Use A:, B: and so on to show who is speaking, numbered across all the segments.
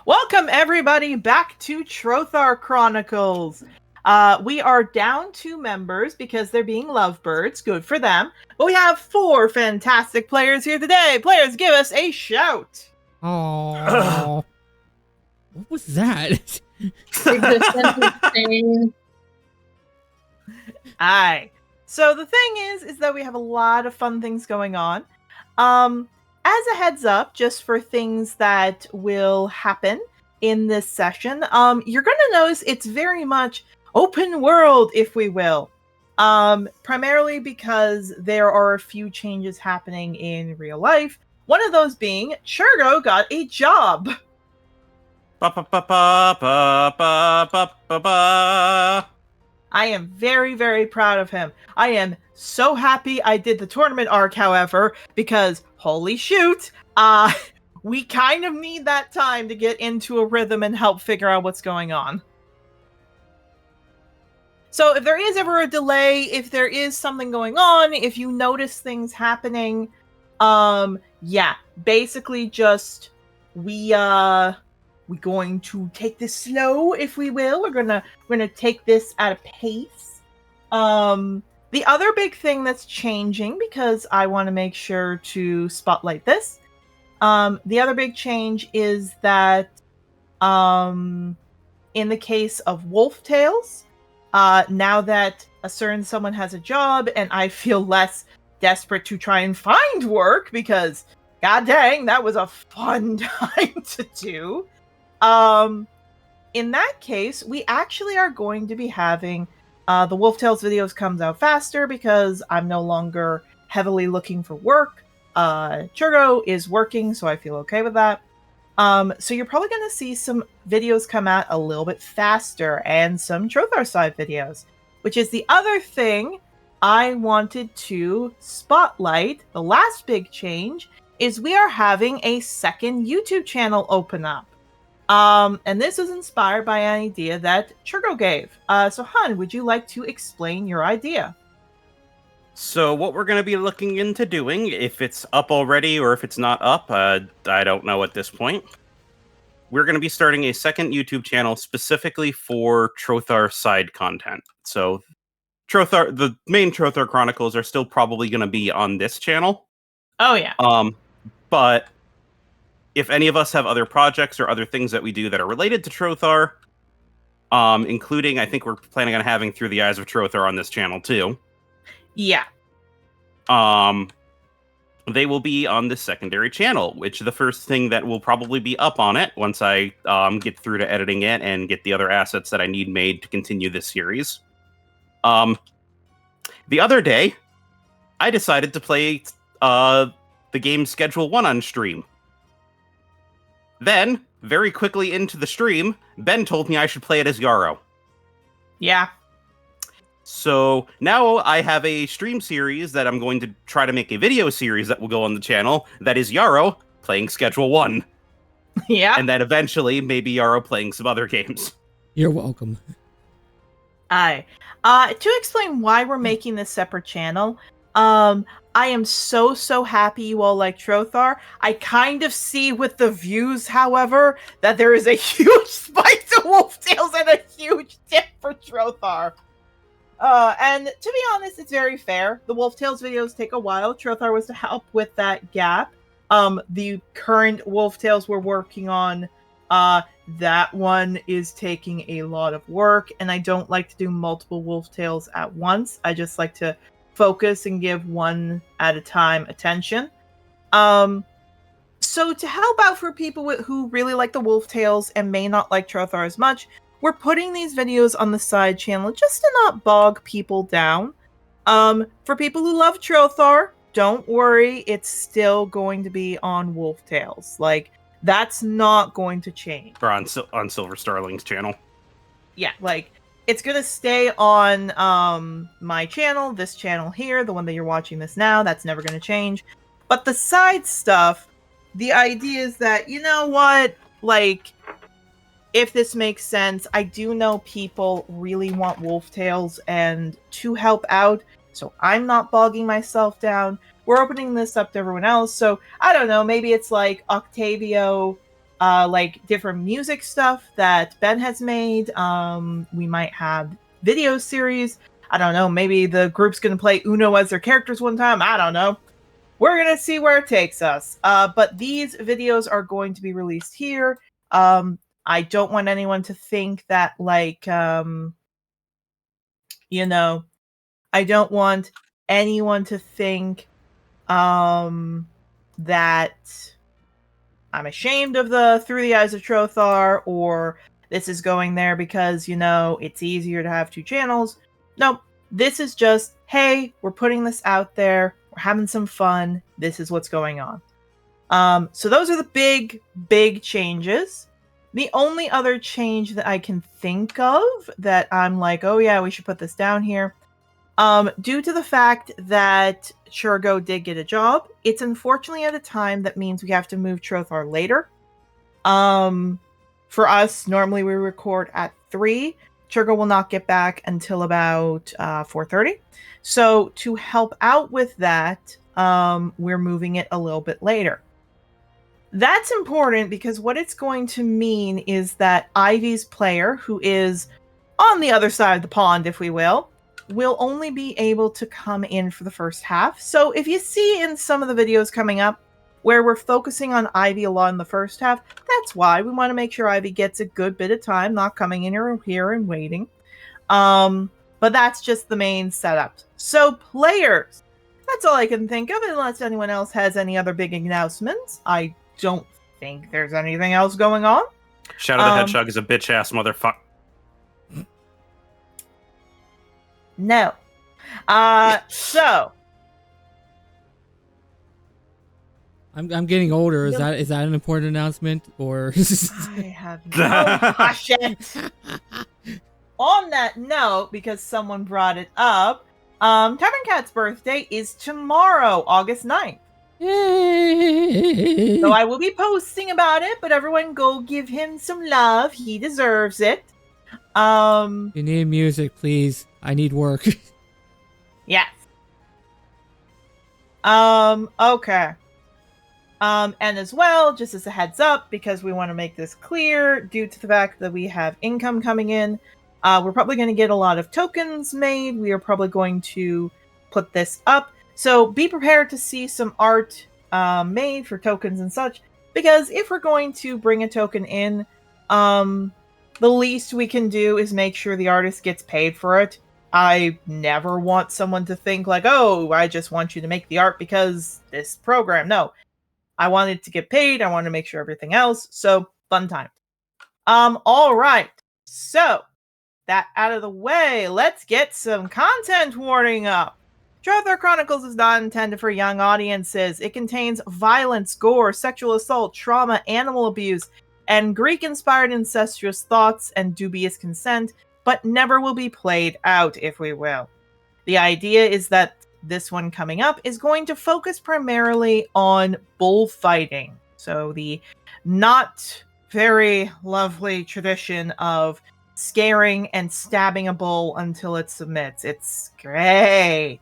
A: Welcome, everybody, back to Trothar Chronicles. We are down 2 members because they're being lovebirds. Good for them. But we have 4 fantastic players here today. Players, give us a shout.
B: Oh, what was that?
A: Aye. So the thing is that we have a lot of fun things going on. As a heads up, just for things that will happen in this session, you're going to notice it's very much open world, if we will. Primarily because there are a few changes happening in real life. One of those being Churgo got a job. I am very, very proud of him. I am so happy I did the tournament arc, however, because holy shoot, we kind of need that time to get into a rhythm and help figure out what's going on. So if there is ever a delay, if there is something going on, if you notice things happening, basically just we're going to take this slow, if we will. We're gonna take this at a pace. The other big thing that's changing, because I want to make sure to spotlight this, the other big change is that in the case of Wolf Tales, now that a certain someone has a job and I feel less desperate to try and find work, because god dang, that was a fun time to do. In that case, we actually are going to be having the Wolf Tales videos comes out faster because I'm no longer heavily looking for work. Churgo is working, so I feel okay with that. So you're probably going to see some videos come out a little bit faster and some Trothar side videos, which is the other thing I wanted to spotlight. The last big change is we are having a second YouTube channel open up. And this was inspired by an idea that Churgo gave. So Han, would you like to explain your idea?
C: So what we're going to be looking into doing, if it's up already or if it's not up, I don't know at this point. We're going to be starting a second YouTube channel specifically for Trothar side content. So the main Trothar Chronicles are still probably going to be on this channel.
A: Oh, yeah.
C: But if any of us have other projects or other things that we do that are related to Trothar, including, I think we're planning on having Through the Eyes of Trothar on this channel too.
A: Yeah.
C: They will be on the secondary channel, which the first thing that will probably be up on it once I get through to editing it and get the other assets that I need made to continue this series. The other day, I decided to play the game Schedule 1 on stream. Then, very quickly into the stream, Ben told me I should play it as Yarrow.
A: Yeah.
C: So now I have a stream series that I'm going to try to make a video series that will go on the channel that is Yarrow playing Schedule 1.
A: Yeah.
C: And then eventually maybe Yarrow playing some other games.
B: You're welcome.
A: Aye. To explain why we're making this separate channel, I am so happy you all like Trothar. I kind of see with the views, however, that there is a huge spike to Wolf Tales and a huge dip for Trothar. And to be honest, it's very fair. The Wolf Tales videos take a while. Trothar was to help with that gap. The current Wolf Tales we're working on, that one is taking a lot of work, and I don't like to do multiple Wolf Tales at once. I just like to focus and give one at a time attention. So to help out for people who really like the Wolf Tales and may not like Trothar as much, we're putting these videos on the side channel just to not bog people down. For people who love Trothar, don't worry, it's still going to be on Wolf Tales. Like, that's not going to change.
C: Or on Silver Starling's channel.
A: Yeah, like, it's going to stay on my channel, this channel here, the one that you're watching this now. That's never going to change. But the side stuff, the idea is that, you know what? Like, if this makes sense, I do know people really want Wolf Tales, and to help out, so I'm not bogging myself down, we're opening this up to everyone else. So, I don't know, maybe it's like Octavio like different music stuff that Ben has made. We might have video series. I don't know. Maybe the group's going to play Uno as their characters one time. I don't know. We're going to see where it takes us. But these videos are going to be released here. I don't want anyone to think that, like, you know, I don't want anyone to think that I'm ashamed of the Through the Eyes of Trothar, or this is going there because, you know, it's easier to have two channels. No, this is just, hey, we're putting this out there. We're having some fun. This is what's going on. So those are the big changes. The only other change that I can think of that I'm like, oh yeah, we should put this down here. Due to the fact that Churgo did get a job, it's unfortunately at a time that means we have to move Trothar later. For us, normally we record at 3. Churgo will not get back until about 4:30. So to help out with that, we're moving it a little bit later. That's important because what it's going to mean is that Ivy's player, who is on the other side of the pond, if we will only be able to come in for the first half. So if you see in some of the videos coming up where we're focusing on Ivy a lot in the first half, that's why we want to make sure Ivy gets a good bit of time, not coming in here and waiting. But that's just the main setup. So players, that's all I can think of, unless anyone else has any other big announcements. I don't think there's anything else going on.
C: Shadow the Hedgehog is a bitch-ass motherfucker.
A: No. So
B: I'm getting older. Is that an important announcement, or?
A: I have no question. On that note, because someone brought it up, Tavern Cat's birthday is tomorrow, August 9th.
B: Yay!
A: So I will be posting about it, but everyone go give him some love. He deserves it.
B: You need music, please. I need work.
A: Yes. Okay. And as well, just as a heads up, because we want to make this clear, due to the fact that we have income coming in, we're probably going to get a lot of tokens made. We are probably going to put this up. So be prepared to see some art made for tokens and such, because if we're going to bring a token in, the least we can do is make sure the artist gets paid for it. I never want someone to think like, oh, I just want you to make the art because this program. No, I wanted to get paid. I want to make sure everything else. So fun time. All right. So that out of the way, let's get some content warning up. Trothar Chronicles is not intended for young audiences. It contains violence, gore, sexual assault, trauma, animal abuse, and Greek-inspired incestuous thoughts and dubious consent, but never will be played out, if we will. The idea is that this one coming up is going to focus primarily on bullfighting. So the not very lovely tradition of scaring and stabbing a bull until it submits. It's great.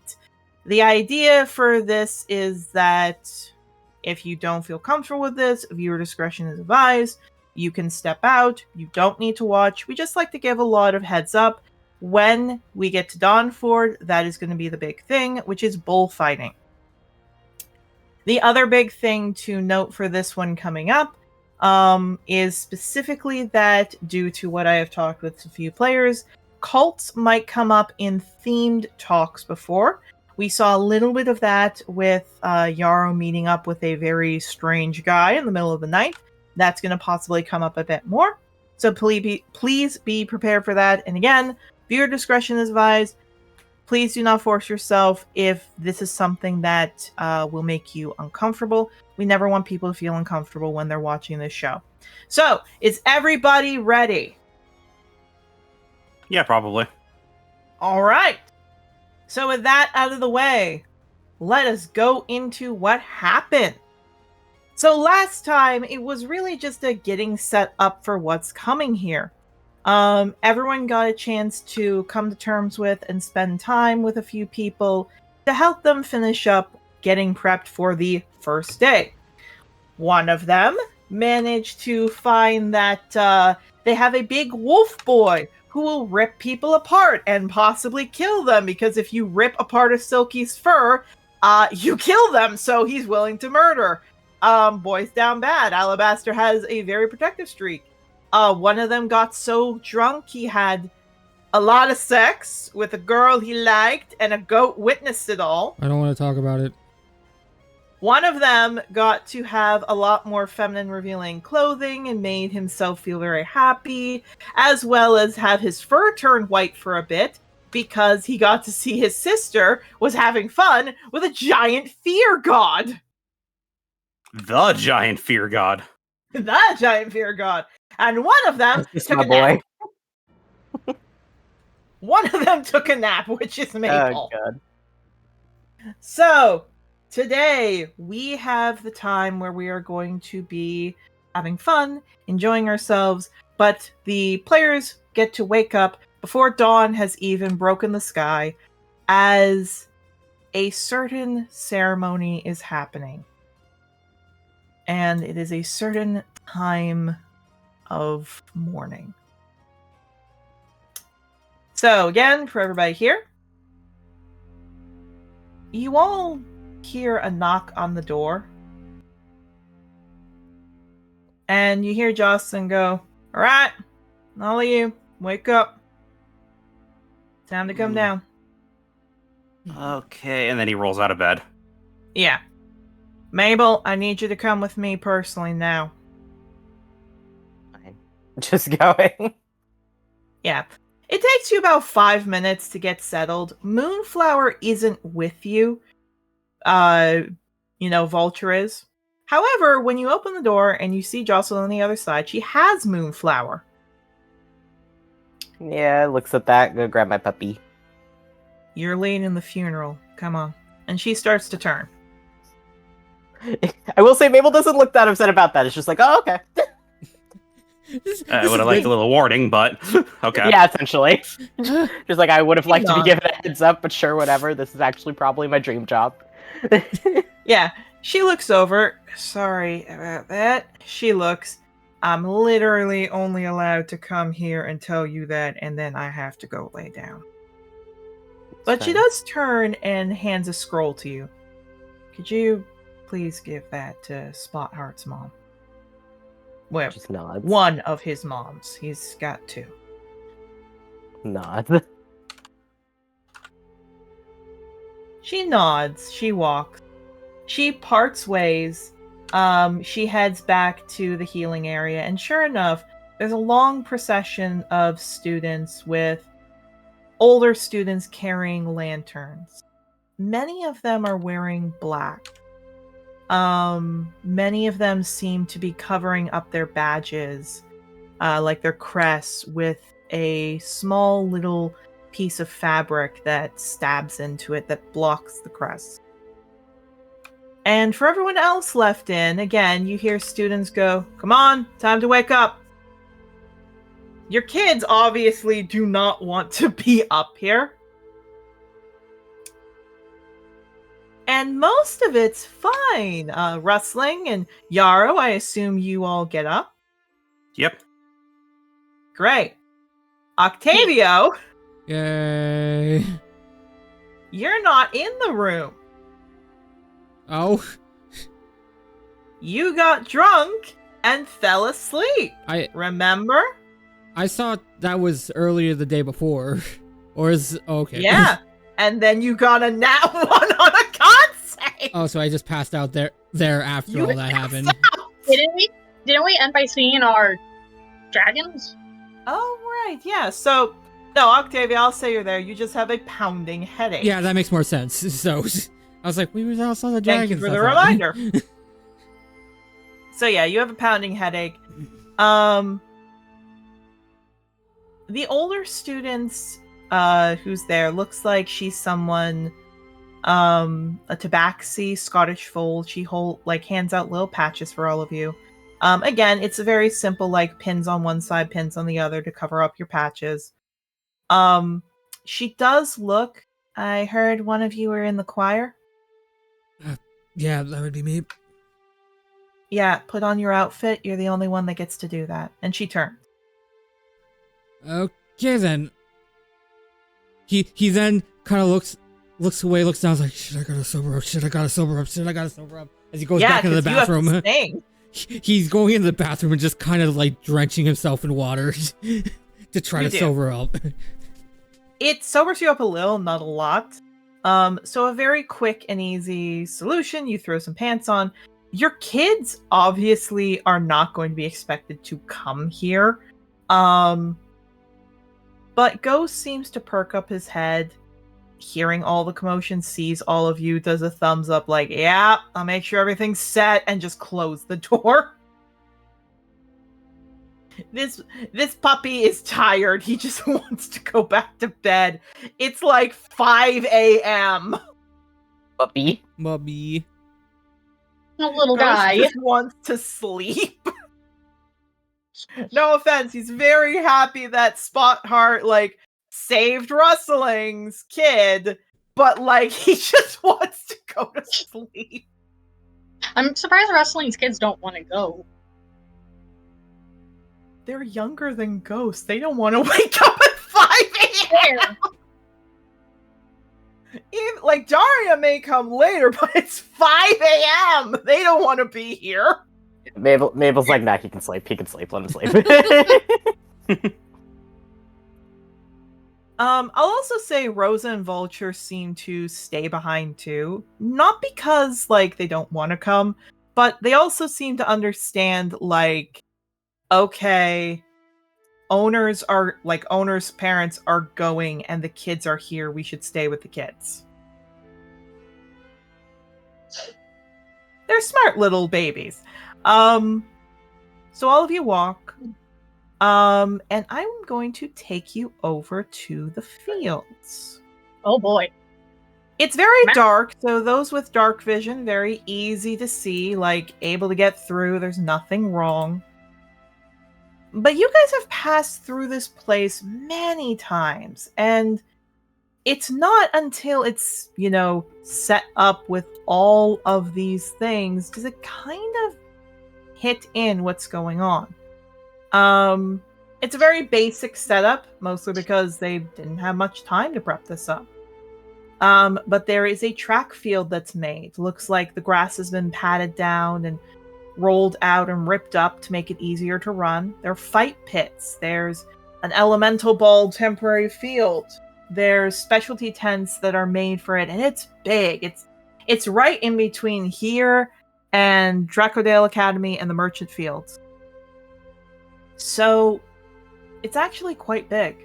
A: The idea for this is that if you don't feel comfortable with this, viewer discretion is advised. You can step out. You don't need to watch. We just like to give a lot of heads up. When we get to Dawnford, that is going to be the big thing, which is bullfighting. The other big thing to note for this one coming up is specifically that, due to what I have talked with a few players, cults might come up in themed talks before. We saw a little bit of that with Yarrow meeting up with a very strange guy in the middle of the night. That's going to possibly come up a bit more. So please be prepared for that. And again, viewer discretion is advised. Please do not force yourself if this is something that will make you uncomfortable. We never want people to feel uncomfortable when they're watching this show. So, is everybody ready?
C: Yeah, probably.
A: All right. So with that out of the way, let us go into what happened. So last time, it was really just a getting set up for what's coming here. Everyone got a chance to come to terms with and spend time with a few people to help them finish up getting prepped for the first day. One of them, manage to find that they have a big wolf boy who will rip people apart and possibly kill them, because if you rip apart a Silky's fur, you kill them, so he's willing to murder. Boys down bad. Alabaster has a very protective streak. One of them got so drunk he had a lot of sex with a girl he liked, and a goat witnessed it all.
B: I don't want to talk about it.
A: One of them got to have a lot more feminine revealing clothing and made himself feel very happy, as well as have his fur turn white for a bit because he got to see his sister was having fun with a giant fear god.
C: The giant fear god.
A: The giant fear god. And one of them took a
D: boy.
A: nap. One of them took a nap, which is Maple.
D: Oh, God.
A: So, today we have the time where we are going to be having fun, enjoying ourselves, but the players get to wake up before dawn has even broken the sky, as a certain ceremony is happening. And it is a certain time of morning. So, again, for everybody here, you all hear a knock on the door. And you hear Jocelyn go, "All right, all of you, wake up. Time to come down."
C: Okay, and then he rolls out of bed.
A: Yeah. Mabel, I need you to come with me personally now.
D: Fine. Just going.
A: Yeah. It takes you about 5 minutes to get settled. Moonflower isn't with you. Vulture is. However, when you open the door and you see Jocelyn on the other side, she has Moonflower.
D: Yeah, looks at that. Go grab my puppy.
A: You're late in the funeral. Come on. And she starts to turn.
D: I will say Mabel doesn't look that upset about that. It's just like, oh, okay.
C: I would have liked a little warning, but okay.
D: Yeah, essentially. Just like I would have liked to be given a heads up, but sure, whatever. This is actually probably my dream job.
A: Yeah, she looks over. Sorry about that. She looks. I'm literally only allowed to come here and tell you that, and then I have to go lay down. But she does turn and hands a scroll to you. Could you please give that to Spotheart's mom? Well,
D: Just nods.
A: one of his moms. He's got two.
D: Nods.
A: She nods. She walks. She parts ways. She heads back to the healing area, and sure enough, there's a long procession of students with older students carrying lanterns. Many of them are wearing black. Many of them seem to be covering up their badges, like their crests, with a small little piece of fabric that stabs into it that blocks the crest. And for everyone else left in, again, you hear students go, "Come on, time to wake up." Your kids obviously do not want to be up here. And most of it's fine. Rustling and Yarrow, I assume you all get up.
C: Yep.
A: Great. Octavio,
B: Yay.
A: you're not in the room.
B: Oh.
A: You got drunk and fell asleep. Remember?
B: I thought that was earlier the day before. Or is okay.
A: Yeah. And then you got a nat 1 on a con save.
B: Oh, so I just passed out there after all that happened.
E: Didn't we end by seeing our dragons?
A: Oh, right. Yeah. So, no, Octavia, I'll say you're there. You just have a pounding headache.
B: Yeah, that makes more sense. So, I was like, we were all saw the dragons.
A: Thank you for the reminder. So, yeah, you have a pounding headache. The older students who's there looks like she's someone, a tabaxi Scottish fold. She hands out little patches for all of you. Again, it's a very simple, like, pins on one side, pins on the other to cover up your patches. She does look. I heard one of you were in the choir.
B: Yeah, that would be me.
A: Yeah, put on your outfit. You're the only one that gets to do that. And she turned.
B: Okay then. He then kind of looks away, looks down, like, shit, I gotta sober up. As he goes back into the bathroom. He's going into the bathroom and just kind of like drenching himself in water to try to sober up.
A: It sobers you up a little, not a lot. So a very quick and easy solution. You throw some pants on. Your kids obviously are not going to be expected to come here. But Ghost seems to perk up his head, hearing all the commotion, sees all of you, does a thumbs up like, yeah, I'll make sure everything's set, and just close the door. This puppy is tired. He just wants to go back to bed. It's like 5 a.m.
D: Puppy.
E: A little
A: Ghost
E: guy.
A: just wants to sleep. No offense, he's very happy that Spotheart like saved Rustling's kid, but like he just wants to go to sleep.
E: I'm surprised Rustling's kids don't want to go.
A: They're younger than Ghost. They don't want to wake up at 5 a.m. Even, like, Daria may come later, but it's 5 a.m. They don't want to be here.
D: Mabel's like, nah, he can sleep. Let him sleep.
A: I'll also say Rosa and Vulture seem to stay behind too. Not because, like, they don't want to come, but they also seem to understand, like, okay, owners' parents are going and the kids are here. We should stay with the kids. They're smart little babies. So all of you walk. And I'm going to take you over to the fields.
E: Oh boy.
A: It's very dark, so those with dark vision, very easy to see, like, able to get through. There's nothing wrong. But you guys have passed through this place many times, and it's not until it's, set up with all of these things does it kind of hit in what's going on. It's a very basic setup, mostly because they didn't have much time to prep this up. But there is a track field that's made. Looks like the grass has been patted down and rolled out and ripped up to make it easier to run. There are fight pits. There's an elemental ball temporary field. There's specialty tents that are made for it, and it's big. It's right in between here and Dracodale Academy and the Merchant Fields. So it's actually quite big.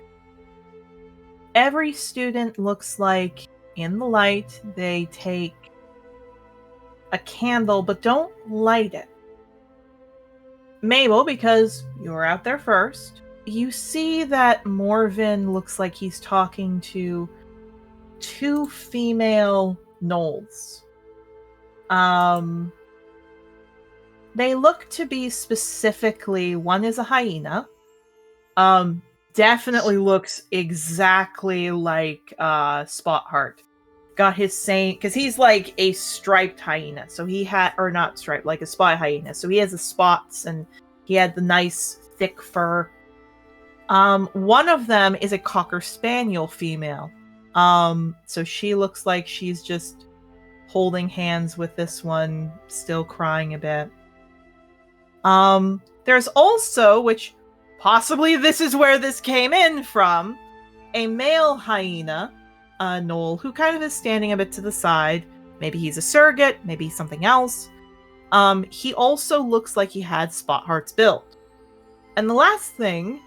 A: Every student looks like, in the light, they take a candle, but don't light it. Mabel, because you were out there first, you see that Morven looks like he's talking to 2 female gnolls. They look to be specifically, one is a hyena. Definitely looks exactly like Spotheart. Got his same, because he's like a striped hyena, so he had, or not striped, like a spot hyena, so he has the spots and he had the nice thick fur. One of them is a cocker spaniel female, so she looks like she's just holding hands with this one, still crying a bit. There's also, which possibly this is where this came in from, a male hyena, Noel, who kind of is standing a bit to the side. Maybe he's a surrogate, maybe he's something else. He also looks like he had Spotheart's build. And the last thing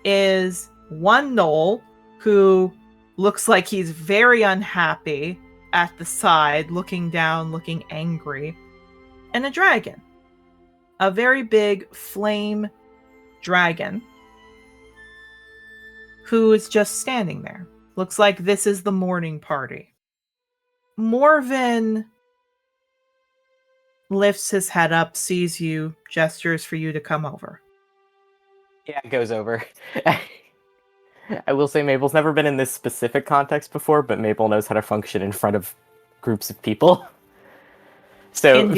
A: is one Noel who looks like he's very unhappy at the side, looking down, looking angry. And a dragon. A very big flame dragon who is just standing there. Looks like this is the morning party. Morven lifts his head up, sees you, gestures for you to come over.
D: Yeah, it goes over. I will say Mabel's never been in this specific context before, but Mabel knows how to function in front of groups of people. So
A: Indeed.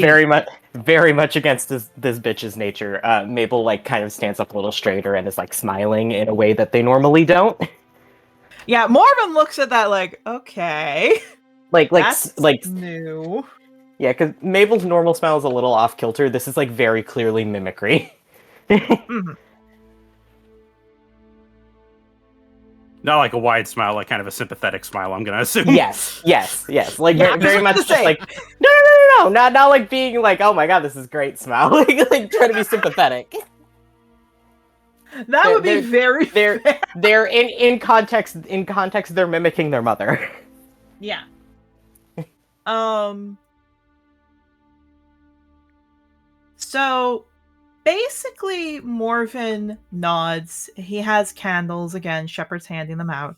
D: very much against this bitch's nature. Mabel like kind of stands up a little straighter and is like smiling in a way that they normally don't.
A: Yeah, Marvin looks at that like, okay, that's new.
D: Yeah, because Mabel's normal smile is a little off kilter. This is like very clearly mimicry.
A: Mm-hmm.
C: Not like a wide smile, like kind of a sympathetic smile, I'm gonna assume.
D: Yes. Like
A: Yeah,
D: very much just like no, not like being like, oh my god, this is great smile. like trying to be sympathetic.
A: That would be very
D: they're in context they're mimicking their mother.
A: Yeah. So basically Morven nods. He has candles again, Shepard's handing them out.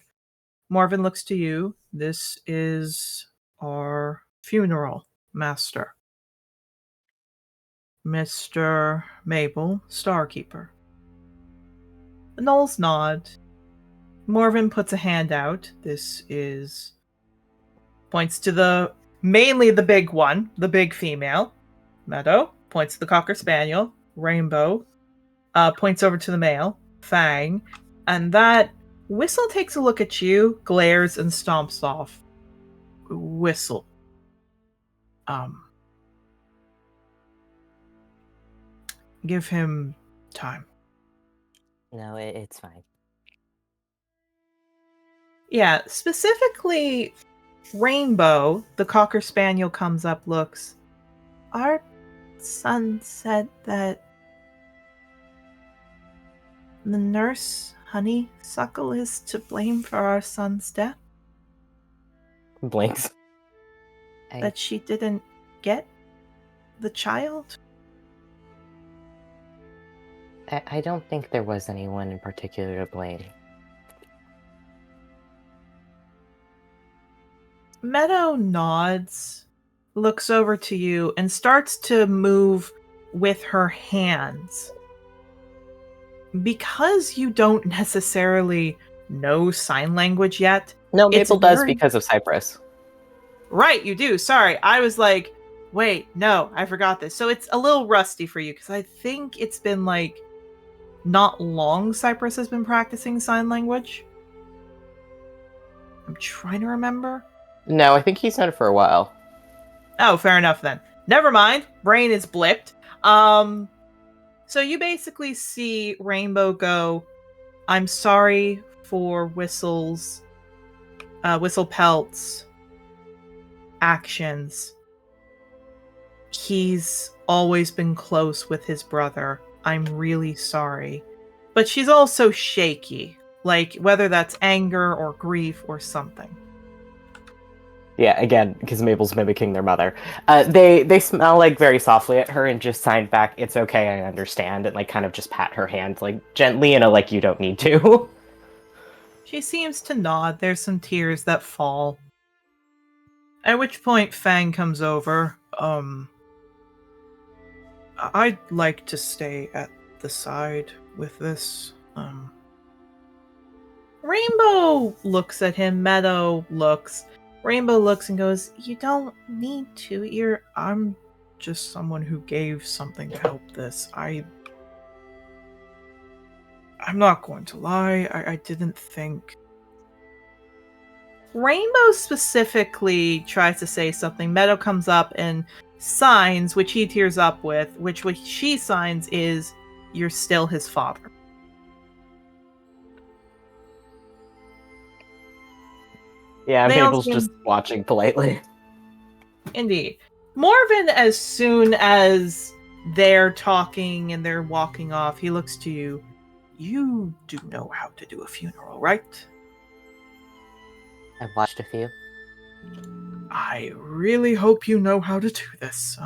A: Morven looks to you. This is our funeral master. Mr. Mabel, Starkeeper. The Knolls nod. Morven puts a hand out. This is... points to mainly the big one, the big female. Meadow points to the Cocker Spaniel. Rainbow points over to the male, Fang. And that Whistle takes a look at you, glares, and stomps off. Whistle. Give him time.
F: No, it's fine.
A: Yeah, specifically, Rainbow, the Cocker Spaniel, comes up, looks. Our son said that the nurse, Honeysuckle, is to blame for our son's death.
D: Blinks.
A: That she didn't get the child.
F: I don't think there was anyone in particular to blame.
A: Meadow nods, looks over to you, and starts to move with her hands. Because you don't necessarily know sign language yet.
D: No, Mabel does because of Cypress.
A: Right, you do. Sorry, I was like, wait, no, I forgot this. So it's a little rusty for you, because I think it's been like not long Cypress has been practicing sign language. I'm trying to remember.
D: No, I think he's done it for a while.
A: Oh, fair enough then. Never mind. Brain is blipped. So you basically see Rainbow go, I'm sorry for Whistle Pelt's actions. He's always been close with his brother. I'm really sorry. But she's also shaky, like whether that's anger or grief or something.
D: Yeah, again, because Mabel's mimicking their mother. They smell like very softly at her and just sign back, it's okay, I understand, and like kind of just pat her hand like gently in a like you don't need to.
A: She seems to nod. There's some tears that fall. At which point Fang comes over. I'd like to stay at the side with this. Rainbow looks at him. Meadow looks. Rainbow looks and goes, you don't need to. I'm just someone who gave something to help this. I'm not going to lie. I didn't think. Rainbow specifically tries to say something. Meadow comes up and signs, which he tears up with, which what she signs is, you're still his father.
D: Yeah, Mabel's just watching politely.
A: Indeed. Morven, as soon as they're talking and they're walking off, he looks to you. You do know how to do a funeral, right?
F: I've watched a few.
A: I really hope you know how to do this.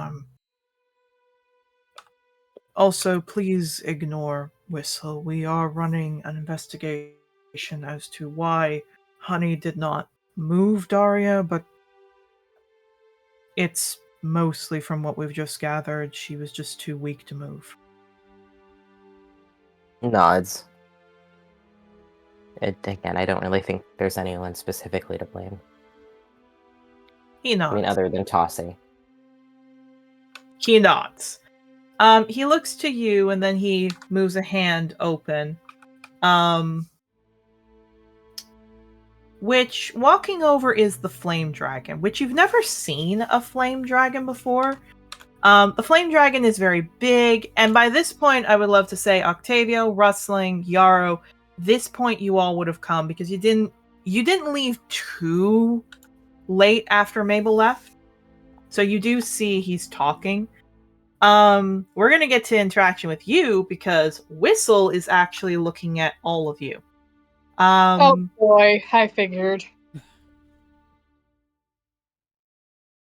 A: Also, please ignore Whistle. We are running an investigation as to why Honey did not move Daria, but it's mostly from what we've just gathered. She was just too weak to move.
F: Nods. Again, I don't really think there's anyone specifically to blame.
A: He nods.
F: I mean, other than Tossie.
A: He nods. He looks to you, and then he moves a hand open. Which, walking over, is the flame dragon, which you've never seen a flame dragon before. The flame dragon is very big, and by this point, I would love to say Octavio, Rustling, Yarrow, this point you all would have come, because you didn't leave too late after Mabel left. So you do see he's talking. We're gonna get to interaction with you, because Whistle is actually looking at all of you.
E: Oh boy, I figured.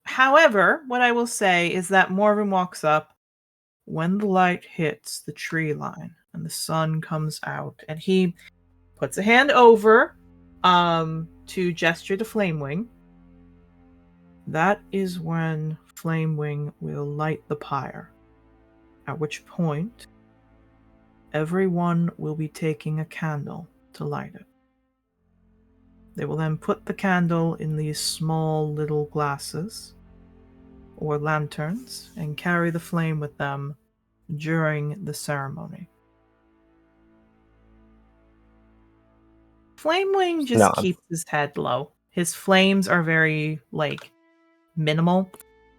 A: However, what I will say is that Morven walks up when the light hits the tree line and the sun comes out, and he puts a hand over to gesture to Flamewing. That is when Flamewing will light the pyre, at which point everyone will be taking a candle to light it. They will then put the candle in these small little glasses or lanterns and carry the flame with them during the ceremony. Flamewing just keeps his head low. His flames are very, minimal.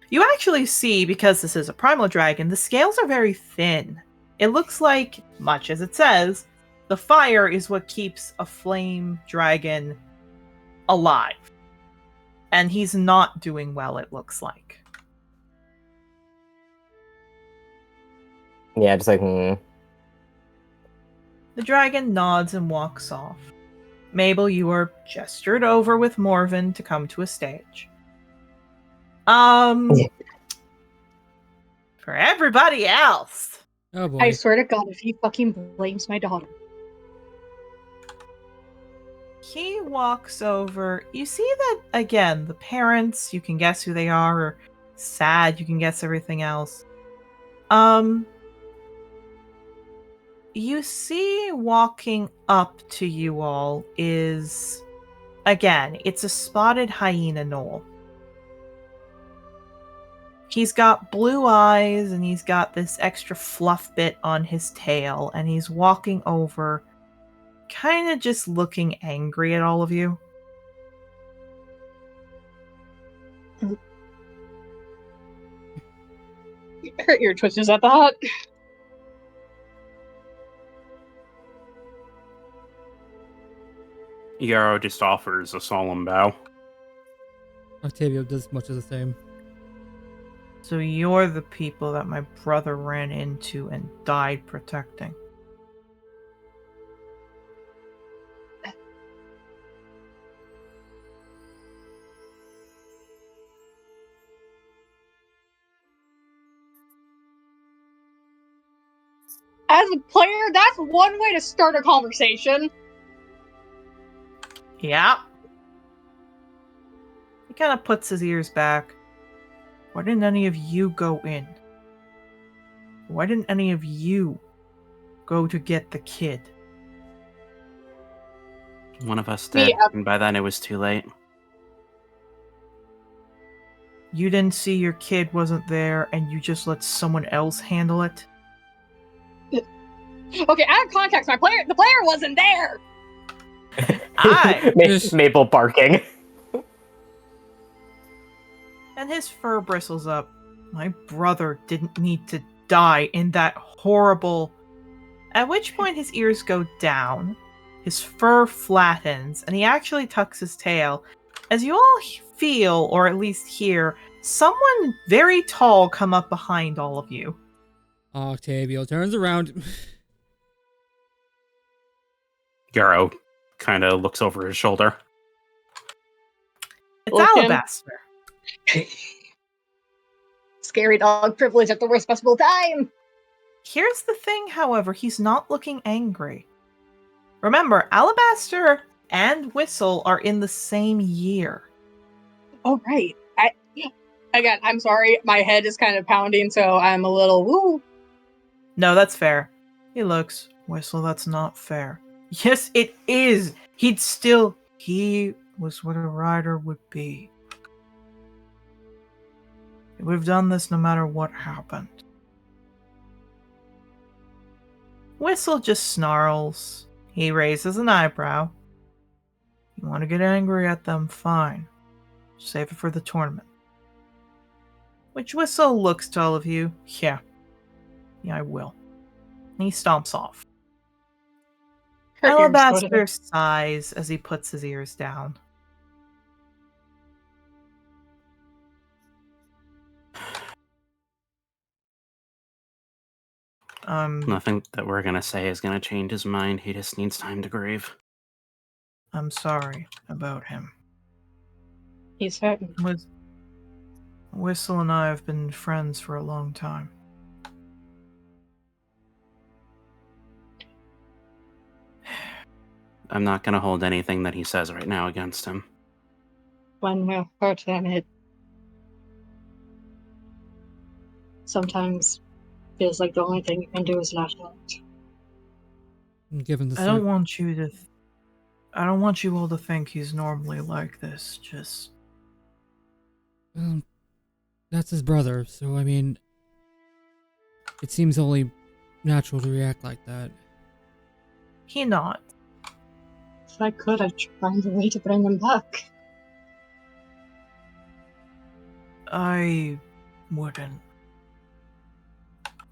A: You actually see, because this is a primal dragon, the scales are very thin. It looks like, much as it says, the fire is what keeps a flame dragon alive. And he's not doing well, it looks like.
D: Yeah, just like,
A: The dragon nods and walks off. Mabel, you are gestured over with Morven to come to a stage. For everybody else.
B: Oh boy.
E: I swear to God, if he fucking blames my daughter.
A: He walks over. You see that, again, the parents, you can guess who they are sad, you can guess everything else. You see walking up to you all is, again, it's a spotted hyena gnoll. He's got blue eyes and he's got this extra fluff bit on his tail, and he's walking over, kind of just looking angry at all of you.
E: Hurt your twisters at the hut.
C: Yarrow just offers a solemn bow.
B: Octavio does much of the same.
A: So you're the people that my brother ran into and died protecting.
E: As a player, that's one way to start a conversation.
A: Yeah. He kind of puts his ears back. Why didn't any of you go in? Why didn't any of you go to get the kid?
C: One of us did, and by then it was too late.
A: You didn't see your kid wasn't there, and you just let someone else handle it?
E: Okay, out of context, the player wasn't there!
D: Mabel barking.
A: And his fur bristles up. My brother didn't need to die in that horrible... At which point his ears go down, his fur flattens, and he actually tucks his tail. As you all feel, or at least hear, someone very tall come up behind all of you.
B: Octavio turns around.
C: Yarrow kind of looks over his shoulder.
A: It's Alabaster.
E: Scary dog privilege at the worst possible time.
A: Here's the thing, however, he's not looking angry. Remember, Alabaster and Whistle are in the same year.
E: Oh, right. Again, I'm sorry, my head is kind of pounding, so I'm a little woo.
A: No, that's fair. He looks, Whistle, that's not fair. Yes, it is. He was what a rider would be. We've done this no matter what happened. Whistle just snarls. He raises an eyebrow. You want to get angry at them? Fine. Save it for the tournament. Which Whistle looks to all of you. Yeah, I will. And he stomps off. Alabaster sighs as he puts his ears down.
C: Nothing that we're gonna say is gonna change his mind. He just needs time to grieve.
A: I'm sorry about him.
E: He's hurting.
A: Whistle and I have been friends for a long time.
C: I'm not gonna hold anything that he says right now against him.
E: When we're hurt him, it sometimes feels like the only thing you can do is lash out.
B: Given the
A: I don't want you all to think he's normally like this. Just
B: that's his brother, so I mean, it seems only natural to react like that.
A: He not.
E: If I could, I'd find a way to bring him back.
A: I wouldn't.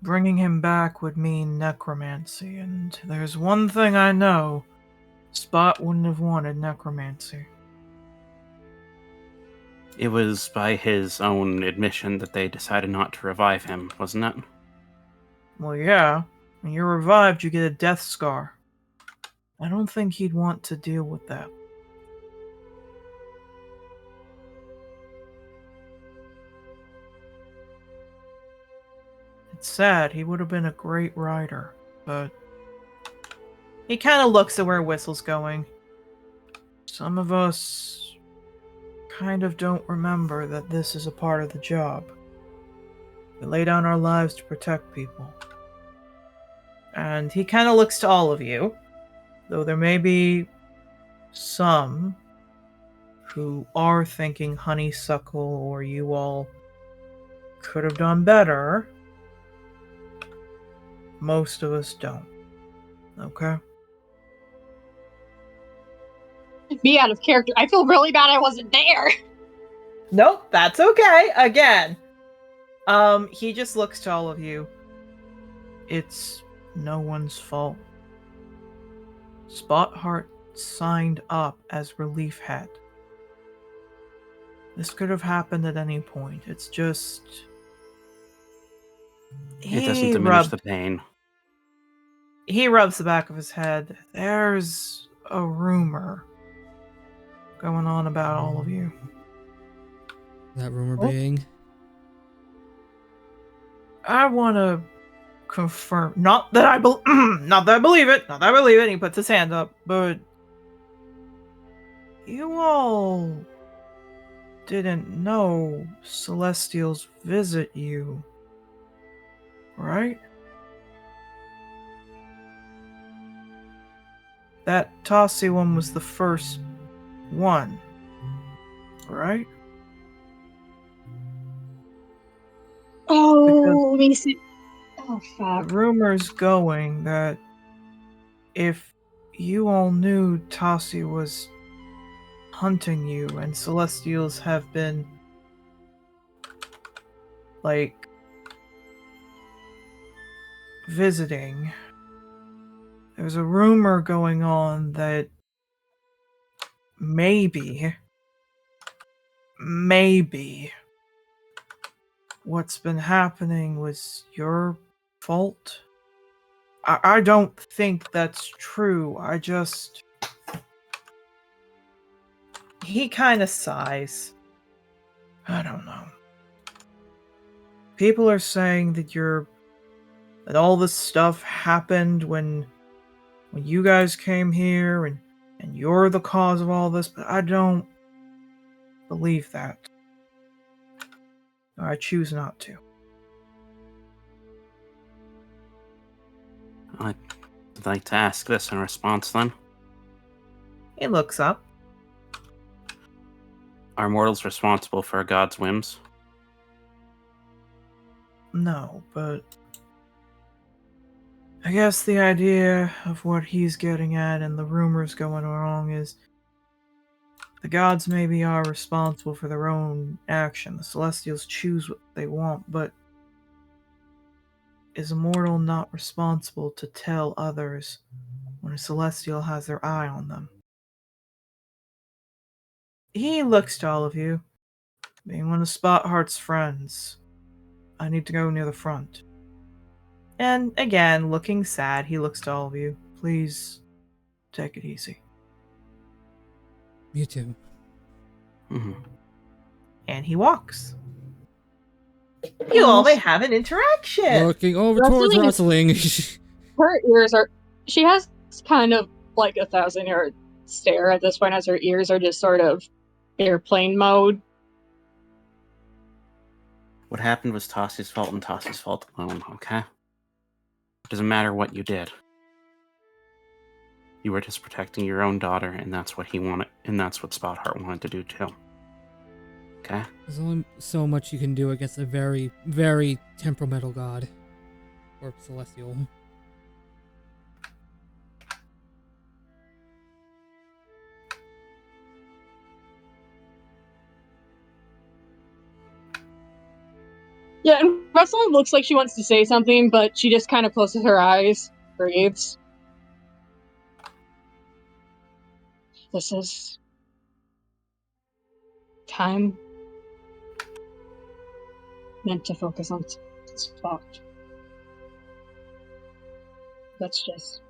A: Bringing him back would mean necromancy, and there's one thing I know. Spot wouldn't have wanted necromancy.
C: It was by his own admission that they decided not to revive him, wasn't it?
A: Well, yeah. When you're revived, you get a death scar. I don't think he'd want to deal with that. It's sad. He would have been a great writer, but... He kind of looks at where Whistle's going. Some of us kind of don't remember that this is a part of the job. We lay down our lives to protect people. And he kind of looks to all of you, though there may be some who are thinking Honeysuckle or you all could have done better. Most of us don't. Okay?
E: Me out of character. I feel really bad I wasn't there.
A: Nope, that's okay. Again. He just looks to all of you. It's no one's fault. Spotheart signed up as relief head. This could have happened at any point. It's just...
C: It doesn't diminish the pain.
A: He rubs the back of his head. There's a rumor going on about all of you.
B: That rumor being?
A: I want to confirm. Not that I believe it. Not that I believe it. He puts his hand up. But you all didn't know Celestials visit you, right? That Tossie one was the first one, right?
E: Oh, let me see. Oh, fuck.
A: The rumor's going that if you all knew Tossie was hunting you and Celestials have been, like, visiting, there's a rumor going on that maybe what's been happening was your fault. I don't think that's true. I just... He kind of sighs. I don't know. People are saying that that all this stuff happened when you guys came here and you're the cause of all this, but I don't believe that. Or I choose not to.
C: I'd like to ask this in response then.
A: He looks up.
C: Are mortals responsible for a god's whims?
A: No, but I guess the idea of what he's getting at and the rumors going along is the gods maybe are responsible for their own action. The Celestials choose what they want, but is a mortal not responsible to tell others when a Celestial has their eye on them? He looks to all of you. Being one of Spotheart's friends, I need to go near the front. And again, looking sad, he looks to all of you. Please take it easy.
B: You too.
C: Mm-hmm.
A: And he walks. You all may have an interaction.
B: Looking over towards Rustling.
E: Her ears are... She has kind of like a 1,000-yard stare at this point as her ears are just sort of airplane mode.
C: What happened was Tossie's fault and Tossie's fault alone, okay? It doesn't matter what you did. You were just protecting your own daughter, and that's what he wanted, and that's what Spotheart wanted to do too. Okay?
B: There's only so much you can do against a very, very temperamental god. Or celestial.
E: Yeah, and Rustling looks like she wants to say something, but she just kind of closes her eyes, breathes. This is... time meant to focus on Spot. Let's just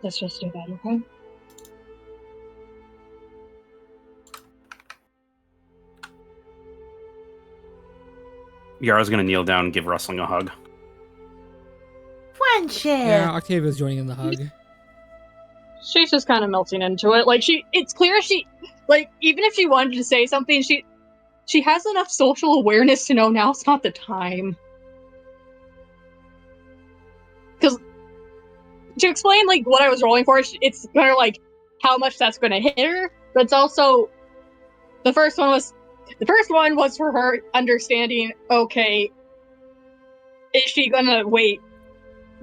E: do that, okay?
C: Yara's gonna kneel down and give Rustling a hug.
A: Friendship.
B: Yeah, Octavia's joining in the hug.
E: She's just kind of melting into it. Like, it's clear she, like, even if she wanted to say something, she has enough social awareness to know now's not the time. Because, to explain, like, what I was rolling for, it's kind of like how much that's going to hit her, but it's also, the first one was for her understanding, okay, is she gonna wait,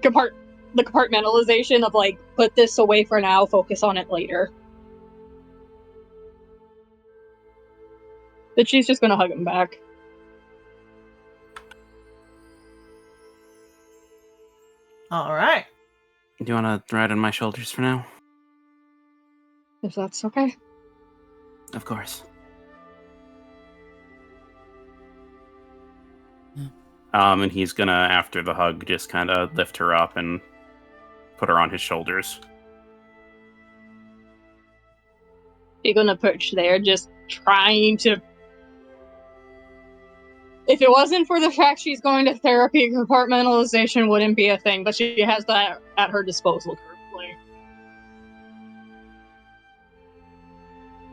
E: the compartmentalization of, like, put this away for now, focus on it later. But she's just gonna hug him back.
A: Alright.
C: Do you wanna ride on my shoulders for now?
E: If that's okay.
C: Of course. And he's gonna, after the hug, just kind of lift her up and put her on his shoulders.
E: You're gonna perch there, just trying to... If it wasn't for the fact she's going to therapy, compartmentalization wouldn't be a thing, but she has that at her disposal currently.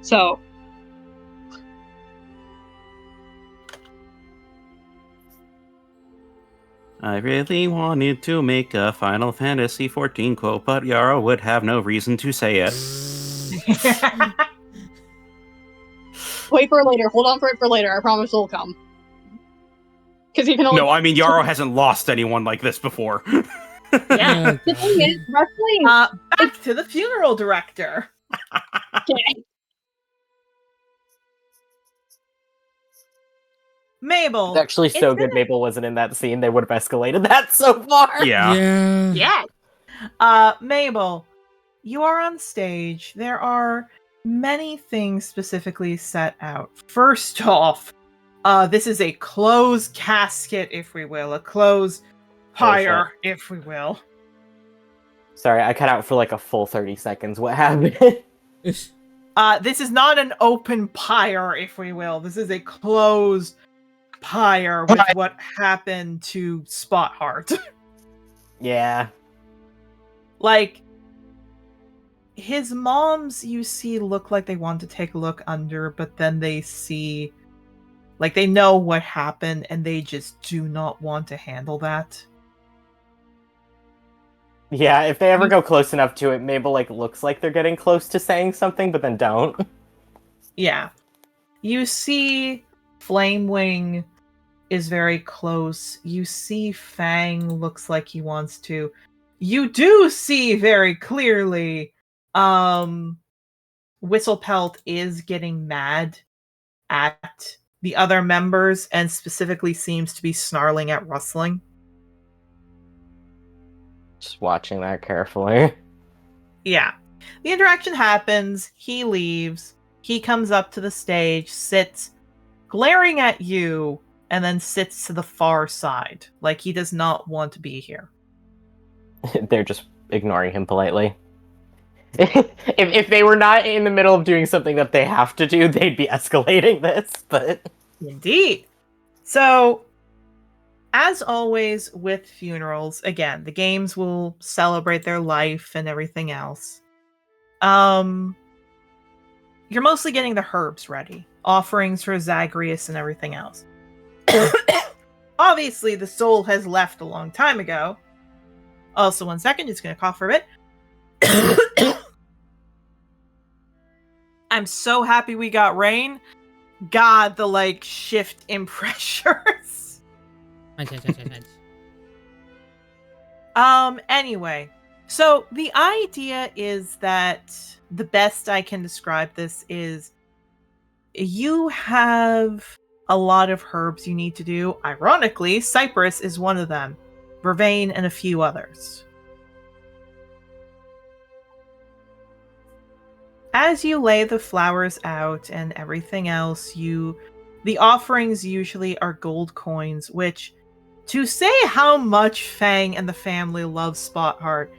E: So...
C: I really wanted to make a Final Fantasy XIV quote, but Yara would have no reason to say it.
E: Wait for it later. Hold on for it for later. I promise it'll come. Because you can only...
C: No, I mean, Yara hasn't lost anyone like this before.
A: Yeah.
E: The thing is, wrestling...
A: Back to the funeral director.
E: Okay.
A: Mabel.
D: It's actually so good Mabel wasn't in that scene. They would have escalated that so far.
C: Yeah.
A: Yeah. Mabel, you are on stage. There are many things specifically set out. First off, this is a closed casket, if we will. A closed pyre, if we will.
D: Sorry, I cut out for like a full 30 seconds. What happened?
A: This is not an open pyre, if we will. This is a closed pyre with what happened to Spotheart.
D: Yeah.
A: Like, his moms, you see, look like they want to take a look under, but then they see, like, they know what happened, and they just do not want to handle that.
D: Yeah, if they ever go close enough to it, Mabel, like, looks like they're getting close to saying something, but then don't.
A: Yeah. You see Flamewing is very close. You see Fang looks like he wants to. You do see very clearly Whistlepelt is getting mad at the other members and specifically seems to be snarling at Rustling.
D: Just watching that carefully.
A: Yeah. The interaction happens. He leaves. He comes up to the stage, sits, glaring at you, and then sits to the far side. Like he does not want to be here.
D: They're just ignoring him politely. If they were not in the middle of doing something that they have to do, they'd be escalating this, but...
A: Indeed. So, as always with funerals, again, the games will celebrate their life and everything else. You're mostly getting the herbs ready. Offerings for Zagreus and everything else. Obviously, the soul has left a long time ago. Also, 1 second, just gonna cough for a bit. I'm so happy we got rain. God, the shift in pressures. Anyway, so the idea is that the best I can describe this is you have a lot of herbs you need to do. Ironically, Cypress is one of them. Vervain and a few others. As you lay the flowers out and everything else, the offerings usually are gold coins, which, to say how much Fang and the family love Spotheart,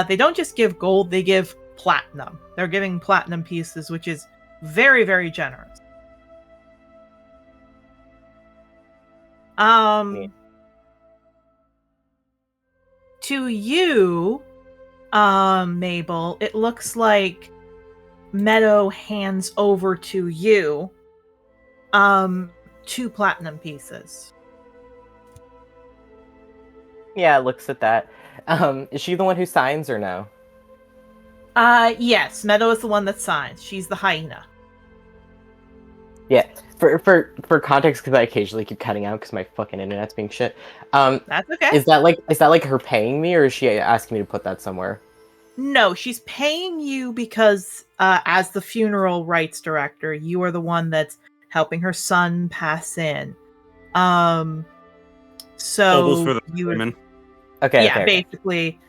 A: they don't just give gold, they give platinum. They're giving platinum pieces, which is very, very generous. To you, Mabel, it looks like Meadow hands over to you 2 platinum pieces.
D: Yeah, looks at that. Is she the one who signs or no?
A: Yes, Meadow is the one that signs. She's the hyena.
D: Yeah, for context, because I occasionally keep cutting out because my fucking internet's being shit.
A: That's okay.
D: Is that like her paying me, or is she asking me to put that somewhere?
A: No, she's paying you because, as the funeral rites director, you are the one that's helping her son pass in. So
C: Bubbles for the ferryman.
D: Okay.
A: Yeah, basically,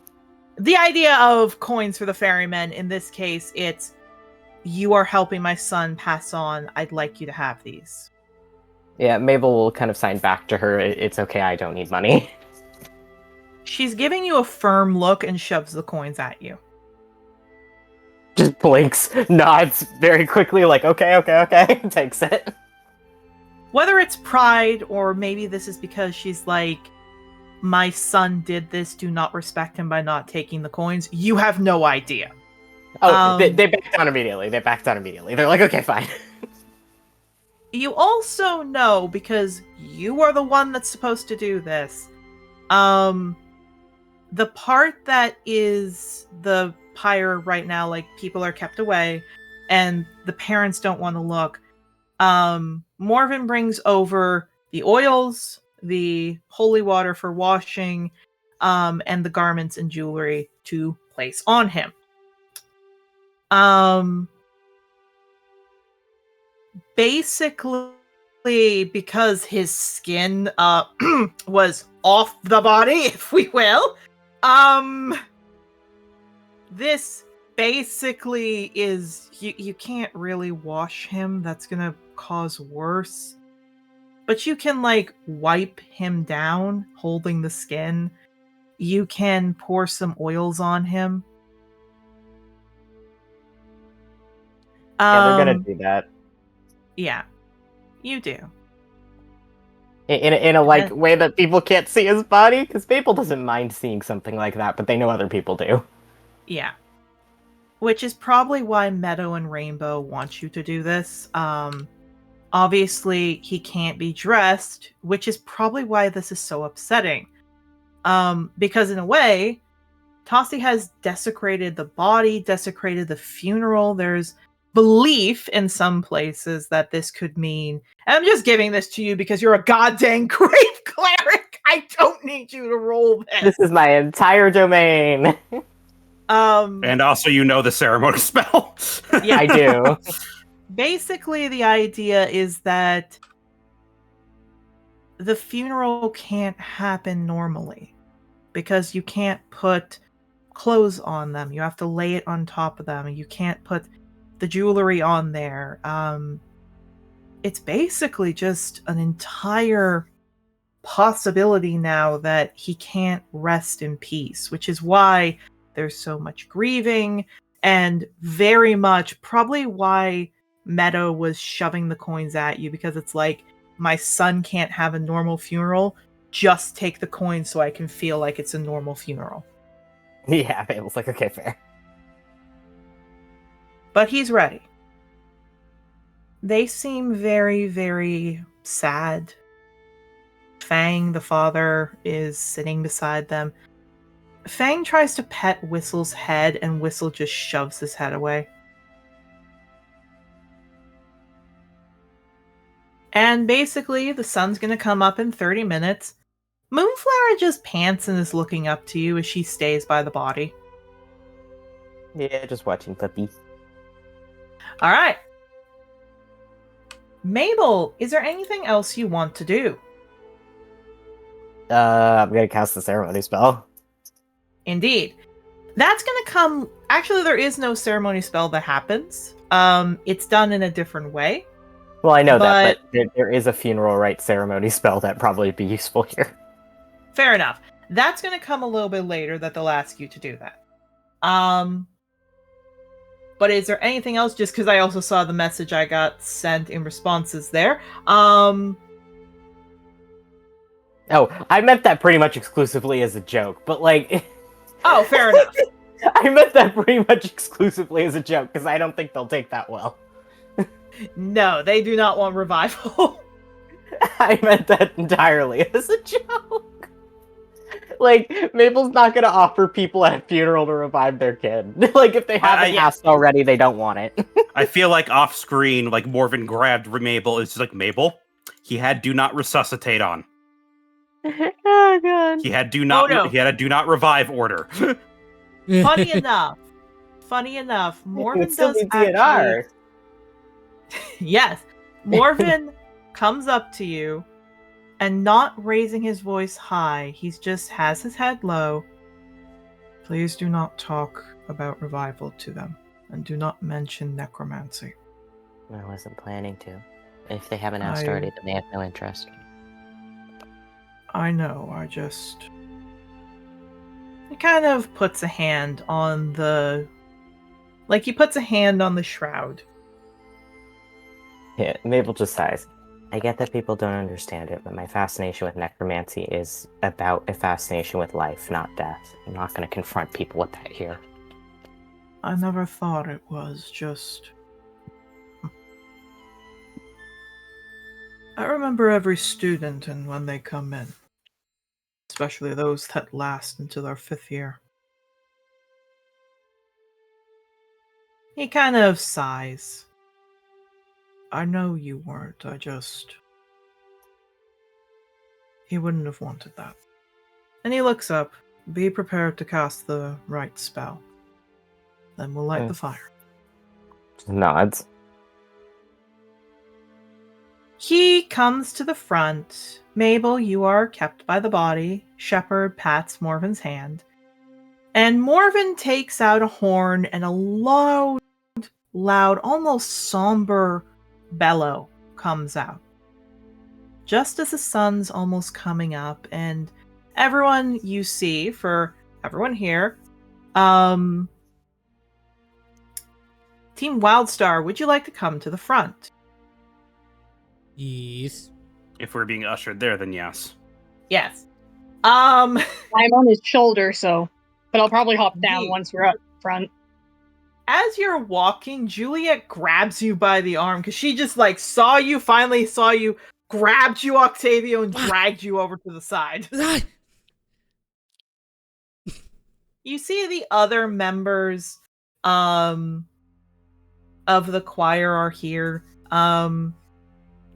A: the idea of coins for the ferryman. In this case, it's you are helping my son pass on. I'd like you to have these.
D: Yeah, Mabel will kind of sign back to her. It's okay. I don't need money.
A: She's giving you a firm look and shoves the coins at you.
D: Just blinks, nods very quickly, like, okay, takes it.
A: Whether it's pride, or maybe this is because she's like, my son did this, do not respect him by not taking the coins, you have no idea.
D: Oh, they backed down immediately. They're like, okay, fine.
A: You also know, because you are the one that's supposed to do this, the part that is the pyre right now, like people are kept away and the parents don't want to look. Morven brings over the oils, the holy water for washing, and the garments and jewelry to place on him. Basically, because his skin was off the body, if we will, this basically is you can't really wash him. That's gonna cause worse. But you can wipe him down, holding the skin. You can pour some oils on him.
D: Yeah, they're gonna do that.
A: Yeah, you do.
D: In a way that people can't see his body, because Mabel doesn't mind seeing something like that, but they know other people do.
A: Yeah. Which is probably why Meadow and Rainbow want you to do this. Obviously, he can't be dressed, which is probably why this is so upsetting. Because in a way, Tossie has desecrated the body, desecrated the funeral. There's belief in some places that this could mean, and I'm just giving this to you because you're a goddamn grave cleric. I don't need you to roll this.
D: This is my entire domain.
C: And also, you know the ceremony spell.
D: Yeah, I do.
A: Basically, the idea is that the funeral can't happen normally because you can't put clothes on them. You have to lay it on top of them. You can't put the jewelry on there. It's basically just an entire possibility now that he can't rest in peace, which is why there's so much grieving, and very much probably why Meadow was shoving the coins at you, because it's like, my son can't have a normal funeral, just take the coins so I can feel like it's a normal funeral.
D: Yeah, it was like, okay, fair.
A: But he's ready. They seem very, very sad. Fang, the father, is sitting beside them. Fang tries to pet Whistle's head, and Whistle just shoves his head away. And basically, the sun's gonna come up in 30 minutes. Moonflower just pants and is looking up to you as she stays by the body.
D: Yeah, just watching puppy.
A: Alright. Mabel, is there anything else you want to do?
D: I'm gonna cast the ceremony spell.
A: Indeed. That's gonna come... Actually, there is no ceremony spell that happens. It's done in a different way.
D: Well, I know that, but there is a funeral rite ceremony spell that probably be useful here.
A: Fair enough. That's gonna come a little bit later that they'll ask you to do that. But is there anything else? Just because I also saw the message I got sent in responses there.
D: Oh, I meant that pretty much exclusively as a joke, but like...
A: Oh, fair enough.
D: I meant that pretty much exclusively as a joke, because I don't think they'll take that well.
A: No, they do not want revival.
D: I meant that entirely as a joke. Like, Mabel's not gonna offer people at a funeral to revive their kid. Like, if they haven't asked already, they don't want it.
C: I feel like off-screen, like, Morven grabbed Mabel. It's like, Mabel, he had do not resuscitate on.
D: Oh, God.
C: He had do not, he had a do not revive order.
A: Funny enough, Morven does
D: DNR.
A: Yes, Morven comes up to you and, not raising his voice high, he just has his head low. Please do not talk about revival to them, and do not mention necromancy.
F: I wasn't planning to. If they haven't asked already, then they have no interest.
A: I know, He kind of puts a hand on the... Like, he puts a hand on the shroud.
D: Yeah, Mabel just sighs.
F: I get that people don't understand it, but my fascination with necromancy is about a fascination with life, not death. I'm not going to confront people with that here.
A: I never thought it was just... I remember every student and when they come in. Especially those that last until our 5th year. He kind of sighs. I know you weren't, He wouldn't have wanted that. And he looks up. Be prepared to cast the right spell. Then we'll light the fire.
D: Just nods.
A: He comes to the front. Mabel, you are kept by the body. Shepherd pats Morven's hand. And Morven takes out a horn, and a loud, almost somber bellow comes out. Just as the sun's almost coming up, and everyone you see, for everyone here, Team Wildstar, would you like to come to the front?
B: Yes.
C: If we're being ushered there, then yes.
A: Yes.
E: I'm on his shoulder, but I'll probably hop down once we're up front.
A: As you're walking, Juliet grabs you by the arm because she just finally saw you, grabbed you, Octavio, and dragged you over to the side. You see the other members of of the choir are here.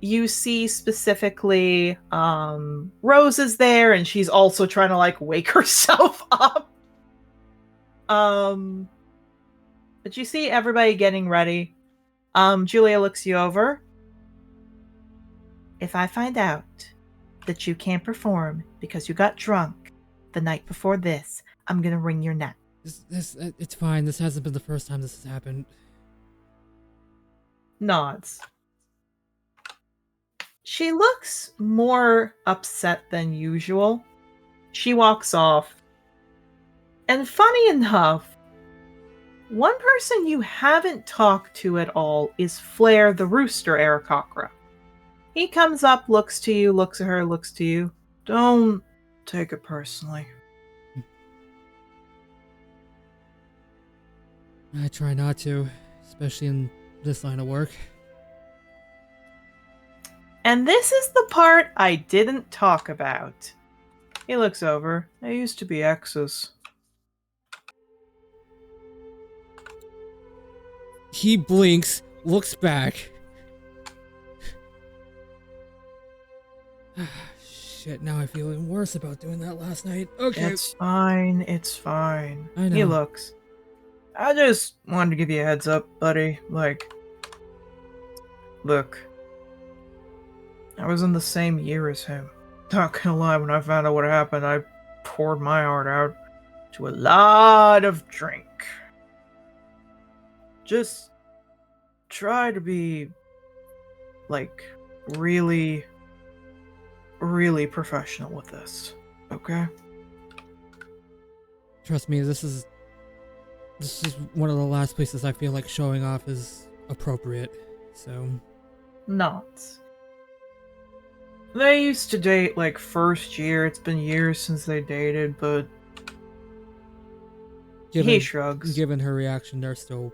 A: You see specifically Rose is there, and she's also trying to like wake herself up. But you see everybody getting ready. Julia looks you over. If I find out that you can't perform because you got drunk the night before this, I'm gonna wring your neck.
B: It's fine. This hasn't been the first time this has happened.
A: Nods. She looks more upset than usual. She walks off. And funny enough, one person you haven't talked to at all is Flair the Rooster Aarakocra. He comes up, looks to you, looks at her, looks to you. Don't take it personally.
B: I try not to, especially in this line of work.
A: And this is the part I didn't talk about. He looks over. They used to be exes.
B: He blinks, looks back. Shit, now I feel even worse about doing that last night. Okay.
A: It's fine, it's fine.
B: I know.
A: He looks. I just wanted to give you a heads up, buddy. Like, look. I was in the same year as him. Not gonna lie, when I found out what happened, I poured my heart out to a lot of drink. Just try to be, like, really, really professional with this, okay?
B: Trust me, this is one of the last places I feel like showing off is appropriate, so...
A: Not. They used to date, like, first year. It's been years since they dated, but... he shrugs.
B: Given her reaction, they're still...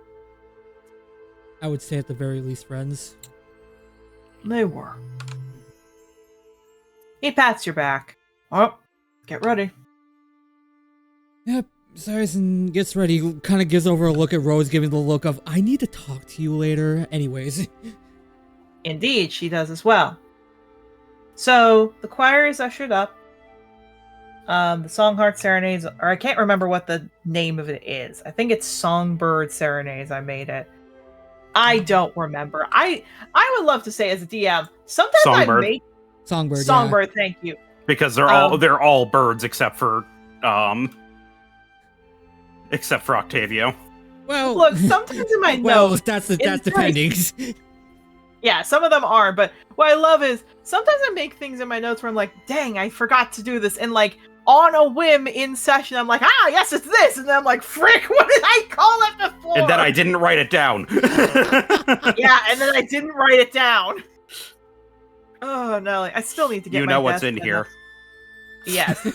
B: I would say at the very least friends.
A: They were. He pats your back. Oh, get ready.
B: Yep, Saracen gets ready, kind of gives over a look at Rose, giving the look of, I need to talk to you later. Anyways.
A: Indeed, she does as well. So, the choir is ushered up. The Songhart Serenades, or I can't remember what the name of it is. I think it's Songbird Serenades, I made it. I don't remember. I would love to say as a DM, sometimes
C: Songbird.
A: I make...
B: Songbird,
A: Songbird,
B: yeah.
A: thank you.
C: Because they're all birds except for Octavio.
B: Well,
A: look, sometimes in my
B: well,
A: notes...
B: that's depending.
A: Yeah, some of them are, but what I love is sometimes I make things in my notes where I'm like, dang, I forgot to do this. And like on a whim in session, I'm like, yes, it's this. And then I'm like, frick, what did I call it before?
C: And then I didn't write it down.
A: Yeah, and then I didn't write it down. Oh, no, I still need to get my
C: what's in here.
A: Yes.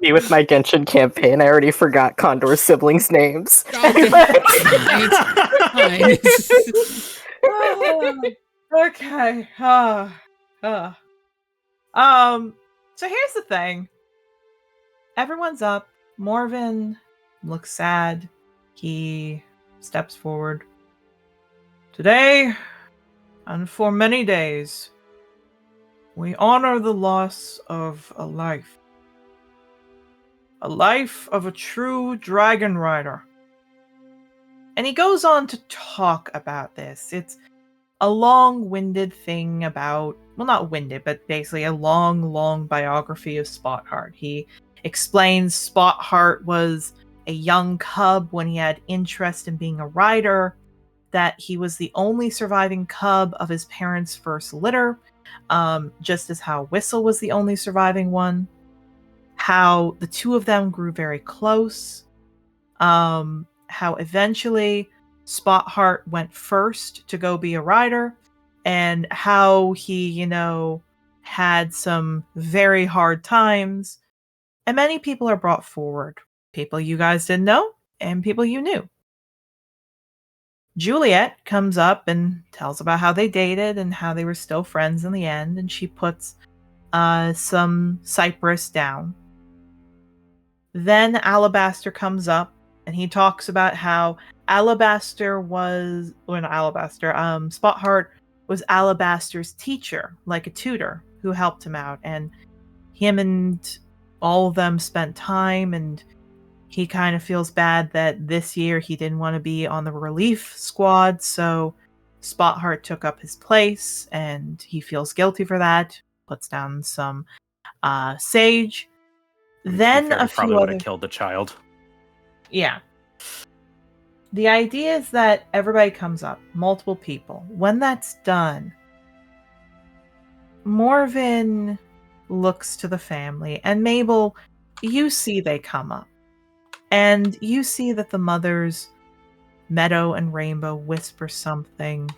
D: me with my Genshin campaign, I already forgot Condor's siblings' names.
A: Okay. So here's the thing. Everyone's up. Morven looks sad. He steps forward. Today, and for many days, we honor the loss of a life. A life of a true dragon rider. And he goes on to talk about this. It's a long-winded thing about, well, not winded, but basically a long biography of Spotheart. He explains Spotheart was a young cub when he had interest in being a rider, that he was the only surviving cub of his parents' first litter, just as how Whistle was the only surviving one, how the two of them grew very close, how eventually Spotheart went first to go be a rider, and how he, had some very hard times. And many people are brought forward. People you guys didn't know, and people you knew. Juliet comes up and tells about how they dated and how they were still friends in the end, and she puts some cypress down. Then Alabaster comes up And he talks about how Alabaster was, or not Alabaster, Spotheart was Alabaster's teacher, like a tutor who helped him out. And him and all of them spent time, and he kind of feels bad that this year he didn't want to be on the relief squad, so Spotheart took up his place, and he feels guilty for that. Puts down some sage. Then a few
C: probably would have killed the child.
A: Yeah. The idea is that everybody comes up, multiple people. When that's done, Morven looks to the family, and Mabel, you see they come up. And you see that the mothers, Meadow and Rainbow, whisper something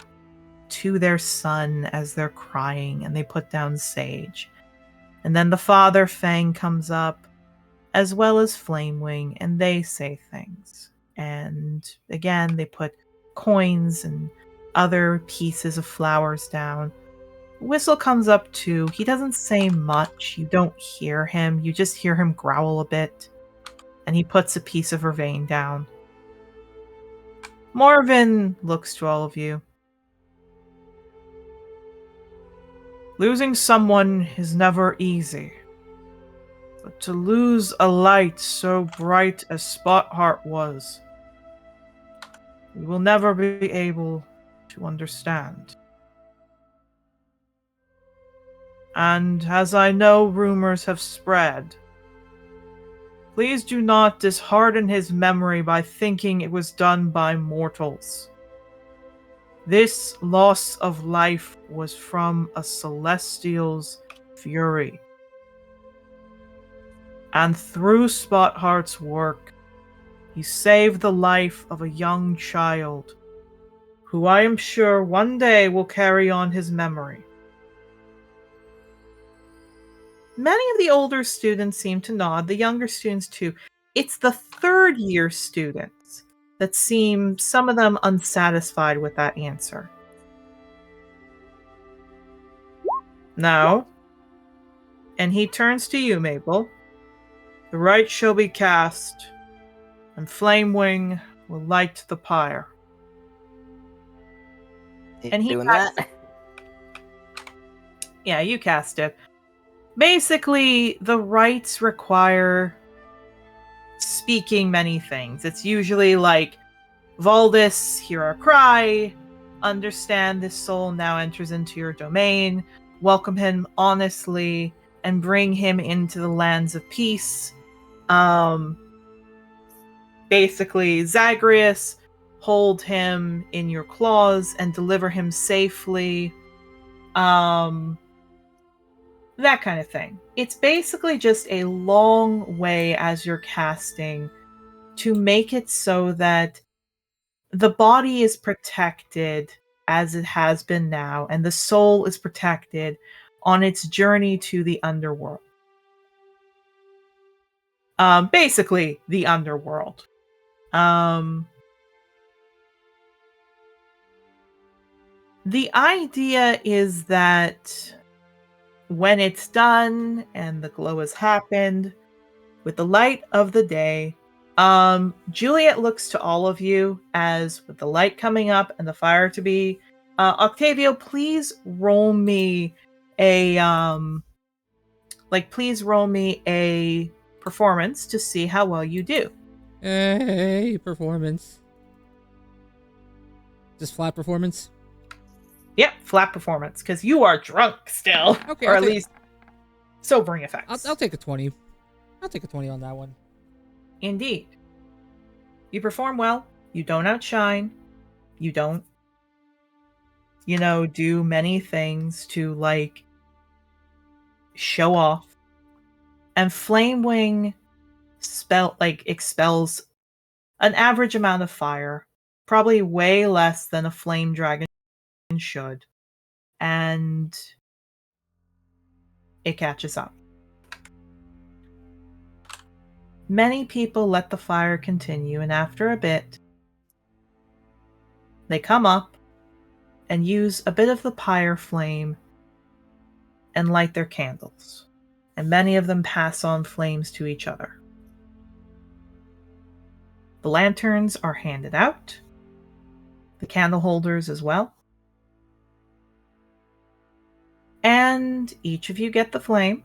A: to their son as they're crying, and they put down sage. And then the father, Fang, comes up, as well as Flamewing, and they say things. And again, they put coins and other pieces of flowers down. Whistle comes up too. He doesn't say much. You don't hear him. You just hear him growl a bit. And he puts a piece of vervain down. Morven looks to all of you. Losing someone is never easy. But to lose a light so bright as Spotheart was, you will never be able to understand. And as I know rumors have spread, please do not dishearten his memory by thinking it was done by mortals. This loss of life was from a celestial's fury. And through Spotheart's work, he saved the life of a young child, who I am sure one day will carry on his memory. Many of the older students seem to nod, the younger students too. It's the third year students that seem, some of them, unsatisfied with that answer. Now, and he turns to you, Mabel. The rite shall be cast, and Flamewing will light the pyre. And he
F: doing
A: cast
F: that?
A: Yeah, you cast it. Basically, the rites require speaking many things. It's usually like, Valdis, hear our cry, understand this soul now enters into your domain, welcome him honestly, and bring him into the lands of peace. Basically, Zagreus, hold him in your claws and deliver him safely. That kind of thing. It's basically just a long way as you're casting to make it so that the body is protected as it has been now, and the soul is protected on its journey to the underworld. Basically, the underworld. The idea is that when it's done and the glow has happened, with the light of the day, Juliet looks to all of you as with the light coming up and the fire to be. Octavio, please roll me a please roll me a performance to see how well you do.
B: Hey, performance. Just flat performance?
A: Yep, flat performance, because you are drunk still.
B: Okay,
A: or at least sobering effects.
B: I'll take a 20. I'll take a 20 on that one.
A: Indeed. You perform well. You don't outshine. You don't, do many things to, show off. And Flamewing expels an average amount of fire. Probably way less than a flame dragon should. And it catches up. Many people let the fire continue, and after a bit, they come up and use a bit of the pyre flame and light their candles. And many of them pass on flames to each other. The lanterns are handed out. The candle holders as well. And each of you get the flame.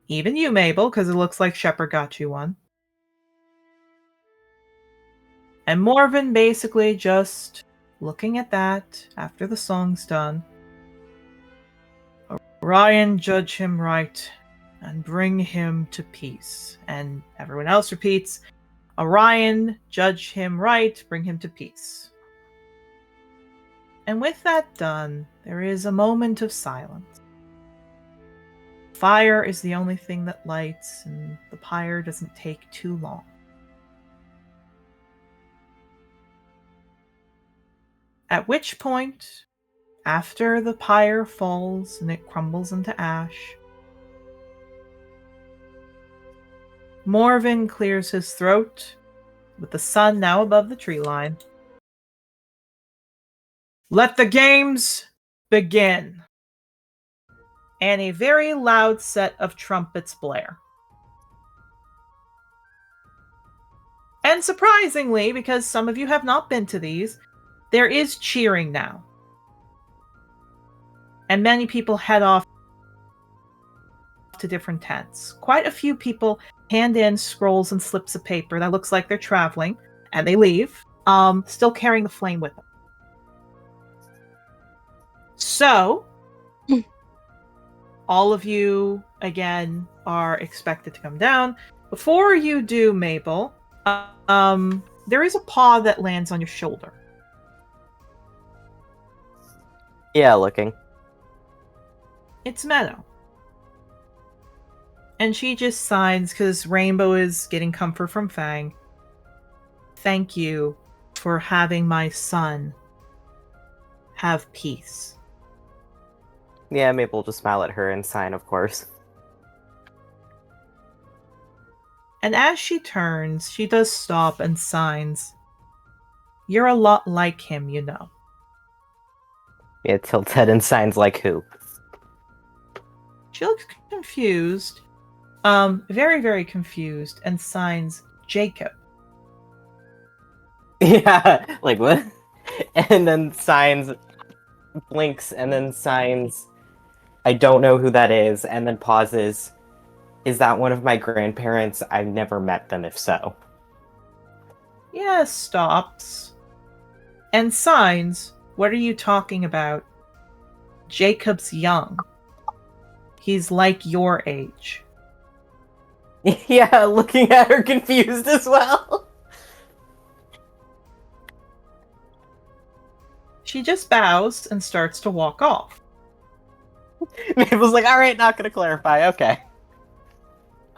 A: Even you, Mabel, because it looks like Shepard got you one. And Morven basically just looking at that after the song's done. Orion, judge him right and bring him to peace. And everyone else repeats, Orion, judge him right, bring him to peace. And with that done, there is a moment of silence. Fire is the only thing that lights, and the pyre doesn't take too long. At which point, after the pyre falls and it crumbles into ash, Morven clears his throat, with the sun now above the tree line. Let the games begin. And a very loud set of trumpets blare. And surprisingly, because some of you have not been to these, there is cheering now. And many people head off to different tents. Quite a few people hand in scrolls and slips of paper that looks like they're traveling, and they leave, still carrying the flame with them. So, all of you, again, are expected to come down. Before you do, Mabel, there is a paw that lands on your shoulder.
F: Yeah, looking.
A: It's Meadow. And she just signs because Rainbow is getting comfort from Fang. Thank you for having my son have peace.
F: Yeah, Mabel will just smile at her and sign, of course.
A: And as she turns, she does stop and signs. You're a lot like him, you know.
F: Yeah, tilts head and signs like who?
A: She looks confused. Very, very confused, and signs Jacob.
F: Yeah, like what? And then signs, blinks, and then signs, I don't know who that is, and then pauses. Is that one of my grandparents? I've never met them, if so.
A: Yeah, stops. And signs, what are you talking about? Jacob's young. He's like your age.
F: Yeah, looking at her confused as well.
A: She just bows and starts to walk off.
F: Mabel's like, alright, not gonna clarify, okay.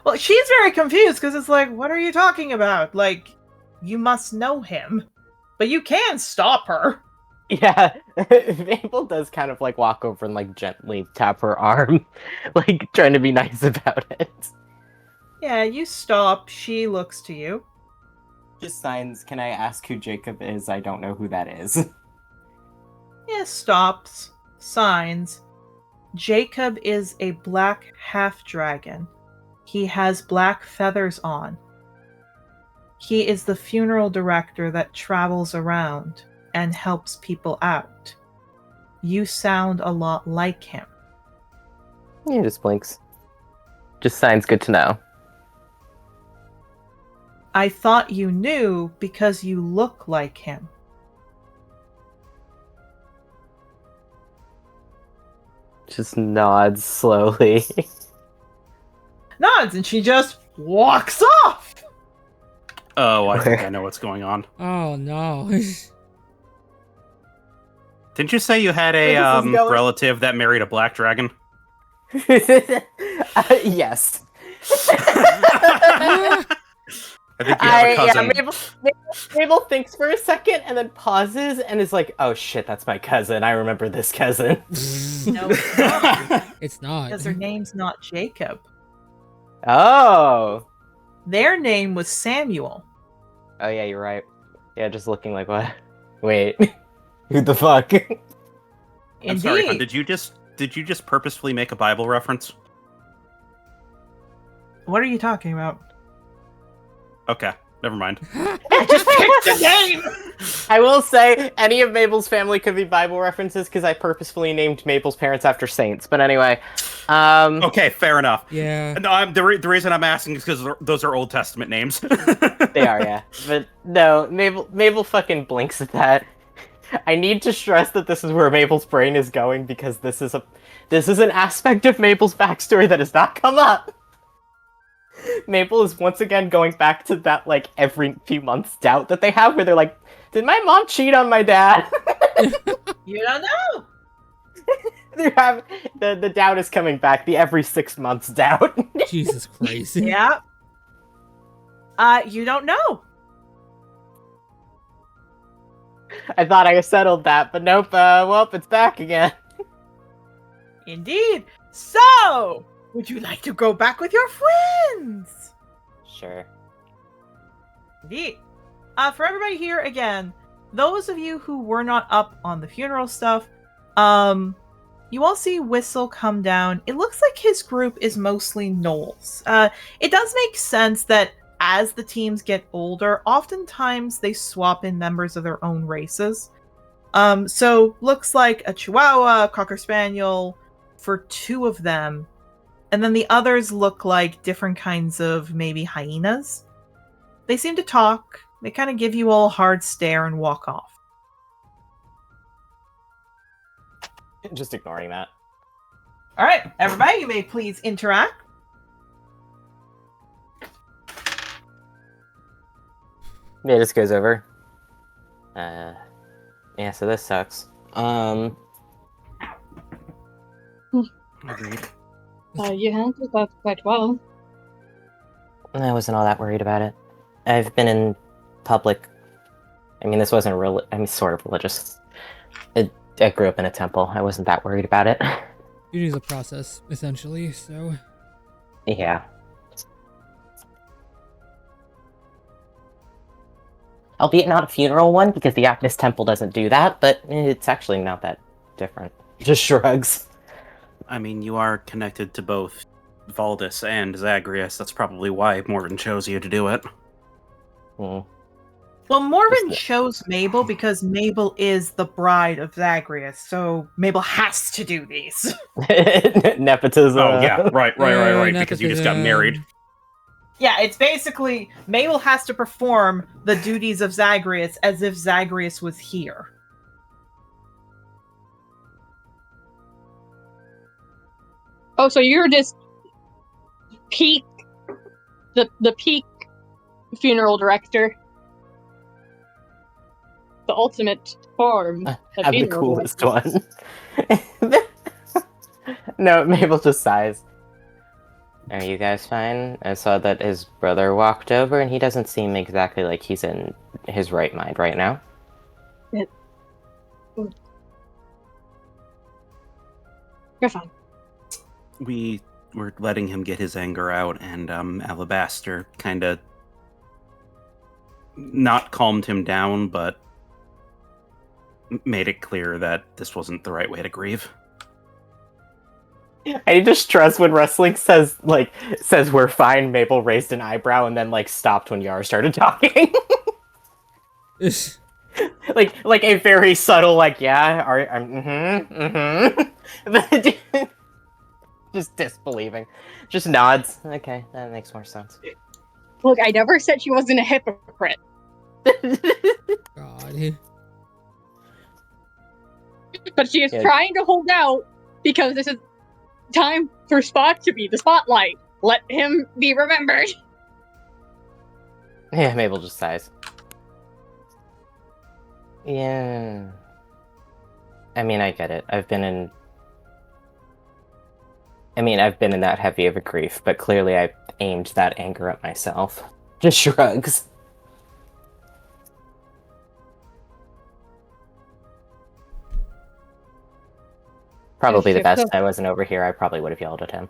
A: Well, she's very confused because it's like, what are you talking about? Like, you must know him. But you can stop her.
F: Yeah, Mabel does kind of like walk over and like gently tap her arm, like trying to be nice about it.
A: Yeah, you stop. She looks to you.
F: Just signs, can I ask who Jacob is? I don't know who that is.
A: Yeah, stops. Signs. Jacob is a black half-dragon. He has black feathers on. He is the funeral director that travels around and helps people out. You sound a lot like him.
F: Yeah, just blinks. Just signs good to know.
A: I thought you knew because you look like him.
F: Just nods slowly.
A: Nods, and she just walks off!
C: Oh, I think I know what's going on.
B: Oh no.
C: Didn't you say you had a relative that married a black dragon?
F: Yes.
C: I think you have a cousin.
F: Yeah, Mabel thinks for a second and then pauses and is like, oh shit, that's my cousin. I remember this cousin.
A: No, it's not.
B: It's not.
A: Because her name's not Jacob.
F: Oh.
A: Their name was Samuel.
F: Oh yeah, you're right. Yeah, just looking like, what? Wait. Who the fuck?
C: I'm sorry, hon, did you just purposefully make a Bible reference?
A: What are you talking about?
C: Okay. Never mind.
A: I just picked a name!
F: I will say, any of Mabel's family could be Bible references, because I purposefully named Mabel's parents after saints. But anyway.
C: Okay, fair enough.
B: Yeah.
C: No, the reason I'm asking is because those are Old Testament names.
F: They are, yeah. But no, Mabel fucking blinks at that. I need to stress that this is where Mabel's brain is going, because this is an aspect of Mabel's backstory that has not come up. Mabel is once again going back to that, like, every few months doubt that they have, where they're like, did my mom cheat on my dad?
A: You don't know!
F: The doubt is coming back, the every 6 months doubt.
B: Jesus Christ.
A: Yeah. You don't know.
F: I thought I settled that, but nope, well, it's back again.
A: Indeed. So, would you like to go back with your friends?
F: Sure.
A: Indeed. For everybody here, again, those of you who were not up on the funeral stuff, you all see Whistle come down. It looks like his group is mostly gnolls. It does make sense that as the teams get older, oftentimes they swap in members of their own races. So looks like a Chihuahua, a Cocker Spaniel for 2 of them. And then the others look like different kinds of maybe hyenas. They seem to talk. They kind of give you all a hard stare and walk off.
F: Just ignoring that.
A: All right, everybody, you may please interact.
F: Yeah, this goes over. Yeah, so this sucks.
C: Agreed.
E: You handled that quite well.
F: I wasn't all that worried about it. I've been in public. I mean, this wasn't real. I mean, sort of religious. I grew up in a temple. I wasn't that worried about it.
B: It is a process, essentially, so...
F: Yeah. Albeit not a funeral one, because the Agnes Temple doesn't do that, but it's actually not that different. Just shrugs.
C: I mean, you are connected to both Valdis and Zagreus. That's probably why Morven chose you to do it.
F: Hmm.
A: Well, Morven chose Mabel because Mabel is the bride of Zagreus, so Mabel has to do these.
F: Nepotism.
C: Oh, yeah, right, because you just got married.
A: Yeah, it's basically Mabel has to perform the duties of Zagreus as if Zagreus was here.
E: Oh, so you're just peak, the peak funeral director. The ultimate form of
F: I'm the
E: funeral
F: coolest
E: director.
F: one. No, Mabel just sighs. Are you guys fine? I saw that his brother walked over and he doesn't seem exactly like he's in his right mind right now.
E: You're fine.
C: We were letting him get his anger out, and Alabaster kind of not calmed him down, but made it clear that this wasn't the right way to grieve.
F: I just trust when wrestling says we're fine, Mabel raised an eyebrow and then stopped when Yara started talking. like a very subtle just disbelieving. Just nods. Okay, that makes more sense.
E: Look, I never said she wasn't a hypocrite.
B: God.
E: But she is trying to hold out because this is time for Spot to be the spotlight. Let him be remembered.
F: Yeah, Mabel just sighs. Yeah. I mean, I get it. I've been in that heavy of a grief, but clearly I aimed that anger at myself. Just shrugs. Probably the best I wasn't over here. I probably would have yelled at him.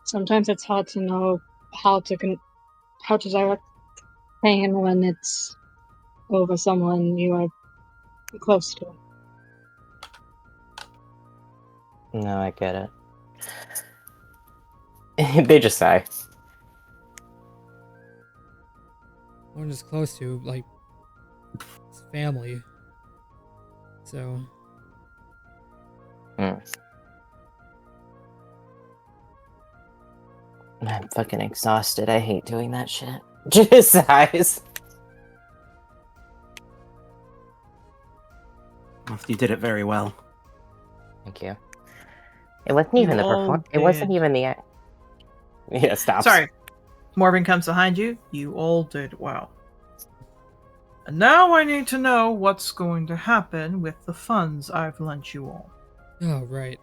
E: Sometimes it's hard to know how to direct pain when it's over someone you are close to.
F: No, I get it. They just sigh.
B: one is close to, like, his family. So.
F: I'm fucking exhausted. I hate doing that shit. Just sighs.
C: Well, you did it very well.
F: Thank you. It wasn't even the perform. It wasn't even the. Yeah, stop.
A: Sorry. Morgan comes behind you. You all did well. And now I need to know what's going to happen with the funds I've lent you all.
B: Oh, right.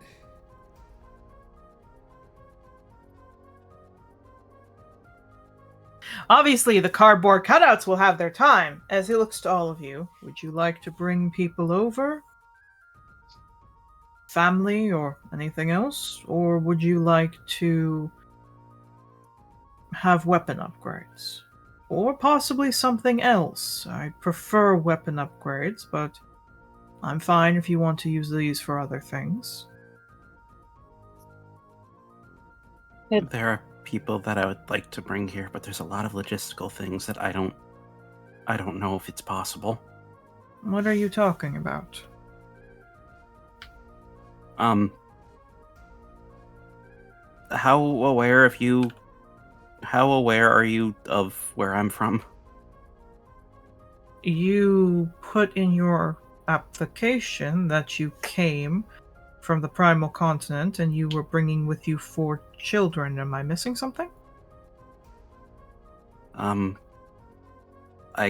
A: Obviously, the cardboard cutouts will have their time. As he looks to all of you, would you like to bring people over? Family or anything else? Or would you like to have weapon upgrades? Or possibly something else? I prefer weapon upgrades, but I'm fine if you want to use these for other things.
C: There are people that I would like to bring here, but there's a lot of logistical things that I don't know if it's possible.
A: What are you talking about?
C: How aware are you of where I'm from?
A: You put in your application that you came from the Primal Continent and you were bringing with you 4 children. Am I missing something?
C: I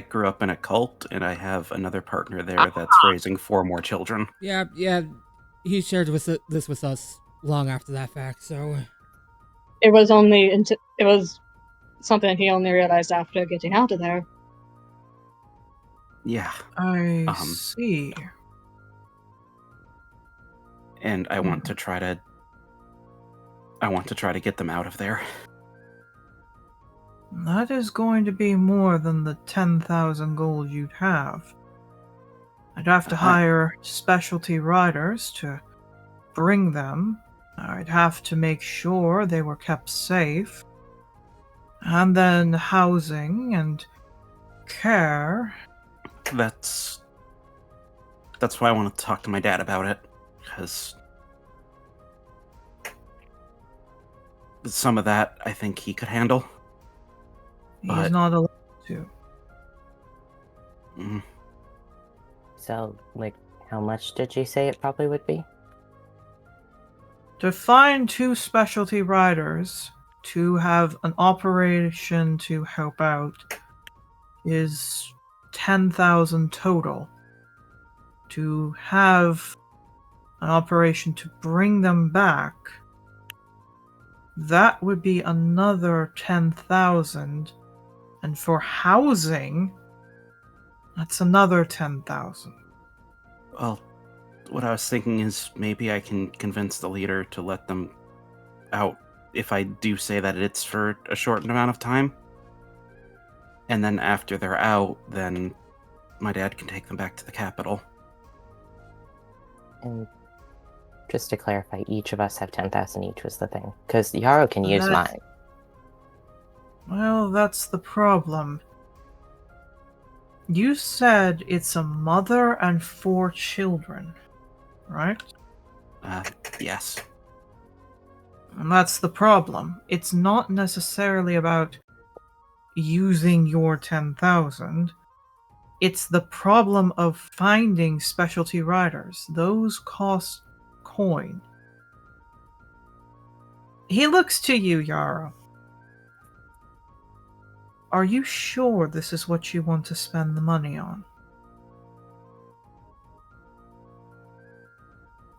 C: grew up in a cult, and I have another partner there that's raising 4 more children.
B: Yeah. He shared this with us long after that fact, so...
E: It was something he only realized after getting out of there.
C: Yeah.
A: I see.
C: And I want to try to get them out of there.
A: That is going to be more than the 10,000 gold you'd have. I'd have to hire specialty riders to bring them. I'd have to make sure they were kept safe. And then housing and care.
C: That's why I want to talk to my dad about it, because some of that I think he could handle.
A: He's not allowed to.
C: Mm.
F: So, like, how much did you say it probably would be?
A: To find 2 specialty riders to have an operation to help out is 10,000 total. To have an operation to bring them back, that would be another 10,000. And for housing, that's another 10,000.
C: Well, what I was thinking is maybe I can convince the leader to let them out if I do say that it's for a short amount of time. And then after they're out, then my dad can take them back to the capital.
F: And just to clarify, each of us have 10,000 each was the thing. Because Yarrow can use mine.
A: Well, that's the problem. You said it's a mother and 4 children, right?
C: Yes.
A: And that's the problem. It's not necessarily about using your 10,000. It's the problem of finding specialty riders. Those cost coin. He looks to you, Yarrow. Are you sure this is what you want to spend the money on?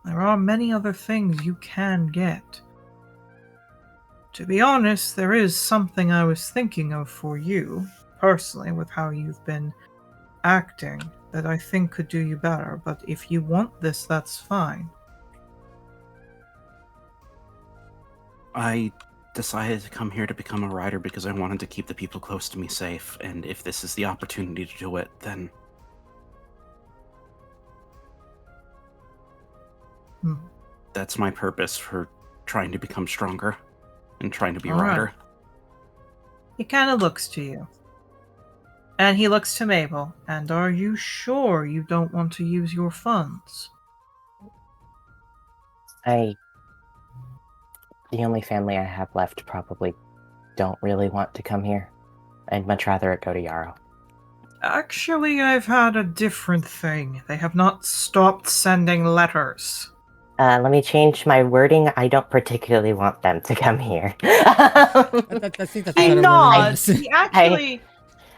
A: There are many other things you can get. To be honest, there is something I was thinking of for you, personally, with how you've been acting, that I think could do you better, but if you want this, that's fine.
C: I decided to come here to become a rider because I wanted to keep the people close to me safe, and if this is the opportunity to do it, then... That's my purpose for trying to become stronger and trying to be a rider.
A: He kind of looks to you. And he looks to Mabel. And are you sure you don't want to use your funds?
F: The only family I have left probably don't really want to come here. I'd much rather it go to Yarrow.
A: Actually, I've had a different thing. They have not stopped sending letters.
F: Let me change my wording. I don't particularly want them to come here.
B: I think that's
A: He
B: better
A: nods.
B: wording.
A: He actually...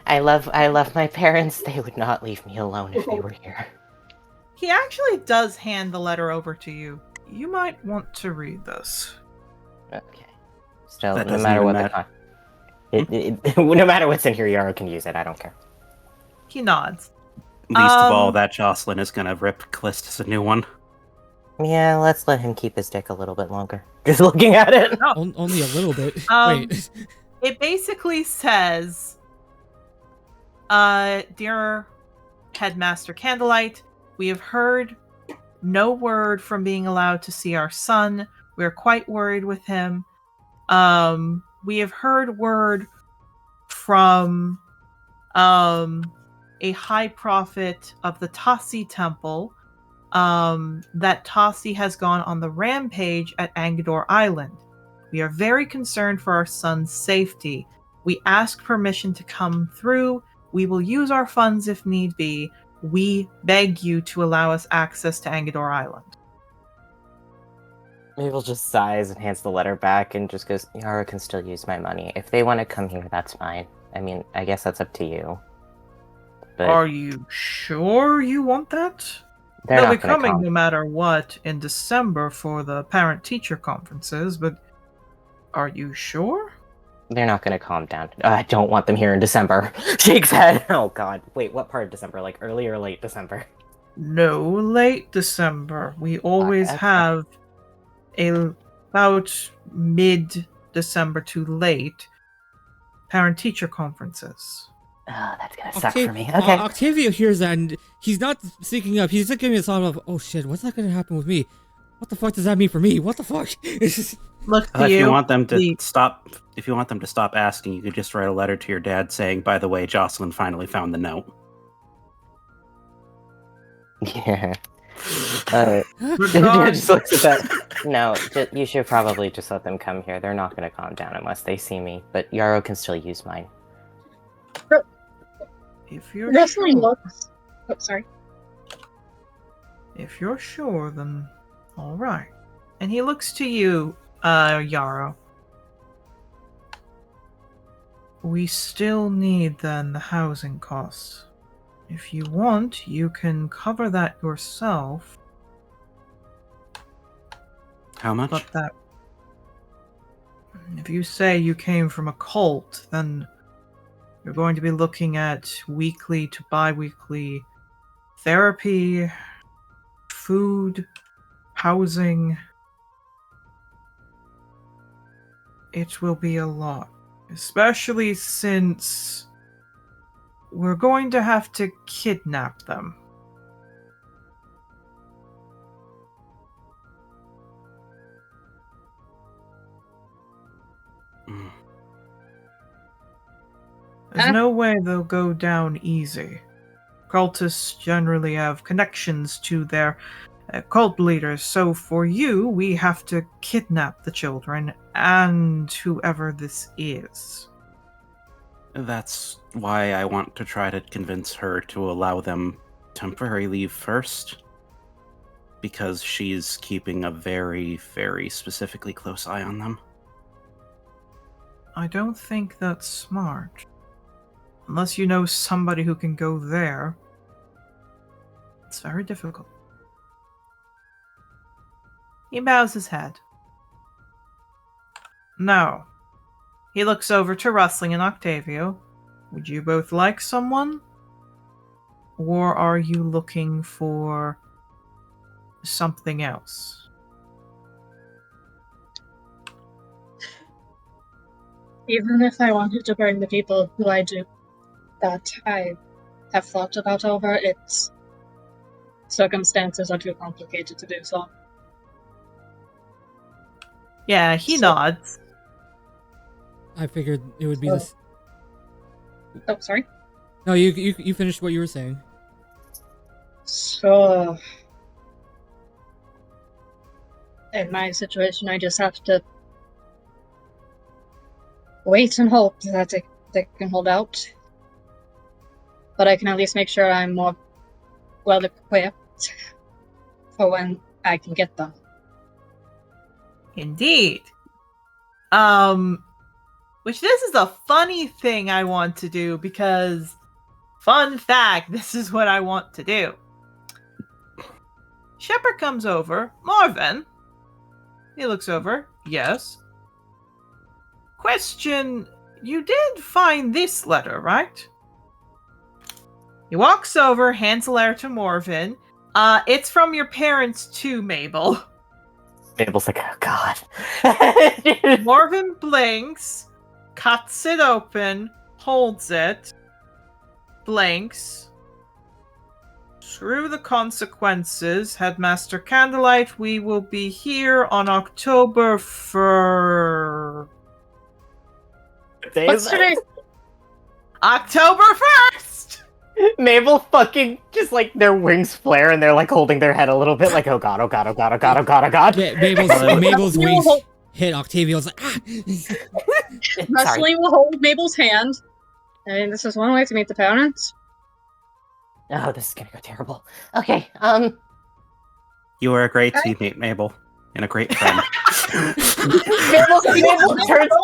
F: I love my parents. They would not leave me alone if they were here.
A: He actually does hand the letter over to you. You might want to read this.
F: Okay. Still,
C: That
F: no
C: doesn't
F: matter
C: even
F: what no matter what's in here, Yarrow can use it. I don't care.
A: He nods.
C: Least of all, that Jocelyn is gonna rip Callistus a new one.
F: Yeah, let's let him keep his dick a little bit longer. Just looking at it.
A: No.
B: Only a little bit. Wait.
A: It basically says, Dear Headmaster Candlelight, we have heard no word from being allowed to see our son. We're quite worried with him. We have heard word from a high prophet of the Tassi Temple that Tassi has gone on the rampage at Angador Island. We are very concerned for our son's safety. We ask permission to come through. We will use our funds if need be. We beg you to allow us access to Angador Island.
F: Mabel just sighs and hands the letter back and just goes, Yarrow can still use my money. If they want to come here, that's fine. I mean, I guess that's up to you. But
A: are you sure you want that?
F: they'll
A: be coming no matter what in December for the parent-teacher conferences, but are you sure?
F: They're not going to calm down. I don't want them here in December. Shakes head. Oh god. Wait, what part of December? Like early or late December?
A: No, late December. We always
F: Okay.
A: have about mid-December to late parent-teacher conferences.
F: Oh, that's gonna suck for me. Okay.
B: Octavio hears that and he's not speaking up. He's just giving a thought of, oh shit, what's that gonna happen with me? What the fuck does that mean for me? What the fuck?
A: Look to
C: If
A: you.
C: you want them to stop asking, you could just write a letter to your dad saying, by the way, Jocelyn finally found the note.
F: Yeah. Just looks at that. No, you should probably just let them come here. They're not going to calm down unless they see me. But Yarrow can still use mine.
A: If you're
E: Wrestling
A: sure,
E: looks. Oh, sorry.
A: if you're sure, then all right. And he looks to you, Yarrow. We still need then the housing costs. If you want, you can cover that yourself.
C: How much?
A: But that... If you say you came from a cult, then you're going to be looking at weekly to bi-weekly therapy, food, housing. It will be a lot. Especially since we're going to have to kidnap them. There's no way they'll go down easy. Cultists generally have connections to their cult leaders, so for you, we have to kidnap the children and whoever this is.
C: That's why I want to try to convince her to allow them temporary leave first. Because she's keeping a very, very specifically close eye on them.
A: I don't think that's smart. Unless you know somebody who can go there. It's very difficult. He bows his head. Now, he looks over to Rustling and Octavio. Would you both like someone? Or are you looking for something else?
E: Even if I wanted to bring the people who I do, that I have thought about over, its circumstances are too complicated to do so.
A: Yeah, he nods.
B: I figured it would be this.
E: Oh, sorry?
B: No, you finished what you were saying.
E: So, in my situation, I just have to wait and hope that they can hold out. But I can at least make sure I'm more well equipped for when I can get them.
A: Indeed. Which this is a funny thing I want to do because, fun fact, this is what I want to do. Shepard comes over. Marvin. He looks over. Yes. Question, you did find this letter, right? He walks over, hands the letter to Marvin. It's from your parents too, Mabel.
F: Mabel's like, oh god.
A: Marvin blinks, cuts it open, holds it, blinks. Screw the consequences, Headmaster Candlelight. We will be here on October 1st.
E: What's today?
A: October 1st!
F: Mabel fucking just like their wings flare and they're like holding their head a little bit like, oh god, oh god, oh god, oh god, oh god, oh god.
B: Mabel's wings hit Octavio's like, ah!
E: Wrestling will hold Mabel's hand. I mean, this is one way to meet the parents.
F: Oh, this is gonna go terrible. Okay,
C: You are a great teammate, Mabel, and a great friend.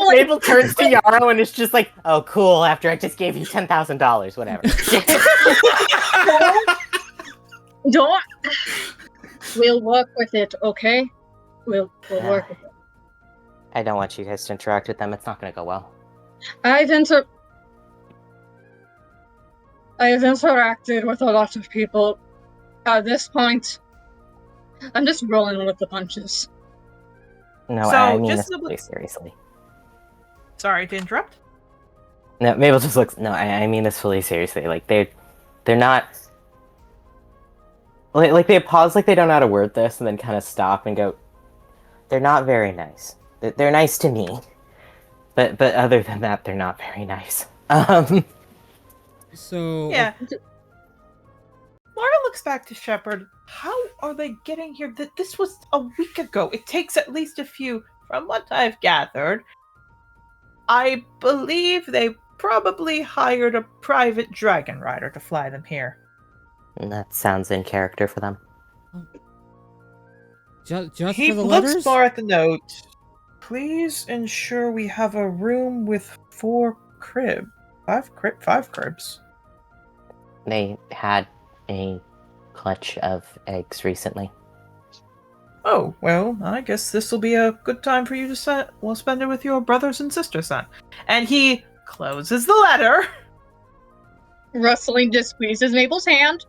F: Mabel turns to Yarrow and is just like, oh cool, after I just gave you $10,000, whatever.
E: Don't. We'll work with it, okay? We'll work with it.
F: I don't want you guys to interact with them. It's not gonna go well.
E: I've interacted with a lot of people. At this point, I'm just rolling with the punches.
F: No,
A: So,
F: I mean
A: just
F: this fully seriously.
A: Sorry to interrupt.
F: No, Mabel just looks. No, I mean this fully seriously. Like they're not. Like they pause, like they don't know how to word this, and then kind of stop and go. They're not very nice. They're nice to me, but other than that, they're not very nice.
B: So
A: Yeah. Laura looks back to Shepard. How are they getting here? This was a week ago. It takes at least a few, from what I've gathered. I believe they probably hired a private dragon rider to fly them here.
F: That sounds in character for them.
B: Just
A: He
B: for the
A: looks
B: letters?
A: more at the note. Please ensure we have a room with 4 cribs. 5 cribs.
F: They had a clutch of eggs recently.
A: Oh, well, I guess this will be a good time for you to spend it with your brothers and sisters then. And he closes the letter.
E: Rustling just squeezes Mabel's hand.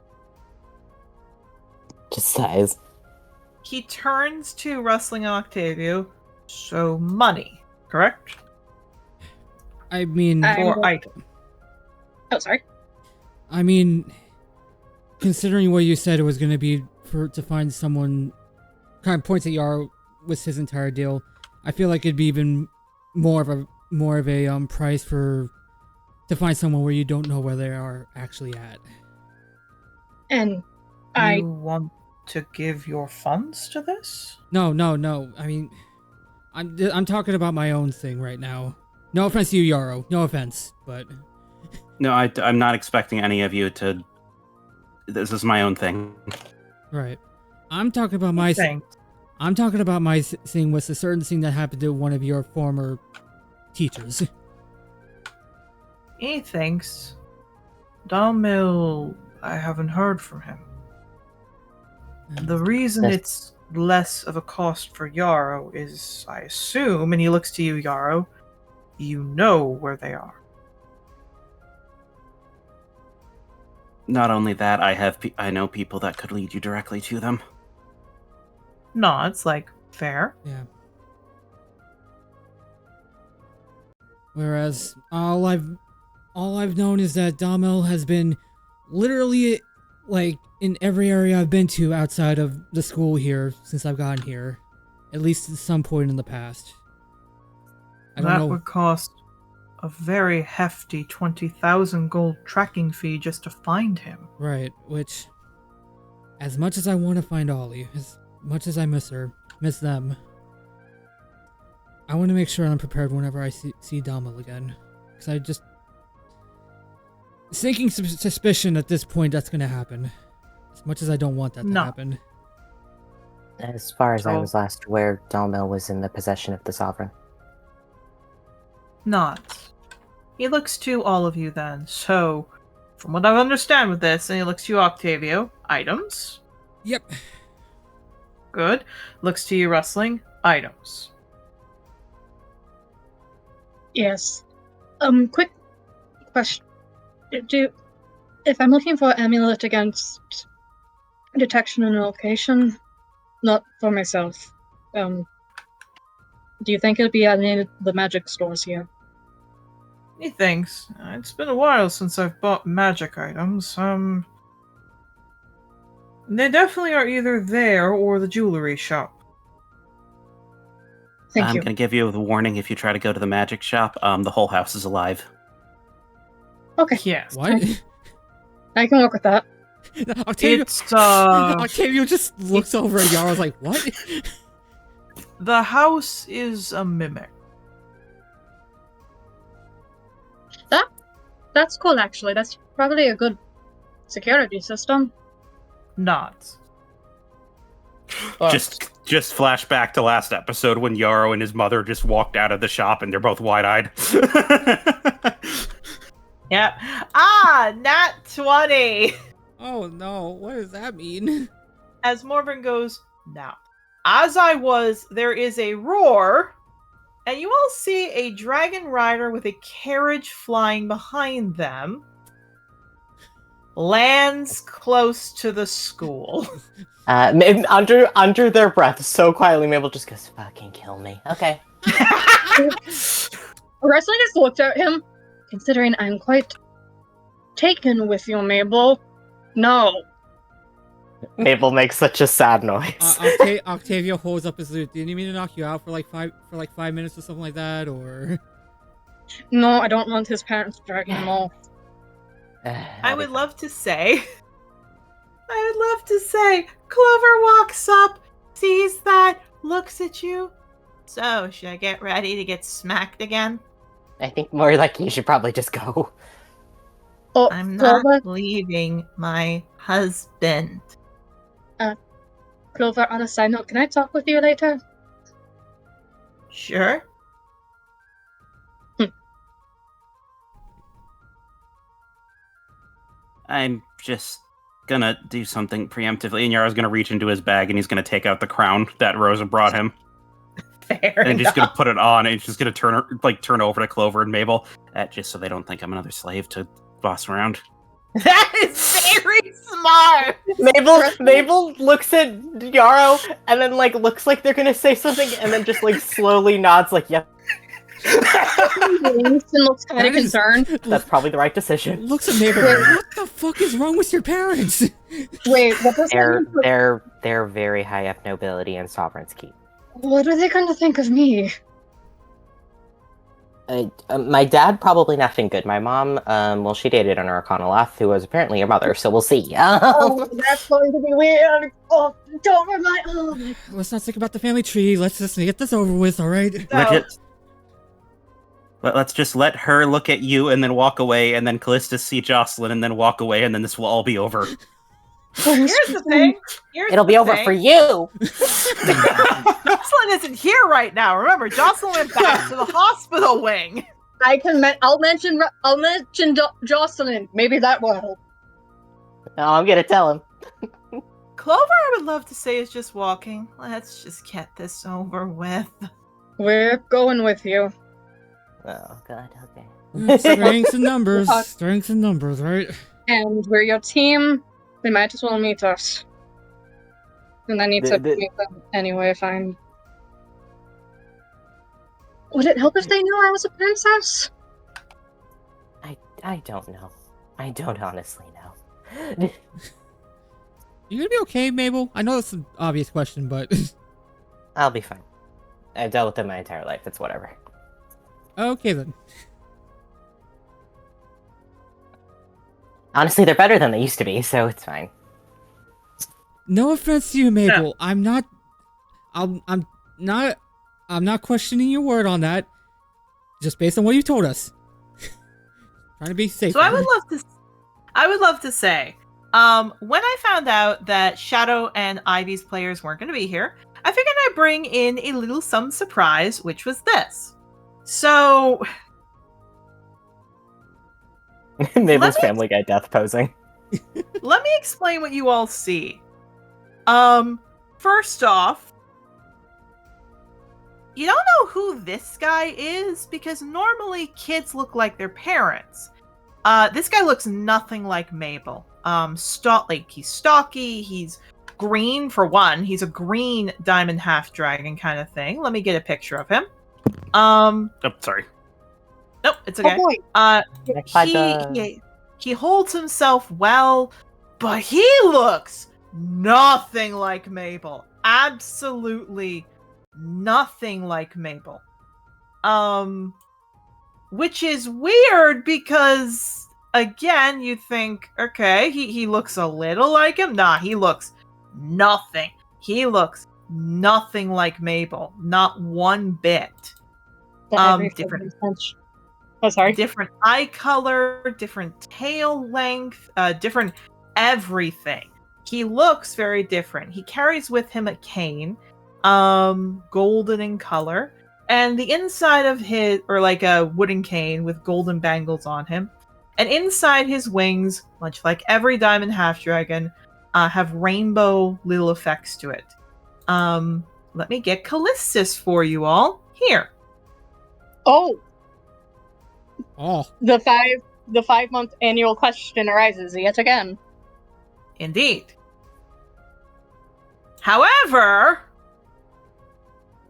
F: Just sighs.
A: He turns to Rustling and Octavio. So, money, correct?
B: I mean,
A: For item.
E: Oh, sorry.
B: I mean, considering what you said, it was going to be to find someone. Kind of points at Yarrow with his entire deal. I feel like it'd be even more of a price to find someone where you don't know where they are actually at.
E: And
A: You want to give your funds to this?
B: No. I mean, I'm talking about my own thing right now. No offense to you, Yarrow. No offense, but
C: No, I'm not expecting any of you to. This is my own thing.
B: right. I'm talking about my thing. I'm talking about my thing was a certain thing that happened to one of your former teachers.
A: He thinks. Dalmil, I haven't heard from him. And the reason it's less of a cost for Yarrow is, I assume, and he looks to you, Yarrow, you know where they are.
C: Not only that, I know people that could lead you directly to them.
A: Nods, like, fair.
B: Yeah. Whereas all I've known is that Dalmil has been literally like in every area I've been to outside of the school here since I've gotten here, at least at some point in the past. I don't know.
A: That would cost a very hefty 20,000 gold tracking fee just to find him.
B: Right, which, as much as I want to find Ollie, as much as I miss them, I want to make sure I'm prepared whenever I see Damal again. Because I just... sinking suspicion at this point that's going to happen. As much as I don't want that to happen.
F: As far as I was last aware, Dalmel was in the possession of the Sovereign.
A: Not. He looks to all of you then. So, from what I understand with this, and he looks to you, Octavio, items.
B: Yep.
A: Good. Looks to you, Rustling, items.
E: Yes. Quick question. If I'm looking for amulet against detection and location, not for myself, do you think it'd be at any of the magic stores here?
A: He thinks. It's been a while since I've bought magic items. They definitely are either there or the jewelry shop.
E: Thank you.
C: I'm going to give you the warning if you try to go to the magic shop. The whole house is alive.
E: Okay.
A: Yes.
B: What?
E: I can work with that.
B: Octavio just looks over at Yara's like, what?
A: The house is a mimic.
E: That's cool, actually. That's probably a good security system.
A: Not.
C: Just flash back to last episode when Yarrow and his mother just walked out of the shop and they're both wide-eyed.
A: Yep. Nat 20!
B: Oh no, what does that mean?
A: As Morven goes, now, as I was, there is a roar, and you all see a dragon rider with a carriage flying behind them, lands close to the school.
F: Under their breath, so quietly, Mabel just goes, "Fucking kill me." Okay.
E: Wrestling just looked at him, considering I'm quite taken with you, Mabel. No.
F: Mabel makes such a sad noise.
B: Octavio holds up his loot. Didn't you mean to knock you out for like 5 minutes or something like that, or?
E: No, I don't want his parents dragging him off.
A: I would love to say, Clover walks up, sees that, looks at you. So, should I get ready to get smacked again?
F: I think more like you should probably just go.
E: Oh,
A: I'm not
E: Clover,
A: leaving my husband.
E: Clover, on a side note, can I talk with you later?
A: Sure.
C: I'm just gonna do something preemptively, and Yarrow's gonna reach into his bag and he's gonna take out the crown that Rosa brought him.
A: Fair
C: and
A: enough.
C: just gonna put it on, and he's just gonna turn over to Clover and Mabel, just so they don't think I'm another slave to boss around.
A: That is very smart!
F: Mabel looks at Yarrow and then looks like they're gonna say something and then just slowly nods yep.
E: Winston looks kind of concerned.
F: That's probably the right decision.
B: Looks at Mabel. What the fuck is wrong with your parents?
E: Wait, what does
F: They're very high up nobility and sovereign's keep.
E: What are they going to think of me?
F: My dad, probably nothing good. My mom, well, she dated an Arcanoloth who was apparently your mother, so we'll see.
E: Oh, that's going to be weird. Oh, don't remind. Oh.
B: Let's not think about the family tree. Let's just get this over with, all right?
C: Let's just let her look at you and then walk away, and then Callista see Jocelyn and then walk away, and then this will all be over.
A: Here's the thing.
F: It'll be over for you.
A: Jocelyn isn't here right now. Remember, Jocelyn went back to the hospital wing.
E: I'll mention Jocelyn. Maybe that will help.
F: Oh, I'm gonna tell him.
A: Clover, I would love to say, is just walking. Let's just get this over with.
E: We're going with you.
F: Oh god, okay.
B: Strengths and numbers, right?
E: And we're your team. They might as well meet us. And I need to meet them anyway if I'm... Would it help if they knew I was a princess?
F: I don't know. I don't honestly know.
B: You gonna be okay, Mabel? I know that's an obvious question, but...
F: I'll be fine. I've dealt with it my entire life. It's whatever.
B: Okay, then.
F: Honestly, they're better than they used to be, so it's fine.
B: No offense to you, Mabel.
A: No.
B: I'm not questioning your word on that. Just based on what you told us. Trying to be safe.
A: So I would love to say, when I found out that Shadow and Ivy's players weren't going to be here, I figured I'd bring in a little some surprise, which was this. So
F: Mabel's Family Guy death posing.
A: let me explain what you all see. First off, you don't know who this guy is because normally kids look like their parents. This guy looks nothing like Mabel. He's stocky, he's green for one. He's a green diamond half dragon kind of thing. Let me get a picture of him.
C: Oh, sorry.
A: Nope, it's okay. He holds himself well, but he looks nothing like Mabel. Absolutely nothing like Mabel. Which is weird because, again, you think, okay, he looks a little like him. Nah, he looks nothing. He looks nothing like Mabel. Not one bit. Different.
E: Oh, sorry.
A: Different eye color, different tail length, different everything. He looks very different. He carries with him a cane, golden in color, and the inside of his, or like a wooden cane with golden bangles on him, and inside his wings, much like every diamond half dragon, have rainbow little effects to it. Let me get Callistus for you all here.
E: Oh.
B: Oh.
E: The 5-month annual question arises yet again.
A: Indeed. However,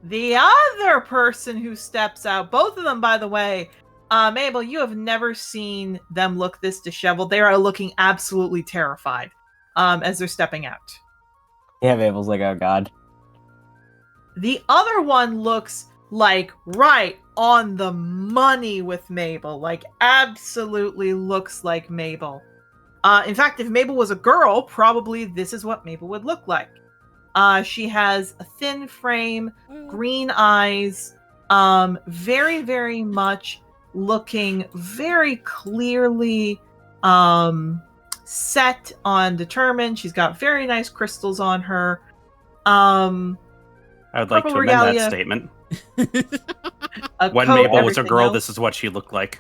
A: the other person who steps out, both of them, by the way, Mabel, you have never seen them look this disheveled. They are looking absolutely terrified as they're stepping out.
F: Yeah, Mabel's like, oh god.
A: The other one looks like right on the money with Mabel. Like, absolutely looks like Mabel. In fact, if Mabel was a girl, probably this is what Mabel would look like. She has a thin frame, green eyes, very, very much looking very clearly set on determined. She's got very nice crystals on her.
C: I would like to amend
A: regalia,
C: that statement. When Mabel was a girl, this is what she looked like.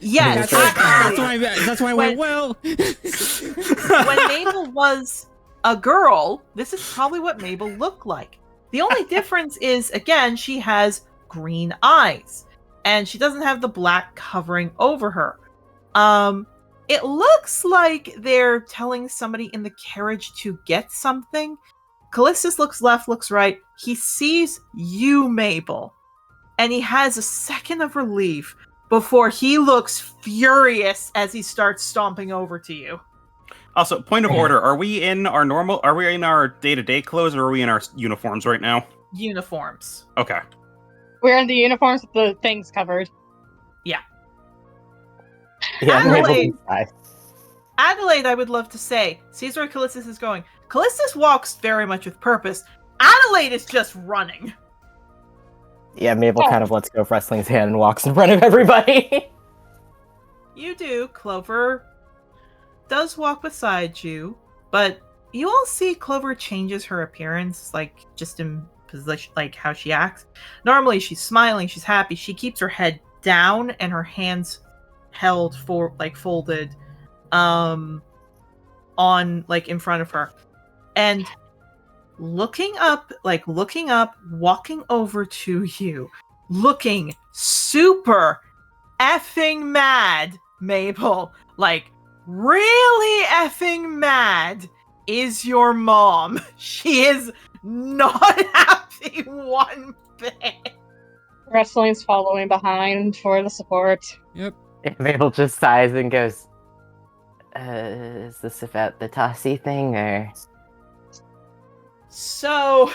A: Yes,
B: that's why I went, well.
A: When Mabel was a girl, this is probably what Mabel looked like. The only difference is, again, she has green eyes, and she doesn't have the black covering over her. It looks like they're telling somebody in the carriage to get something. Callistus looks left, looks right. He sees you, Mabel, and he has a second of relief before he looks furious as he starts stomping over to you.
C: Also, point of order, are we in our day-to-day clothes, or are we in our uniforms right now?
A: Uniforms.
C: Okay.
E: We're in the uniforms with the things covered.
A: Yeah.
F: Yeah,
A: Adelaide, I would love to say, sees where Callistus is going. Callistus walks very much with purpose. Adelaide is just running.
F: Yeah, Mabel kind of lets go of Wrestling's hand and walks in front of everybody.
A: You do. Clover does walk beside you, but you all see Clover changes her appearance, like just in position, like how she acts. Normally she's smiling, she's happy, she keeps her head down and her hands held for like folded on like in front of her. And looking up, walking over to you, looking super effing mad, Mabel, like really effing mad, is your mom. She is not happy one bit.
E: Wrestling's following behind for the support.
B: Yep.
F: Mabel just sighs and goes, is this about the Tossy thing, or?
A: So, how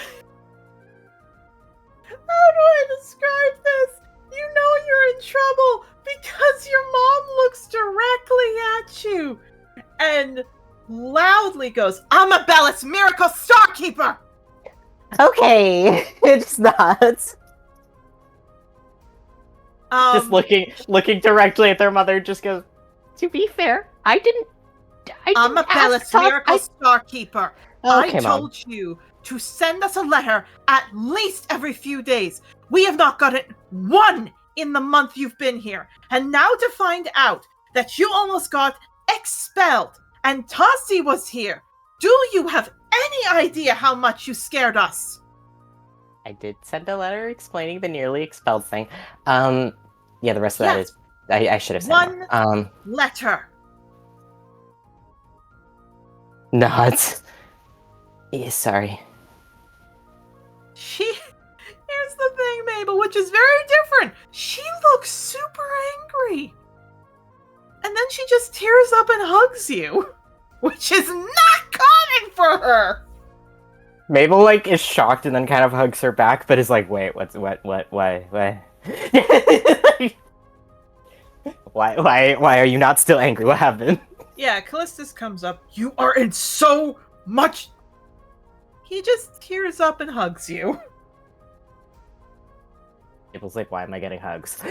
A: do I describe this? You know you're in trouble because your mom looks directly at you. loudly goes, Amabellus, miracle star keeper!
F: Okay, it's not. Just looking directly at their mother, just goes, to be fair, I didn't
A: Amabellus, miracle star keeper.
F: Okay,
A: I told you to send us a letter at least every few days. We have not gotten one in the month you've been here. And now to find out that you almost got expelled and Tassi was here. Do you have any idea how much you scared us?
F: I did send a letter explaining the nearly expelled thing. Yeah, the rest of that is... I should have sent
A: one letter.
F: Not. Yeah, sorry.
A: Here's the thing, Mabel, which is very different. She looks super angry. And then she just tears up and hugs you, which is not common for her.
F: Mabel, like, is shocked and then kind of hugs her back, but is like, wait, what, why? Why are you not still angry? What happened?
A: Yeah, Callistus comes up. You are in so much... He just tears up and hugs you.
F: Mabel's like, why am I getting hugs?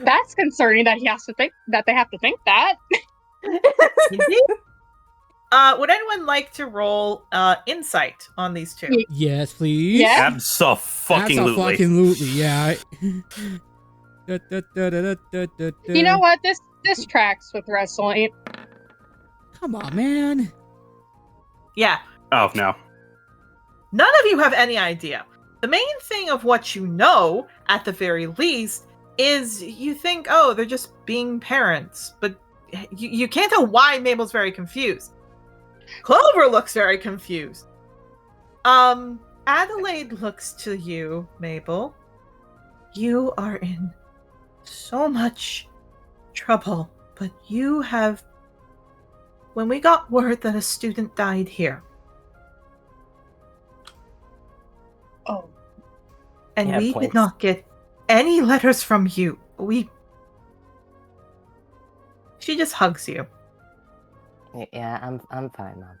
E: That's concerning that they have to think that.
A: Indeed. Would anyone like to roll insight on these two?
B: Yes, please.
E: Yeah.
C: Abso-fucking-lutely.
B: Abso-fucking-lutely, yeah.
E: You know what? This tracks with wrestling.
B: Come on, man.
A: Yeah.
C: Oh, no.
A: None of you have any idea. The main thing of what you know, at the very least, is you think, oh, they're just being parents. But you can't tell why Mabel's very confused. Clover looks very confused. Adelaide looks to you, Mabel. You are in so much trouble, but you have... When we got word that a student died here.
E: Oh.
A: And
F: Yeah,
A: we
F: points.
A: did not get any letters from you. She just hugs you.
F: Yeah, I'm fine, Mom.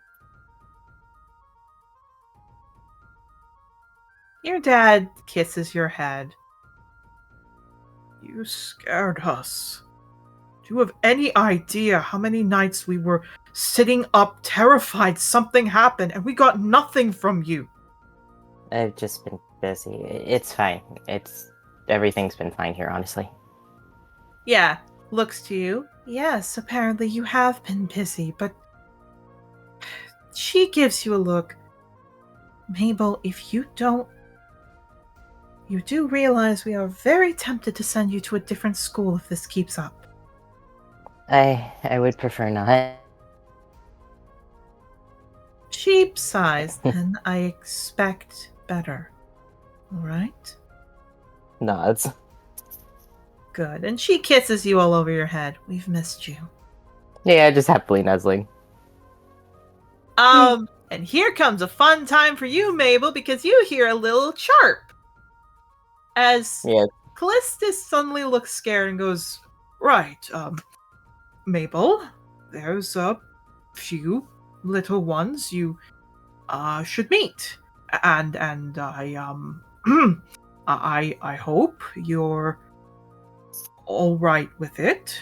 A: Your dad kisses your head. You scared us. Do you have any idea how many nights we were sitting up terrified something happened and we got nothing from you?
F: I've just been busy. It's fine. Everything's been fine here, honestly.
A: Yeah, looks to you. Yes, apparently you have been busy, but... She gives you a look. Mabel, if you don't... You do realize we are very tempted to send you to a different school if this keeps up.
F: I would prefer not.
A: She sighs, and I expect better. Alright?
F: Nods.
A: Good. And she kisses you all over your head. We've missed you.
F: Yeah, just happily nuzzling.
A: And here comes a fun time for you, Mabel, because you hear a little chirp. As Callistus suddenly looks scared and goes, right, Mabel, there's a few little ones you should meet. And I I hope you're all right with it.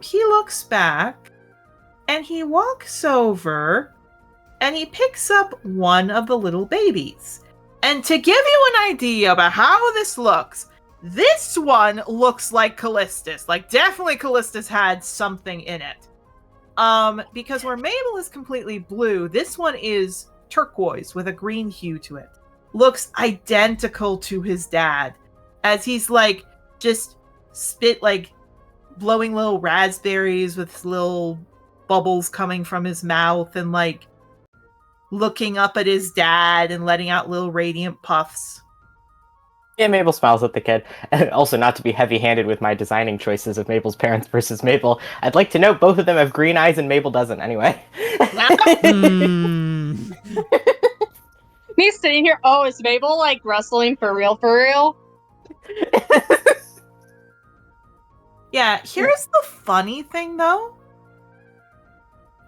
A: He looks back and he walks over and he picks up one of the little babies. And to give you an idea about how this one looks like Callistus. Like, definitely Callistus had something in it. Because where Mabel is completely blue, this one is turquoise with a green hue to it. Looks identical to his dad. As he's, like, just blowing little raspberries with little bubbles coming from his mouth and, like, looking up at his dad and letting out little radiant puffs.
F: Yeah, Mabel smiles at the kid. And also, not to be heavy-handed with my designing choices of Mabel's parents versus Mabel, I'd like to note both of them have green eyes and Mabel doesn't, anyway.
E: Me sitting here, oh, is Mabel, like, wrestling for real, for real?
A: Yeah, here's the funny thing, though.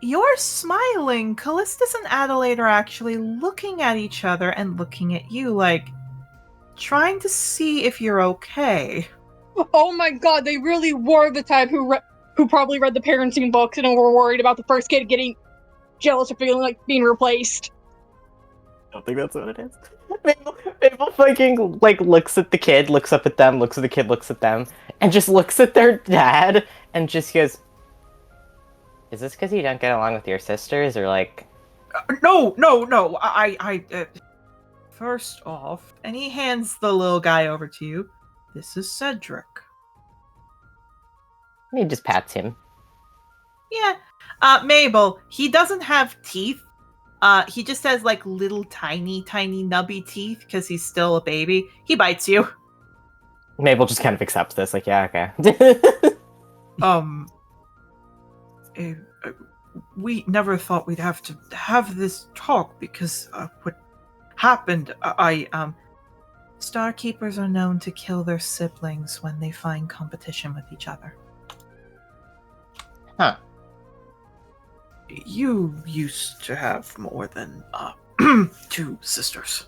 A: You're smiling. Callistus and Adelaide are actually looking at each other and looking at you, like, trying to see if you're okay.
E: Oh my god, they really were the type who probably read the parenting books and were worried about the first kid getting jealous or feeling like being replaced.
F: I don't think that's what it is. Mabel fucking, like, looks at the kid, looks up at them, looks at the kid, looks at them, and just looks at their dad, and just goes, is this because you don't get along with your sisters, or, like...
A: No, first off, and he hands the little guy over to you, this is Cedric.
F: He just pats him.
A: Yeah. Mabel, he doesn't have teeth. He just has, like, little tiny nubby teeth because he's still a baby. He bites you.
F: Mabel just kind of accepts this, like, yeah, okay.
A: We never thought we'd have to have this talk because what happened, Starkeepers are known to kill their siblings when they find competition with each other.
F: Huh.
A: You used to have more than 2 sisters.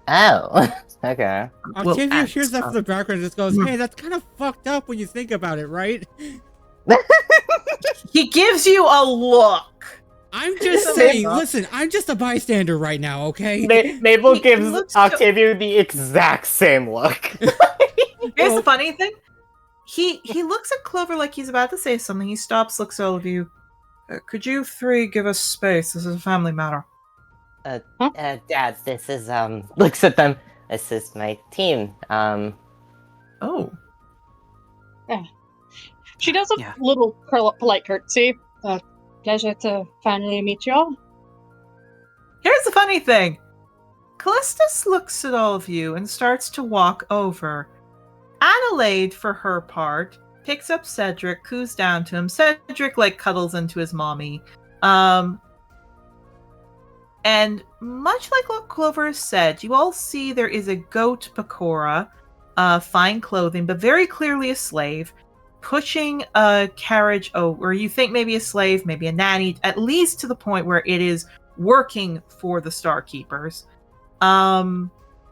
F: Oh, okay.
B: Octavia hears that from the background and just goes, hey, that's kind of fucked up when you think about it, right?
A: He gives you a look.
B: I'm just saying, listen, I'm just a bystander right now, okay?
F: Mabel gives Octavia the exact same look.
A: Here's the funny thing. He looks at Clover like he's about to say something. He stops, looks at all of you. Could you 3 give us space? This is a family matter.
F: Dad, this is, looks at them. This is my team.
A: Oh.
E: Yeah. She does a little polite curtsy. Pleasure to finally meet y'all.
A: Here's the funny thing. Callistus looks at all of you and starts to walk over. Adelaide, for her part, picks up Cedric, coos down to him. Cedric, like, cuddles into his mommy. And much like what Clover said, you all see there is a goat Bakura, fine clothing, but very clearly a slave, pushing a carriage over. You think maybe a slave, maybe a nanny, at least to the point where it is working for the Starkeepers.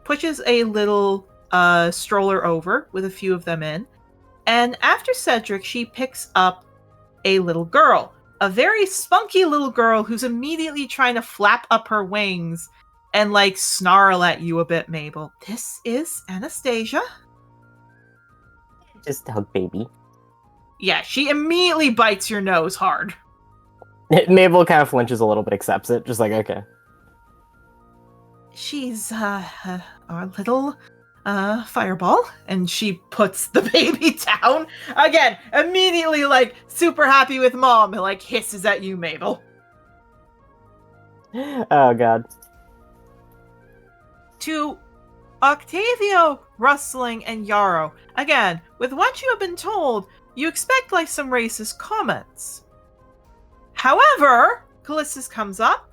A: Pushes a little stroller over with a few of them in. And after Cedric, she picks up a little girl. A very spunky little girl who's immediately trying to flap up her wings and, like, snarl at you a bit, Mabel. This is Anastasia.
F: Just a baby.
A: Yeah, she immediately bites your nose hard.
F: Mabel kind of flinches a little bit, accepts it, just like, okay.
A: She's, our little, fireball, and she puts the baby down. Again, immediately, like, super happy with mom, and, like, hisses at you, Mabel.
F: Oh, God.
A: To Octavio, Rustling, and Yarrow. Again, with what you have been told, you expect, like, some racist comments. However, Callistus comes up,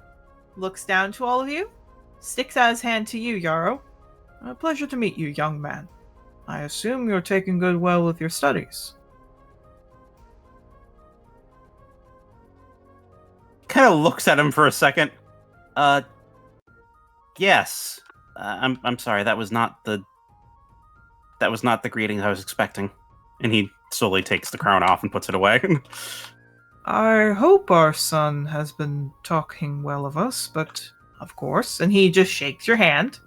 A: looks down to all of you, sticks out his hand to you, Yarrow. A pleasure to meet you, young man. I assume you're taking good well with your studies.
C: Kind of looks at him for a second. Yes. I'm sorry. That was not the greeting I was expecting. And he slowly takes the crown off and puts it away.
A: I hope our son has been talking well of us, but of course. And he just shakes your hand.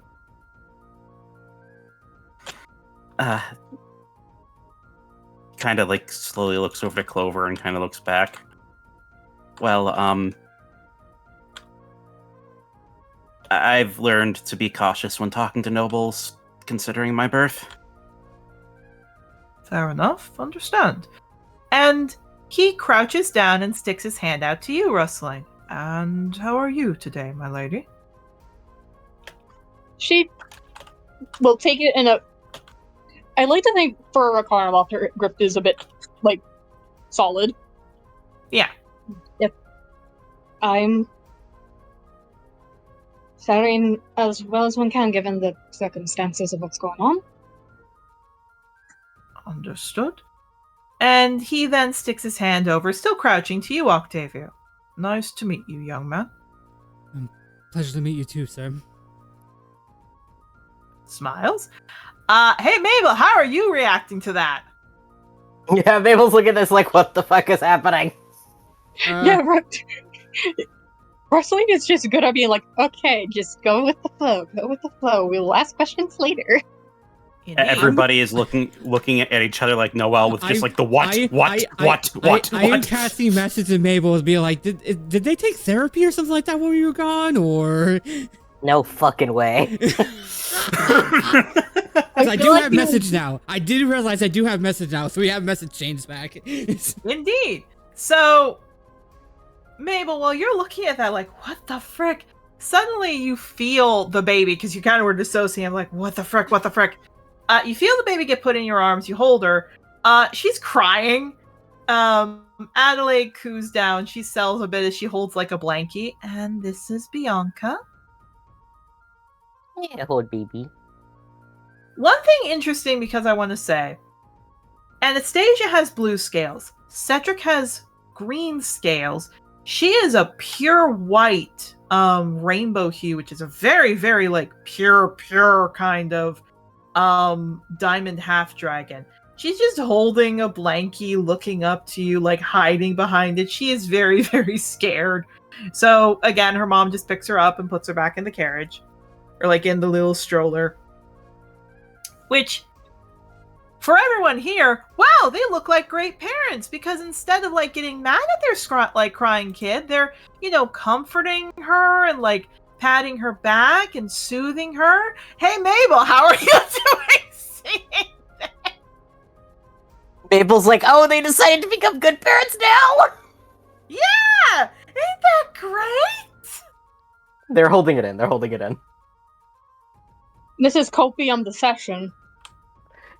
C: Kind of, like, slowly looks over to Clover and kind of looks back. Well, I've learned to be cautious when talking to nobles, considering my birth.
A: Fair enough. Understand. And he crouches down and sticks his hand out to you, Rustling. And how are you today, my lady?
E: She will take it in a... I like to think for a carnival, her grip is a bit, like, solid.
A: Yeah.
E: Yep. I'm faring as well as one can given the circumstances of what's going on.
A: Understood. And he then sticks his hand over, still crouching, to you, Octavio. Nice to meet you, young man.
B: Pleasure to meet you too, sir.
A: Smiles. Hey, Mabel, how are you reacting to that?
F: Yeah, Mabel's looking at this like, what the fuck is happening?
E: Yeah, right. Wrestling is just good at being like, okay, just go with the flow. Go with the flow. We'll ask questions later.
A: Indeed.
C: Everybody is looking at each other like Noel with just like the what?
B: I am casting message to Mabel as being like, did they take therapy or something like that while you were gone, or?
F: No fucking way.
B: I do have message now. I did realize I do have message now, so we have message changed back.
A: Indeed. So, Mabel, while you're looking at that, like, what the frick? Suddenly you feel the baby, because you kind of were dissociating, like, what the frick, what the frick? You feel the baby get put in your arms, you hold her. She's crying. Adelaide coos down. She sells a bit as she holds like a blankie. And this is Bianca.
F: Yeah, hold baby.
A: One thing interesting, because I want to say, Anastasia has blue scales. Cedric has green scales. She is a pure white rainbow hue, which is a very, very like pure kind of diamond half dragon. She's just holding a blankie, looking up to you, like hiding behind it. She is very, very scared. So again, her mom just picks her up and puts her back in the carriage, or like in the little stroller. Which, for everyone here, wow, they look like great parents, because instead of like getting mad at their crying kid, they're, you know, comforting her and like patting her back and soothing her. Hey, Mabel, how are you doing seeing that?
F: Mabel's like, oh, they decided to become good parents now?
A: Yeah! Ain't that great?
F: They're holding it in. They're holding it in.
E: This is Copium the session.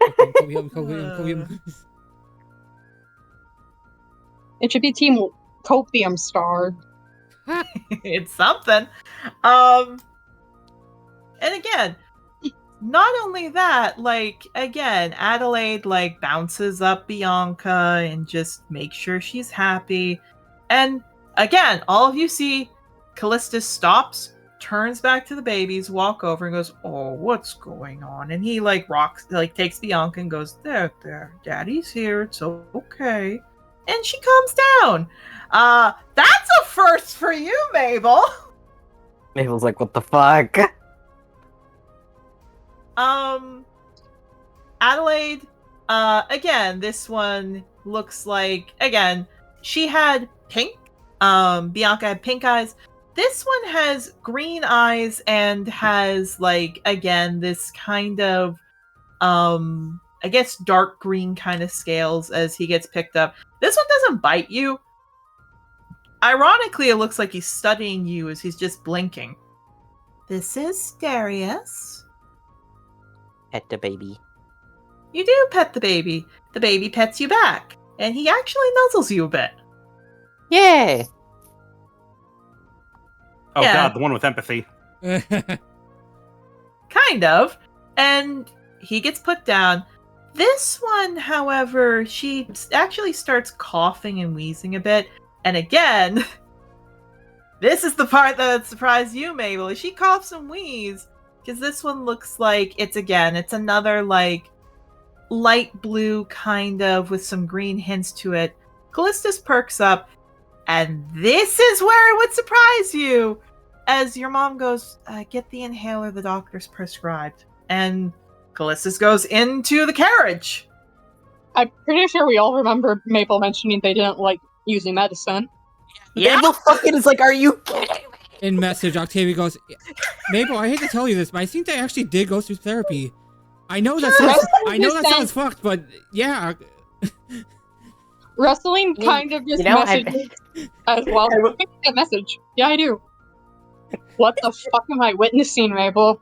B: Copium.
E: It should be Team Copium Star.
A: It's something. And again, not only that, like, again, Adelaide, like, bounces up Bianca and just makes sure she's happy. And again, all of you see Callistus stops, turns back to the babies, walk over and goes, oh, what's going on? And he, like, takes Bianca and goes, there, Daddy's here, it's okay. And she calms down. That's a first for you, Mabel.
F: Mabel's like, what the fuck?
A: Adelaide, again, this one looks like, again, she had pink, Bianca had pink eyes. This one has green eyes and has, like, again, this kind of, I guess, dark green kind of scales as he gets picked up. This one doesn't bite you. Ironically, it looks like he's studying you as he's just blinking. This is Darius.
F: Pet the baby.
A: You do pet the baby. The baby pets you back. And he actually nuzzles you a bit.
F: Yay!
C: Oh
A: Yeah.
C: God, the one with empathy.
A: Kind of. And he gets put down. This one, however, she actually starts coughing and wheezing a bit. And again, this is the part that surprised you, Mabel. She coughs and wheezes. Because this one looks like it's another like light blue kind of with some green hints to it. Callistus perks up. And this is where it would surprise you. As your mom goes, get the inhaler the doctor's prescribed. And Callistus goes into the carriage.
E: I'm pretty sure we all remember Maple mentioning they didn't like using medicine.
A: Yeah.
F: Mabel fucking is like, are you kidding me?
B: In message, Octavia goes, Mabel, I hate to tell you this, but I think they actually did go through therapy. I know that sounds fucked, but yeah.
E: Wrestling kind of just messages as well. I get that message. Yeah, I do. What the fuck am I witnessing, Mabel?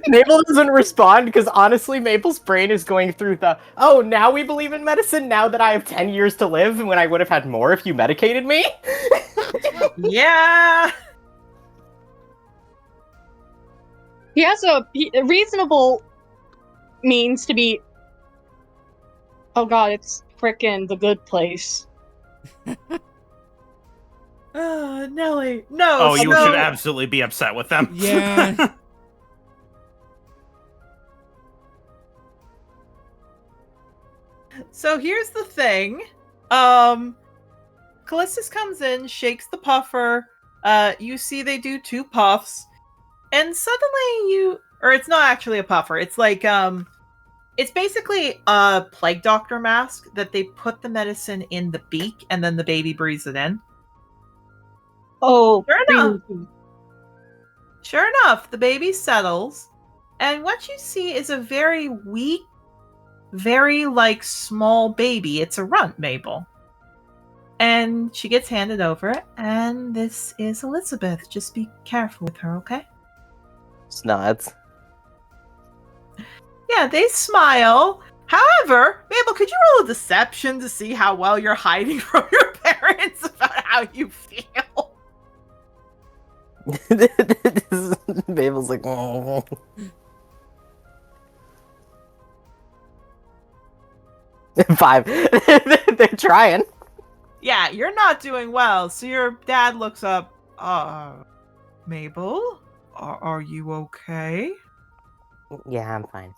F: Mabel doesn't respond because honestly, Mabel's brain is going through the, oh, now we believe in medicine now that I have 10 years to live when I would have had more if you medicated me?
A: Yeah.
E: He has a reasonable means to be. Oh god, it's frickin' The Good Place.
A: Nelly, no.
C: Oh, you should absolutely be upset with them.
B: Yeah.
A: So here's the thing. Callistus comes in, shakes the puffer. You see they do 2 puffs, and suddenly it's not actually a puffer. It's like it's basically a plague doctor mask that they put the medicine in the beak, and then the baby breathes it in.
E: Oh,
A: Sure enough, the baby settles, and what you see is a very weak, very small baby. It's a runt, Mabel. And she gets handed over, and this is Elizabeth. Just be careful with her, okay?
F: Snods.
A: Yeah, they smile. However, Mabel, could you roll a deception to see how well you're hiding from your parents about how you feel?
F: Mabel's like, oh. 5. They're trying.
A: Yeah, you're not doing well. So your dad looks up. Mabel, are you okay?
F: Yeah, I'm fine.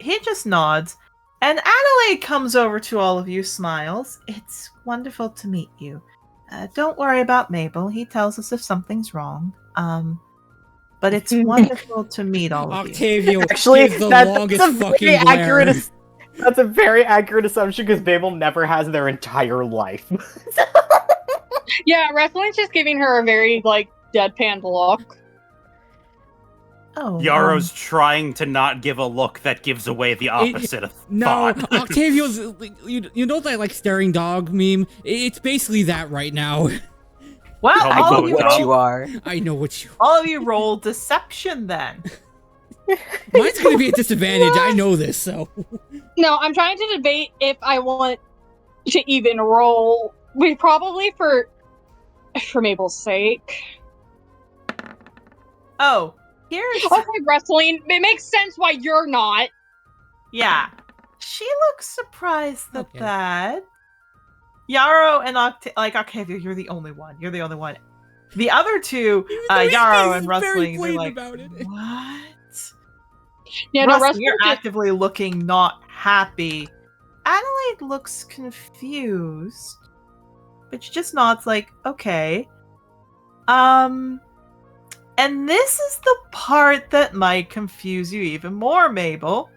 A: He just nods, and Adelaide comes over to all of you, smiles. It's wonderful to meet you. Don't worry about Mabel. He tells us if something's wrong. But it's wonderful to meet all of you.
B: Octavio,
F: actually,
B: the
F: that's
B: longest
F: a
B: fucking
F: very
B: glare.
F: accurate. That's a very accurate assumption because Mabel never has their entire life.
E: Yeah, Wrestling's just giving her a very deadpan look.
A: Oh,
C: Yarrow's trying to not give a look that gives away the opposite of thought.
B: Octavio's, you know that staring dog meme? It's basically that right now.
A: Well, all of you
F: what you are.
B: I know what you.
A: All of you roll deception then.
B: Mine's gonna be a disadvantage. I know this, so.
E: No, I'm trying to debate if I want to even roll. We probably for Mabel's sake.
A: Oh, here's
E: Okay, Wrestling. It makes sense why you're not.
A: Yeah. She looks surprised at that. Yarrow and Octavio, you're the only one. You're the only one. The other two, Yarrow and Rustling, they're like, about it. What?
E: Yeah,
A: Rustling, you're actively looking not happy. Adelaide looks confused, but she just nods like, okay. And this is the part that might confuse you even more, Mabel.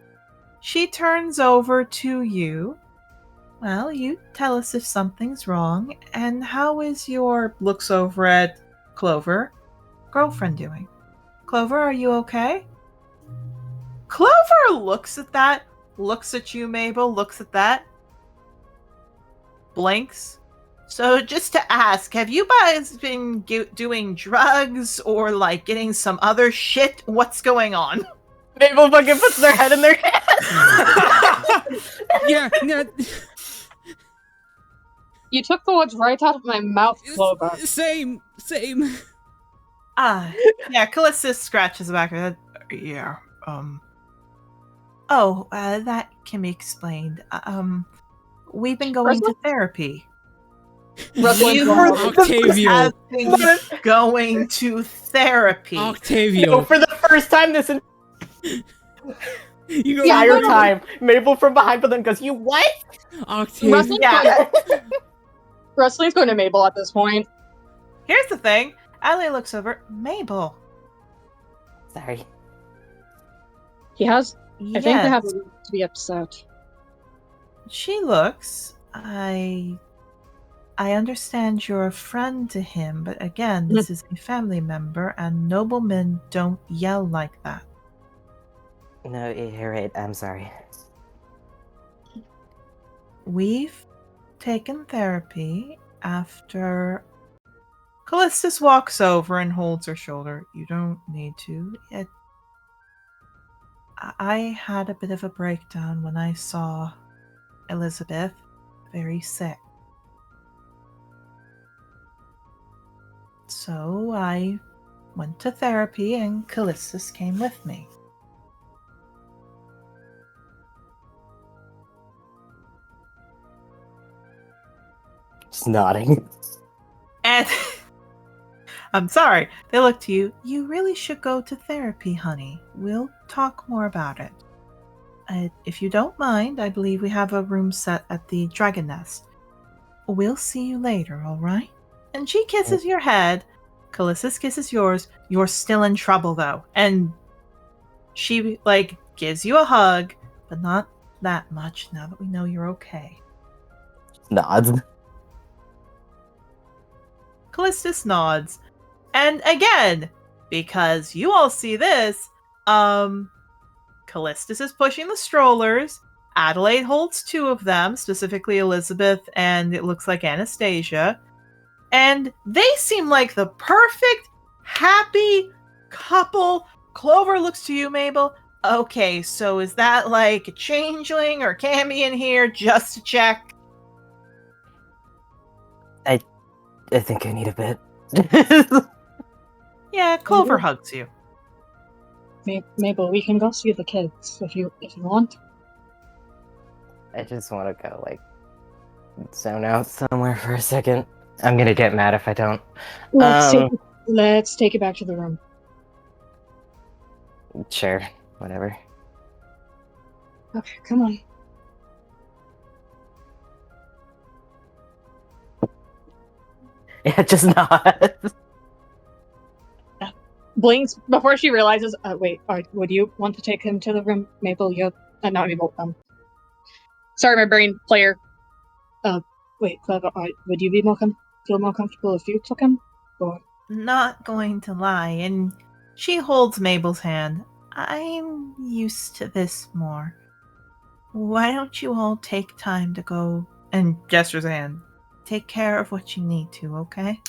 A: She turns over to you. Well, you tell us if something's wrong, and how is your looks over at Clover girlfriend doing? Clover, are you okay? Clover looks at that, looks at you, Mabel, looks at that, blinks. So just to ask, have you guys been doing drugs or getting some other shit? What's going on?
F: Mabel fucking puts their head in their hands.
B: Yeah.
E: You took the words right out of my mouth, Clover.
B: Same.
A: Yeah, Callistus scratches the back of her head. Yeah, that can be explained. We've been going to therapy.
B: Octavio
A: has been going to therapy.
B: Octavio.
F: For the first time this entire time, Mabel from behind, but then goes, "You what?"
B: Octavio.
E: Wrestling's going to Mabel at this point.
A: Here's the thing. Adelaide looks over. Mabel.
F: Sorry.
E: He has.
A: Yes.
E: I think they have to be upset.
A: She looks. I understand you're a friend to him, but again, this is a family member, and noblemen don't yell like that.
F: No, you're right. I'm sorry.
A: We've taken therapy after... Callistus walks over and holds her shoulder. You don't need to. I had a bit of a breakdown when I saw Elizabeth very sick. So I went to therapy, and Callistus came with me.
F: Just nodding.
A: And I'm sorry, they look to you. You really should go to therapy, honey. We'll talk more about it. If you don't mind, I believe we have a room set at the Dragon Nest. We'll see you later, all right? And she kisses your head. Callistus kisses yours. You're still in trouble, though. And she, gives you a hug, but not that much now that we know you're okay.
F: Nods.
A: Callistus nods. And again, because you all see this, Callistus is pushing the strollers. Adelaide holds 2 of them, specifically Elizabeth and it looks like Anastasia. And they seem like the perfect, happy couple. Clover looks to you, Mabel. Okay, so is that like a changeling or Cammy in here just to check?
F: I think I need a bit.
A: Yeah, Clover hugs you.
E: Mabel, we can go see the kids if you want.
F: I just want to go, zone out somewhere for a second. I'm gonna get mad if I don't.
E: Let's take it back to the room.
F: Sure, whatever.
E: Okay, come on.
F: Yeah, just not.
E: Blinks before she realizes. Would you want to take him to the room, Mabel? Not Mabel. Sorry, my brain player. Clever. Would you feel more comfortable if you took him? Or...
A: Not going to lie, and she holds Mabel's hand. I'm used to this more. Why don't you all take time to go and gestures a hand. Take care of what you need to, okay?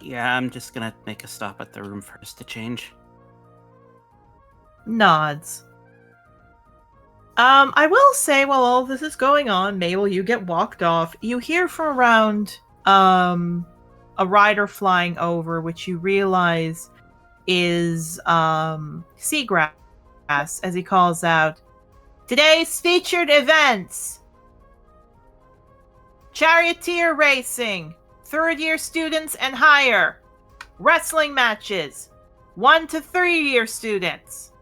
C: Yeah, I'm just gonna make a stop at the room first to change.
A: Nods. I will say, while all this is going on, Mabel, you get walked off. You hear from around, a rider flying over, which you realize is, Seagrass, as he calls out, "Today's featured events! Charioteer racing, 3rd-year students and higher, wrestling matches, 1 to 3-year students,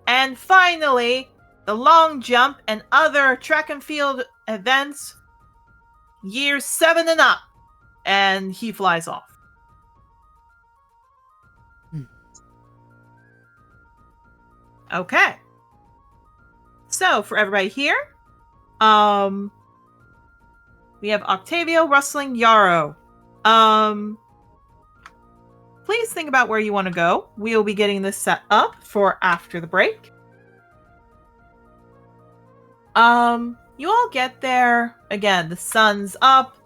A: and finally, the long jump and other track and field events, years 7 and up." And he flies off. Okay. So, for everybody here, we have Octavio wrestling Yarrow. Please think about where you want to go. We'll be getting this set up for after the break. You all get there. Again, the sun's up.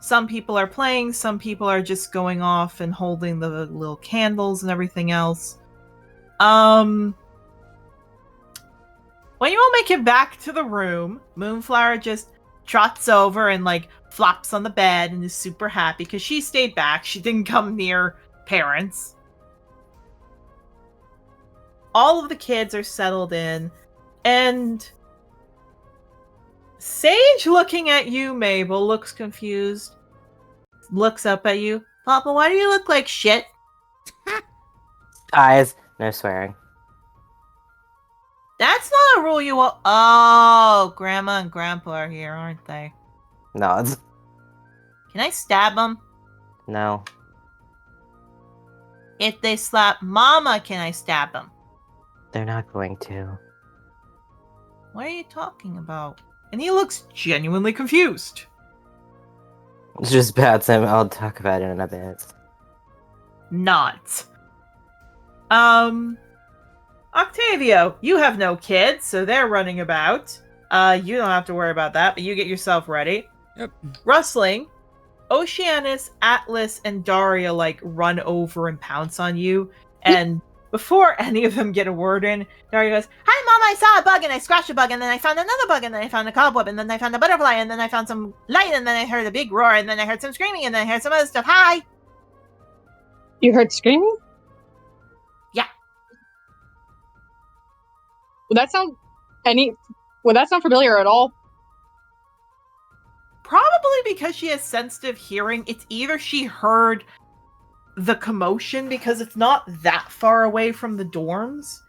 A: Some people are playing. Some people are just going off and holding the little candles and everything else. When you all make it back to the room, Moonflower just trots over and flops on the bed and is super happy because she stayed back. She didn't come near parents. All of the kids are settled in, and Sage, looking at you, Mabel, looks confused. Looks up at you. "Papa, why do you look like shit?"
F: Eyes, no swearing.
A: That's not a rule you will. Oh, Grandma and Grandpa are here, aren't they?
F: Nods.
A: Can I stab them?
F: No.
A: If they slap Mama, can I stab them?
F: They're not going to.
A: What are you talking about? And he looks genuinely confused.
F: It's just bad, Sam. I'll talk about it in a bit.
A: Not. Octavio, you have no kids, so they're running about. You don't have to worry about that, but you get yourself ready.
B: Yep.
A: Rustling, Oceanus, Atlas, and Daria run over and pounce on you, and before any of them get a word in, Daria goes, "Hi, Mom, I saw a bug, and I scratched a bug, and then I found another bug, and then I found a cobweb, and then I found a butterfly, and then I found some light, and then I heard a big roar, and then I heard some screaming, and then I heard some other stuff. Hi!"
E: You heard screaming?
A: Yeah.
E: Would that sound familiar at all?
A: Probably because she has sensitive hearing. It's either she heard the commotion because it's not that far away from the dorms,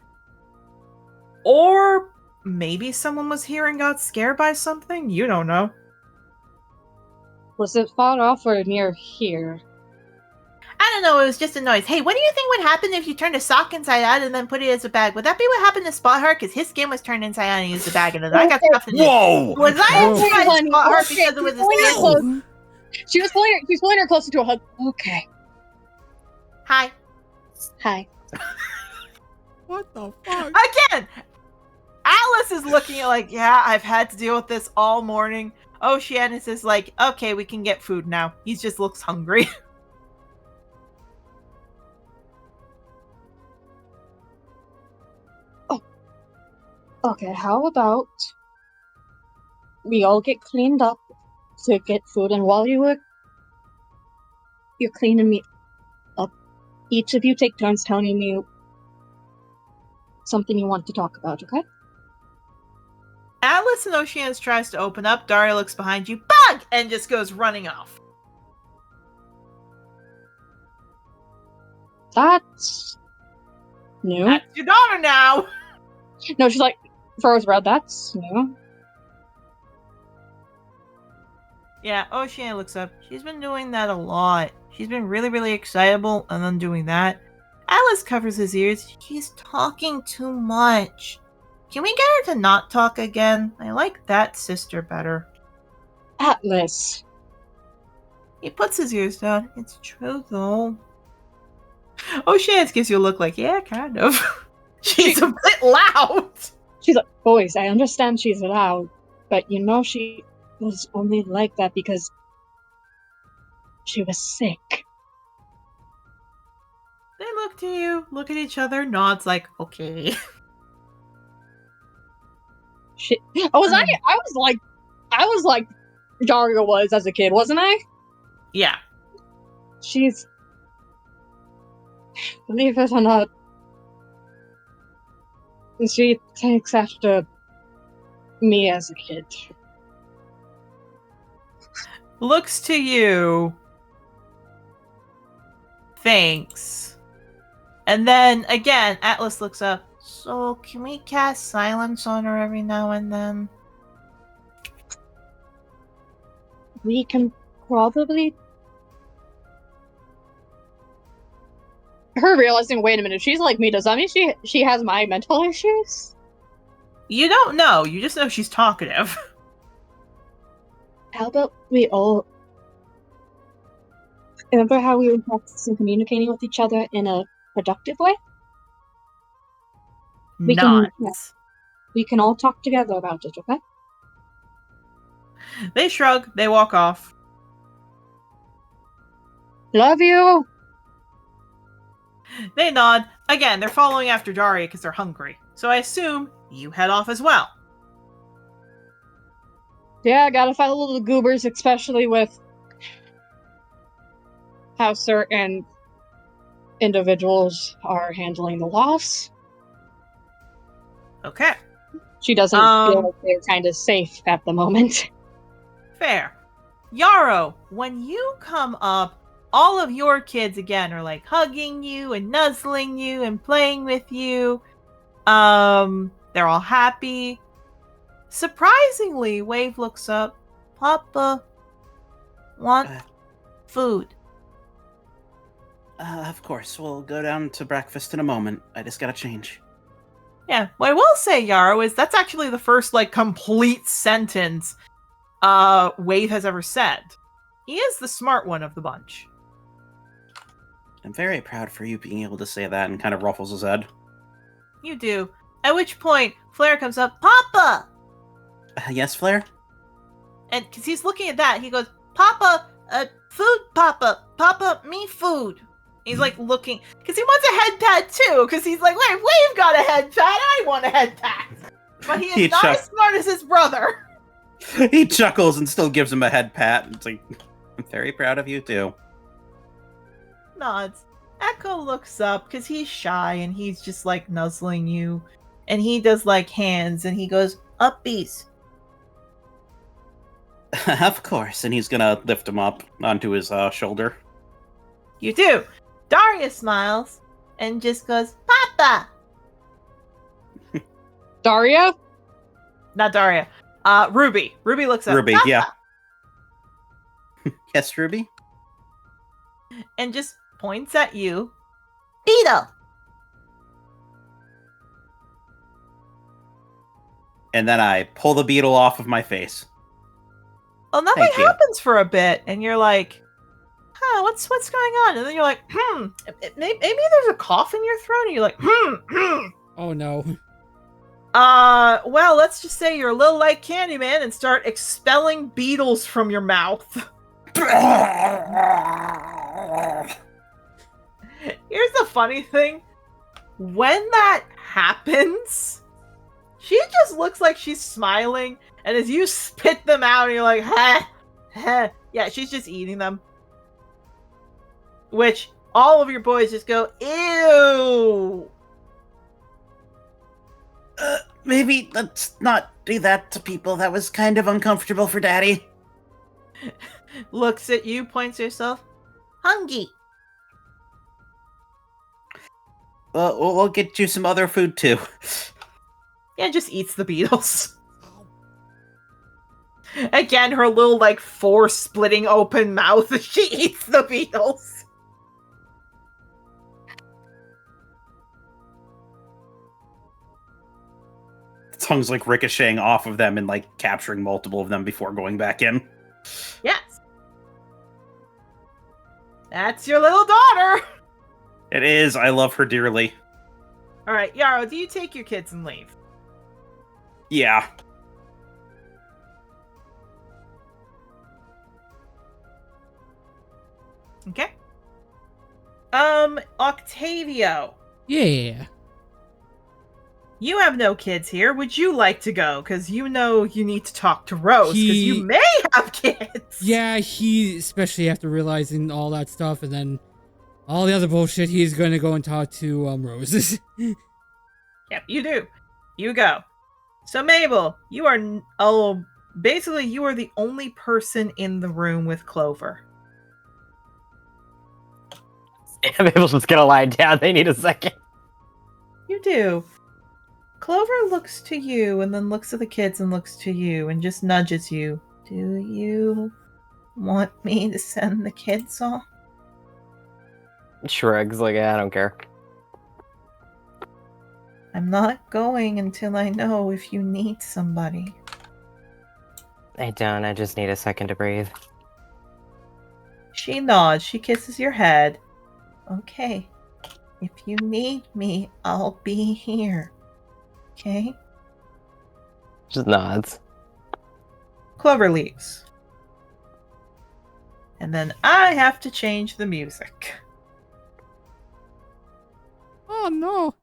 A: or maybe someone was here and got scared by something. You don't know.
E: Was it far off or near here?
A: I don't know, it was just a noise. Hey, what do you think would happen if you turned a sock inside out and then put it as a bag? Would that be what happened to Spotheart? Because his skin was turned inside out and he used a bag, and then I got stuff in it.
C: Whoa!
A: Was I inside Spotheart because it was his skin?
E: She was pulling her closer to a hug. Okay.
A: Hi.
E: Hi.
B: What the fuck?
A: Again! Alice is looking at like, yeah, I've had to deal with this all morning. Oceanus is like, okay, we can get food now. He just looks hungry.
E: Okay, how about we all get cleaned up to get food, and while you're cleaning me up, each of you take turns telling me something you want to talk about, okay?
A: Alice and Oceanus tries to open up. Daria looks behind you, bug, and just goes running off.
E: That's new.
A: That's your daughter now.
E: No, she's like, throws around, that's new.
A: Yeah, Oceana looks up. She's been doing that a lot. She's been really, really excitable and then doing that. Alice covers his ears. She's talking too much. Can we get her to not talk again? I like that sister better.
E: Atlas.
A: He puts his ears down. It's true, though. Oceana gives you a look like, yeah, kind of. She's a bit loud.
E: She's like, boys, I understand she's loud, but you know she was only like that because she was sick.
A: They look to you, look at each other, nods like, okay.
E: Shit. I was like Daria was as a kid, wasn't I?
A: Yeah.
E: She's, believe it or not, she takes after me as a kid.
A: Looks to you. Thanks. And then, again, Atlas looks up. So, can we cast silence on her every now and then?
E: We can probably... Her realizing, wait a minute, she's like me, does that mean she has my mental issues?
A: You don't know, you just know she's talkative.
E: How about we all... Remember how we were practicing communicating with each other in a productive way? We can all talk together about it, okay?
A: They shrug, they walk off.
E: Love you!
A: They nod. Again, they're following after Daria because they're hungry. So I assume you head off as well.
E: Yeah, gotta fight a little goobers, especially with how certain individuals are handling the loss.
A: Okay.
E: She doesn't feel like they're kind of safe at the moment.
A: Fair. Yarrow, when you come up, all of your kids again are like hugging you and nuzzling you and playing with you. They're all happy. Surprisingly, Wave looks up. Papa, want food?
C: Of course. We'll go down to breakfast in a moment. I just gotta change.
A: Yeah, what I will say, Yarrow, is that's actually the first, like, complete sentence Wave has ever said. He is the smart one of the bunch.
C: I'm very proud for you being able to say that, and kind of ruffles his head.
A: You do. At which point, Flair comes up, Papa!
C: Yes, Flair?
A: And because he's looking at that, he goes, Papa, food, Papa. Papa, me food. He's like looking, because he wants a head pat too, because he's like, wait, we've got a head pat, I want a head pat. But he is not as smart as his brother.
C: He chuckles and still gives him a head pat. It's like, I'm very proud of you too.
A: Nods. Echo looks up, because he's shy, and he's just like nuzzling you. And he does like hands, and he goes, up bees.
C: Of course, and he's gonna lift him up onto his shoulder.
A: You do. Daria smiles and just goes, Papa!
E: Daria?
A: Not Daria. Ruby. Ruby looks up.
C: Ruby,
A: Papa!
C: yeah. Yes, Ruby?
A: And just points at you. Beetle!
C: And then I pull the beetle off of my face.
A: Well, nothing happens for a bit, and you're like, what's going on? And then you're like, maybe there's a cough in your throat, and you're like,
B: Oh no.
A: Well, let's just say you're a little like Candyman and start expelling beetles from your mouth. Here's the funny thing. When that happens, she just looks like she's smiling, and as you spit them out, you're like, yeah, she's just eating them. Which all of your boys just go, ew.
C: Maybe let's not do that to people. That was kind of uncomfortable for Daddy.
A: Looks at you, points to herself. Hungry.
C: Well, we'll get you some other food too.
A: Yeah, just eats the beetles. Again, her little, like, 4 splitting open mouth as she eats the beetles.
C: Tongue's like ricocheting off of them and like capturing multiple of them before going back in.
A: Yes. That's your little daughter.
C: It is. I love her dearly.
A: All right, Yarrow, do you take your kids and leave?
C: Yeah.
A: Okay. Octavio.
B: Yeah.
A: You have no kids here. Would you like to go? Because you know you need to talk to Rose, because you may have kids.
B: Yeah, he, especially after realizing all that stuff and then all the other bullshit, he's going to go and talk to Rose.
A: Yep, you do. You go. So, Mabel, you are, basically you are the only person in the room with Clover.
F: Yeah, Mabel's just gonna lie down. They need a second.
A: You do. Clover looks to you and then looks at the kids and looks to you and just nudges you. Do you want me to send the kids off?
F: Shrugs like, I don't care.
A: I'm not going until I know if you need somebody.
F: I don't. I just need a second to breathe.
A: She nods. She kisses your head. Okay. If you need me, I'll be here. Okay?
F: Just nods.
A: Clover leaves. And then I have to change the music.
B: Oh no.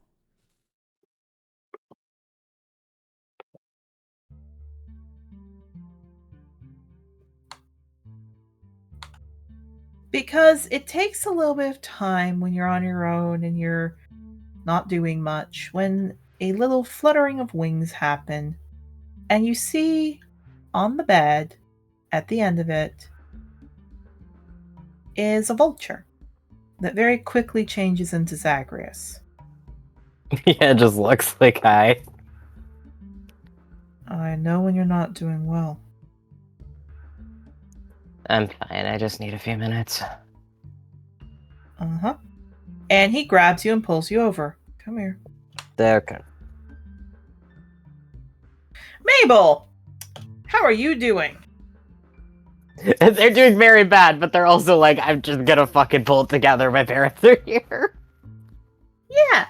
A: Because it takes a little bit of time when you're on your own and you're not doing much, when a little fluttering of wings happen, and you see on the bed, at the end of it, is a vulture that very quickly changes into Zagreus.
F: Yeah, it just looks like hi.
A: I know when you're not doing well.
F: I'm fine. I just need a few minutes.
A: Uh-huh. And he grabs you and pulls you over. Come here.
F: Okay.
A: Mabel! How are you doing?
F: They're doing very bad, but they're also like, I'm just gonna fucking pull it together. My parents are here.
A: Yeah.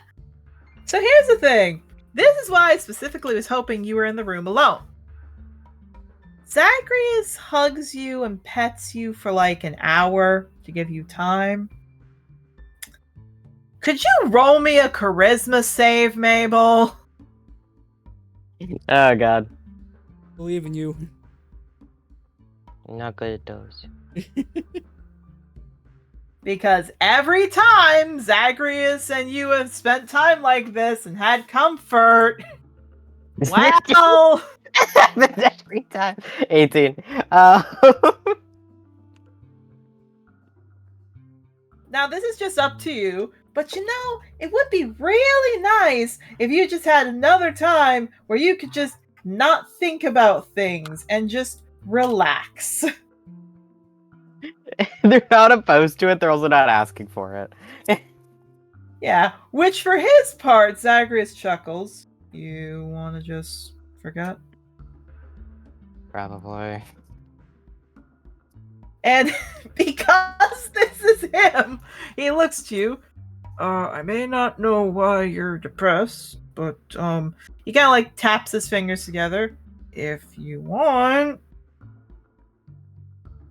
A: So here's the thing. This is why I specifically was hoping you were in the room alone. Zagreus hugs you and pets you for like an hour to give you time. Could you roll me a charisma save, Mabel?
F: Oh god.
B: Believe in you.
F: I'm not good at those.
A: Because every time Zagreus and you have spent time like this and had comfort, wow!
F: Every time. 18.
A: Now, this is just up to you, but it would be really nice if you just had another time where you could just not think about things and just relax.
F: They're not opposed to it, they're also not asking for it.
A: Yeah, which for his part, Zagreus chuckles. You want to just forget?
F: Probably.
A: And because this is him, he looks to you. I may not know why you're depressed, but he kind of like taps his fingers together. If you want,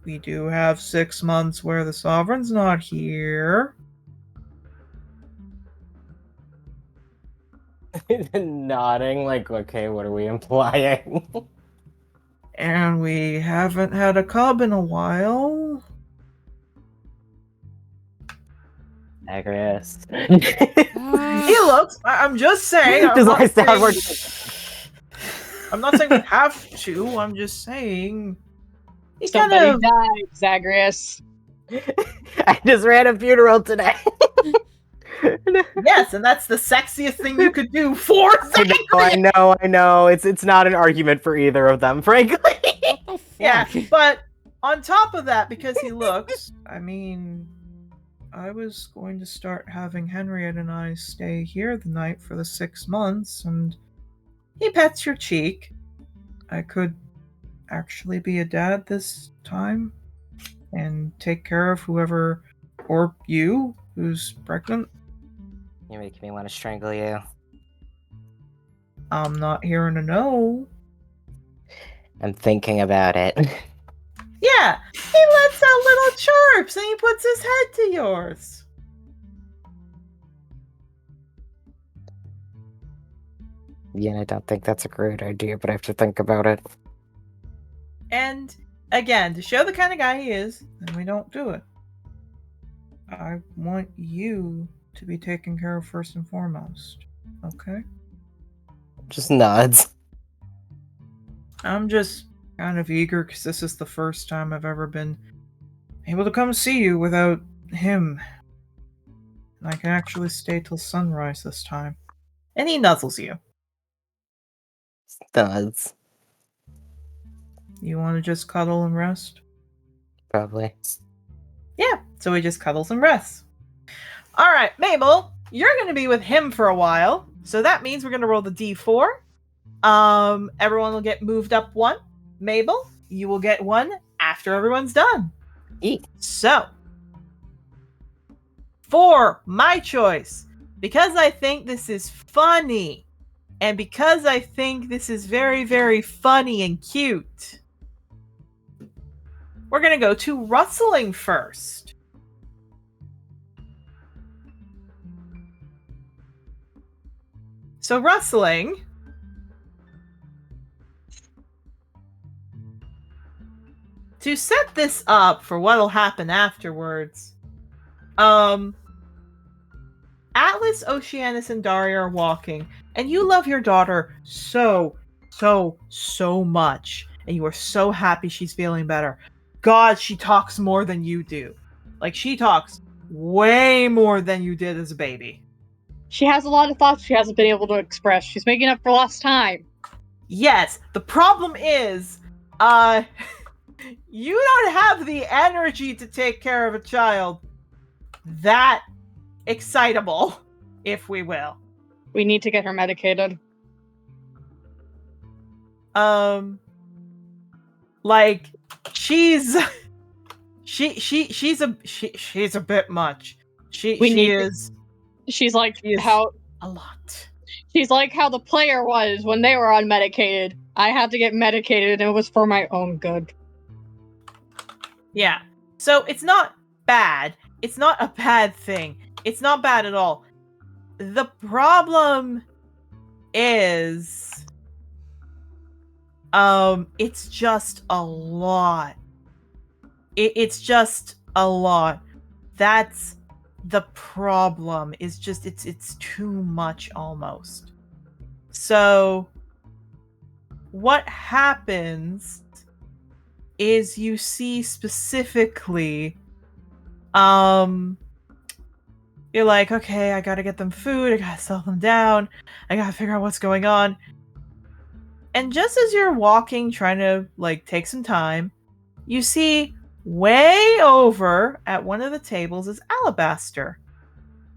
A: we do have 6 months where the sovereign's not here.
F: Nodding, like, okay, what are we implying?
A: And we haven't had a cub in a while.
F: Agrius.
A: He looks. I'm just saying. I'm not saying we have to. I'm just saying. He kind of
E: died, Zagreus.
F: I just ran a funeral today.
A: Yes, and that's the sexiest thing you could do for Zagreus.
F: I know. It's not an argument for either of them, frankly.
A: Yeah, but on top of that, because he looks, I mean, I was going to start having Henriette and I stay here the night for the 6 months, and he pets your cheek. I could actually be a dad this time and take care of whoever, or you, who's pregnant.
F: You're making me want to strangle you.
A: I'm not hearing a no.
F: I'm thinking about it.
A: Yeah, he lets out little chirps and he puts his head to yours.
F: Yeah, I don't think that's a great idea, but I have to think about it.
A: And again, to show the kind of guy he is, then we don't do it. I want you to be taken care of first and foremost. Okay?
F: Just nods.
A: I'm just kind of eager because this is the first time I've ever been able to come see you without him. And I can actually stay till sunrise this time. And he nuzzles you.
F: Nods.
A: You want to just cuddle and rest?
F: Probably.
A: Yeah, so he just cuddles and rests. Alright, Mabel, you're going to be with him for a while. So that means we're going to roll the d4. Everyone will get moved up 1. Mabel, you will get 1 after everyone's done.
F: Eat.
A: So, for my choice, because I think this is funny, and because I think this is very, very funny and cute, we're going to go to rustling first. So rustling, to set this up for what'll happen afterwards, Atlas, Oceanus, and Daria are walking, and you love your daughter so much, and you are so happy she's feeling better. God, she talks more than you do. Like, she talks way more than you did as a baby.
E: She has a lot of thoughts she hasn't been able to express. She's making up for lost time.
A: Yes, the problem is, you don't have the energy to take care of a child that excitable, if we will.
E: We need to get her medicated.
A: Like, she's a bit much.
E: She's like how
A: a lot.
E: She's like how the player was when they were unmedicated. I had to get medicated, and it was for my own good.
A: Yeah. So it's not bad. It's not a bad thing. It's not bad at all. The problem is, it's just a lot. It's just a lot. That's the problem. Is just it's too much almost. So what happens is you see specifically, you're like, okay, I gotta get them food, I gotta settle them down, I gotta figure out what's going on. And just as you're walking, trying to like take some time, you see way over at one of the tables is Alabaster.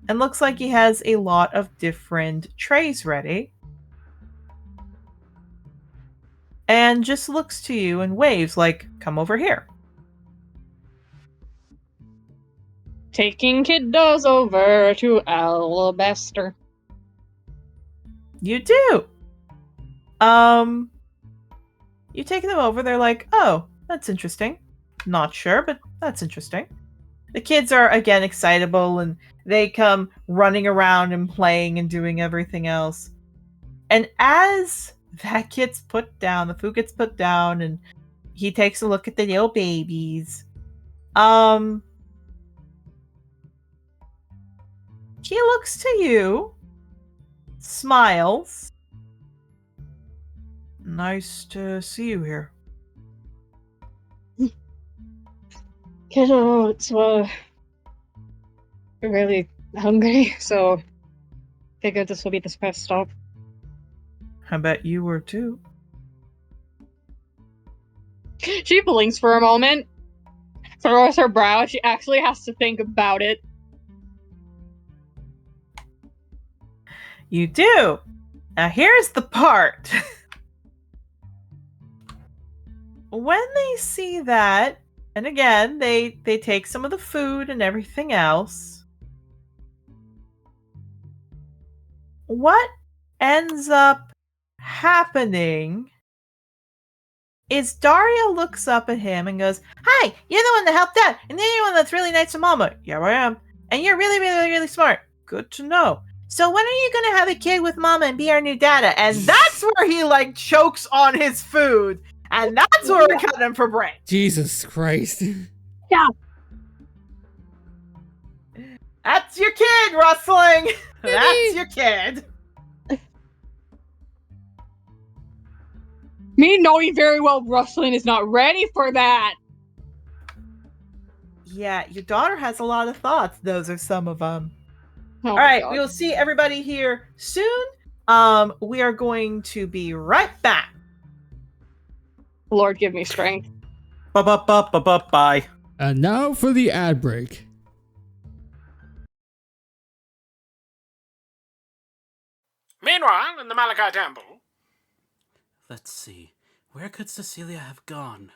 A: And looks like he has a lot of different trays ready. And just looks to you and waves like, come over here.
E: Taking kiddos over to Alabaster.
A: You do. You take them over, they're like, oh, that's interesting. Not sure, but that's interesting. The kids are, again, excitable, and they come running around and playing and doing everything else. And as that gets put down, the food gets put down, and he takes a look at the little babies. He looks to you, smiles. Nice to see you here.
E: Kiddo, it's really hungry, so figured this will be the first stop.
A: I bet you were too.
E: She blinks for a moment, furrows her brow. She actually has to think about it.
A: You do. Now here's the part. When they see that, and again, they take some of the food and everything else, what ends up happening is Daria looks up at him and goes, hi, you're the one that helped out, and you're the one that's really nice to Mama. Yeah, I am. And you're really, really, really smart. Good to know. So when are you going to have a kid with Mama and be our new dada? And that's where he, like, chokes on his food. And that's where we're cutting him for brain.
B: Jesus Christ.
E: Yeah.
A: That's your kid, Rustling. That's your kid.
E: Me knowing very well Rustling is not ready for that.
A: Yeah, your daughter has a lot of thoughts. Those are some of them.
E: Oh
A: all right,
E: God.
A: We will see everybody here soon. We are going to be right back.
E: Lord, give me strength.
C: Bye.
B: And now for the ad break.
G: Meanwhile, in the Malachi Temple.
C: Let's see. Where could Cecilia have gone?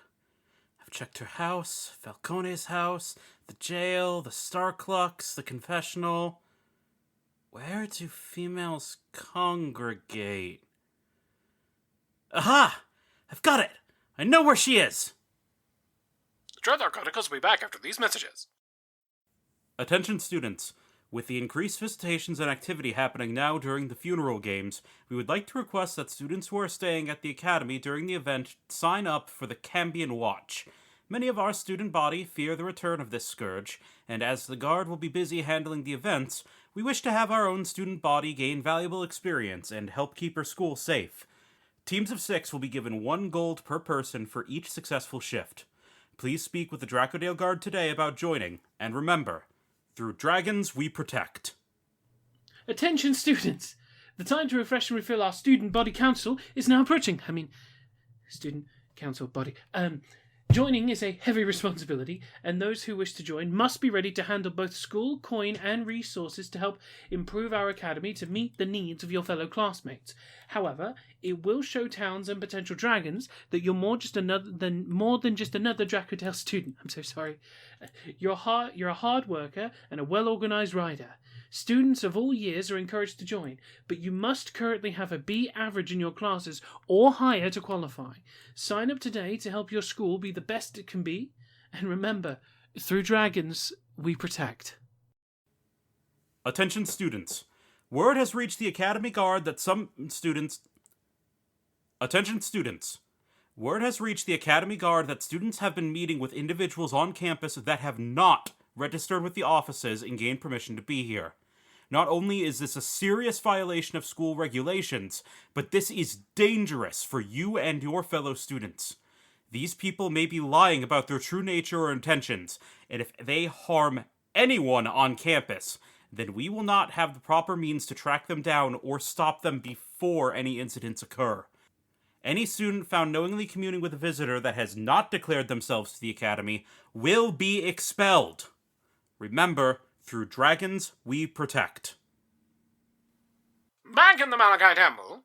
C: I've checked her house, Falcone's house, the jail, the Starclux, the confessional. Where do females congregate? Aha! I've got it! I know where she is!
G: The Trothar Chronicles will be back after these messages.
C: Attention students. With the increased visitations and activity happening now during the funeral games, we would like to request that students who are staying at the academy during the event sign up for the Cambion Watch. Many of our student body fear the return of this scourge, and as the guard will be busy handling the events, we wish to have our own student body gain valuable experience and help keep our school safe. Teams of 6 will be given 1 gold per person for each successful shift. Please speak with the Dracodale Guard today about joining, and remember, through dragons we protect.
H: Attention students! The time to refresh and refill our student body council is now approaching. Student council body. Joining is a heavy responsibility, and those who wish to join must be ready to handle both school, coin, and resources to help improve our academy to meet the needs of your fellow classmates. However, it will show towns and potential dragons that you're more than just another Dracodale student. I'm so sorry. You're a hard worker and a well-organized rider. Students of all years are encouraged to join, but you must currently have a B average in your classes or higher to qualify. Sign up today to help your school be the best it can be, and remember, through dragons we protect.
I: Attention students. Word has reached the Academy Guard that some students... Attention students. Word has reached the Academy Guard that students have been meeting with individuals on campus that have not registered with the offices and gained permission to be here. Not only is this a serious violation of school regulations, but this is dangerous for you and your fellow students. These people may be lying about their true nature or intentions, and if they harm anyone on campus, then we will not have the proper means to track them down or stop them before any incidents occur. Any student found knowingly communing with a visitor that has not declared themselves to the Academy will be expelled. Remember, through dragons we protect.
G: Back in the Malachi Temple.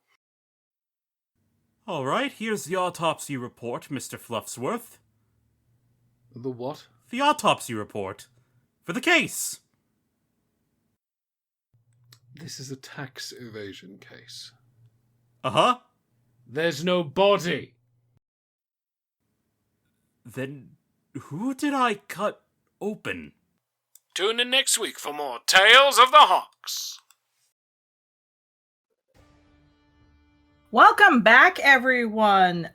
I: Alright, here's the autopsy report, Mr. Fluffsworth.
H: The what?
I: The autopsy report. For the case.
H: This is a tax evasion case.
I: Uh-huh.
H: There's no body.
I: Then who did I cut open?
G: Tune in next week for more Tales of the Hawks.
A: Welcome back, everyone.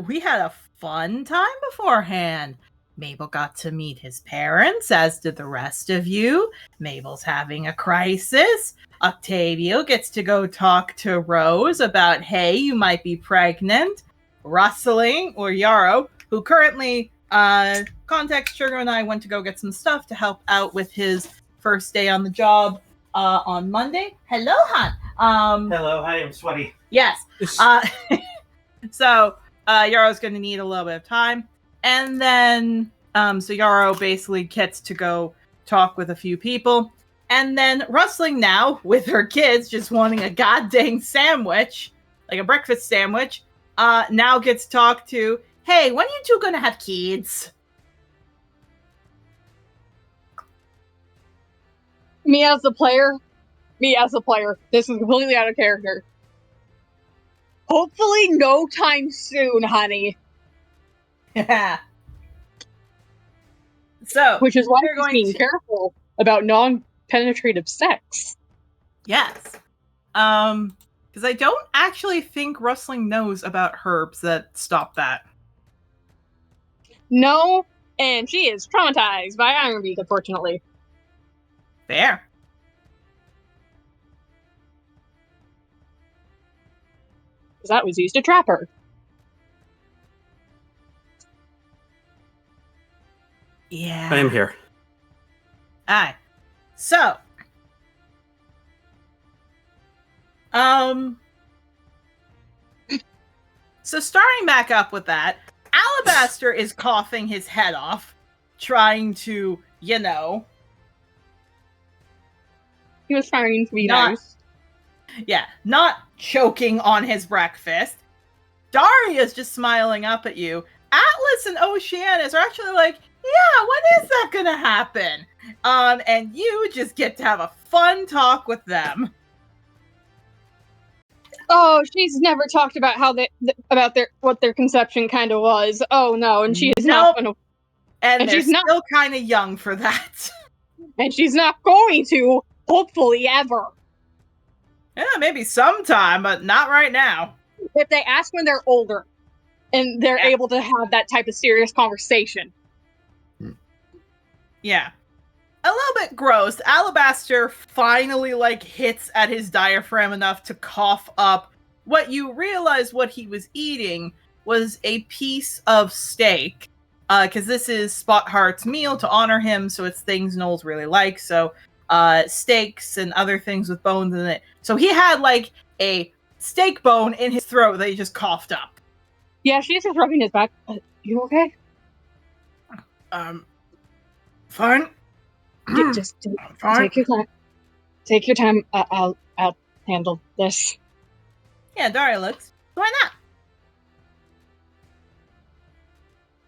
A: We had a fun time beforehand. Mabel got to meet his parents, as did the rest of you. Mabel's having a crisis. Octavio gets to go talk to Rose about, hey, you might be pregnant. Rustling, or Yarrow, who currently contacts Sugar and I, went to go get some stuff to help out with his first day on the job on Monday. Hello, hon.
C: Hello, hi, I'm sweaty.
A: Yes. So Yarrow's going to need a little bit of time. And then, so Yarrow basically gets to go talk with a few people. And then Rustling now, with her kids just wanting a goddamn sandwich, like a breakfast sandwich, now gets talked to, hey, when are you two going to have kids?
E: Me as a player, this is completely out of character. Hopefully no time soon, honey.
A: Yeah. So,
E: which is why we're going being careful about non-penetrative sex.
A: Yes. Because I don't actually think Rustling knows about herbs that stop that.
E: No, and she is traumatized by Iron Beak, unfortunately.
A: Fair.
E: Because that was used to trap her.
A: Yeah.
C: I am here.
A: Alright. So. So starting back up with that, Alabaster is coughing his head off, trying to, you know.
E: He was trying to be nice.
A: Yeah, not choking on his breakfast. Daria's just smiling up at you. Atlas and Oceanus are actually like, yeah, when is that gonna happen? And you just get to have a fun talk with them.
E: Oh, she's never talked about how what their conception kind of was. Oh no, and she is not going to.
A: And she's still kind of young for that.
E: And she's not going to, hopefully, ever.
A: Yeah, maybe sometime, but not right now.
E: If they ask when they're older, and they're able to have that type of serious conversation.
A: Yeah. A little bit gross. Alabaster finally, hits at his diaphragm enough to cough up. What you realize what he was eating was a piece of steak. Because this is Spotheart's meal to honor him, so it's things Knowles really likes. So, steaks and other things with bones in it. So he had, a steak bone in his throat that he just coughed up.
E: Yeah, she's just rubbing his back. You okay?
A: Fine.
E: Just take your time. Take your time. I'll handle this.
A: Yeah, Daria looks. Why not?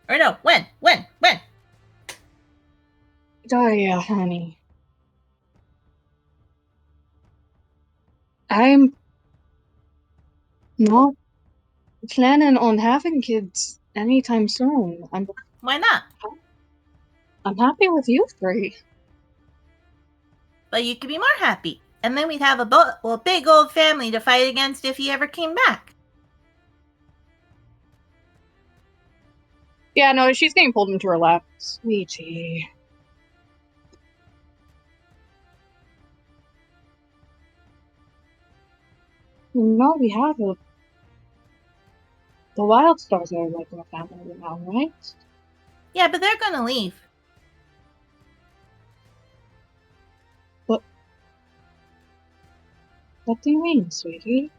A: Or no, when?
E: Daria, honey. I'm not planning on having kids anytime soon.
A: Why not?
E: I'm happy with you three.
A: But you could be more happy. And then we'd have a big old family to fight against if he ever came back.
E: Yeah, no, she's getting pulled into her lap. Sweetie. No, we have the Wildstars are like our family now, right?
A: Yeah, but they're gonna leave.
E: What do you mean, sweetie?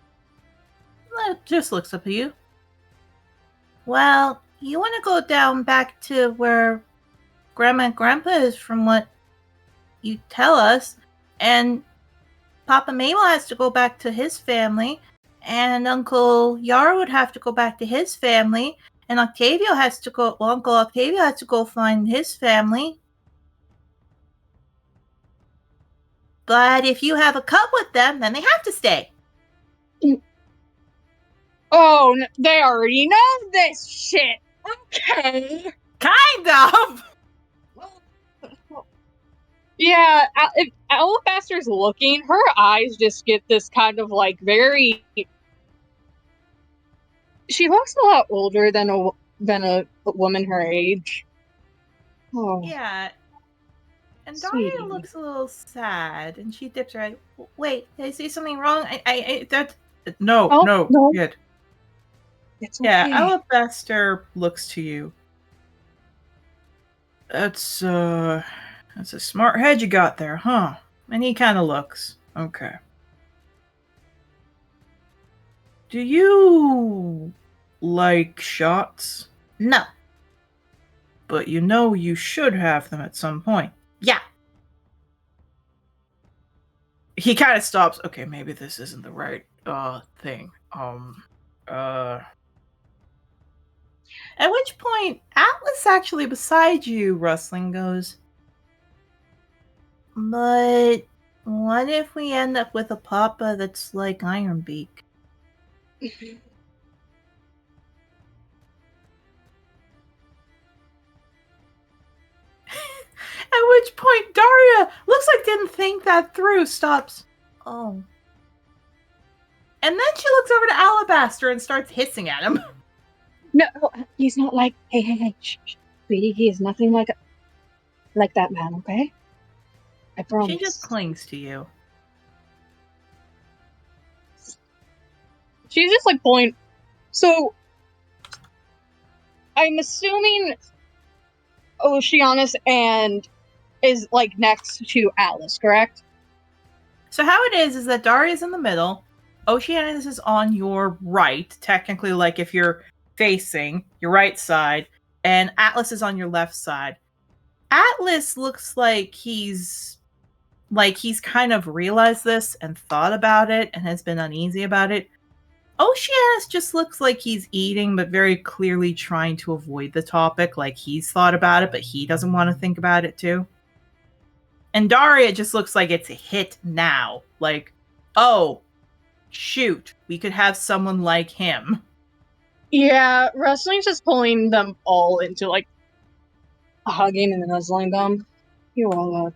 A: It just looks up at you. Well, you want to go down back to where Grandma and Grandpa is from what you tell us, and Papa Mabel has to go back to his family, and Uncle Yar would have to go back to his family, and Uncle Octavio has to go find his family. But if you have a cut with them, then they have to stay.
E: Oh, they already know this shit. Okay.
A: Kind of.
E: Yeah, if Alabaster's looking, her eyes just get this kind of like very. She looks a lot older than a woman her age. Oh.
A: Yeah. And
E: Sweetie.
A: Daria looks a little sad, and she dips her eye. Wait, did I say something wrong? No. Good.
E: It's okay.
A: Yeah, Alabaster looks to you. That's a smart head you got there, huh? And he kind of looks. Okay. Do you like shots? No. But you know you should have them at some point. Yeah. He kind of stops. Okay, maybe this isn't the right thing. At which point, Atlas actually beside you, rustling, goes, but what if we end up with a papa that's like Ironbeak? At which point, Daria looks like didn't think that through, stops. Oh. And then she looks over to Alabaster and starts hissing at him.
E: No, he's not like. Hey, shh, sweetie. He is nothing like that man. Okay, I promise.
A: She just clings to you.
E: She's just like pulling. So, I'm assuming Oceanus and is like next to Atlas, correct?
A: So how it is that Daria's in the middle. Oceanus is on your right, technically, like if you're facing your right side, and Atlas is on your left side. Atlas looks like he's kind of realized this and thought about it and has been uneasy about it. Oceanus just looks like he's eating, but very clearly trying to avoid the topic. Like he's thought about it, but he doesn't want to think about it too. And Daria just looks like it's a hit now. Like, oh, shoot, we could have someone like him.
E: Yeah, wrestling's just pulling them all into like hugging and nuzzling them. You all are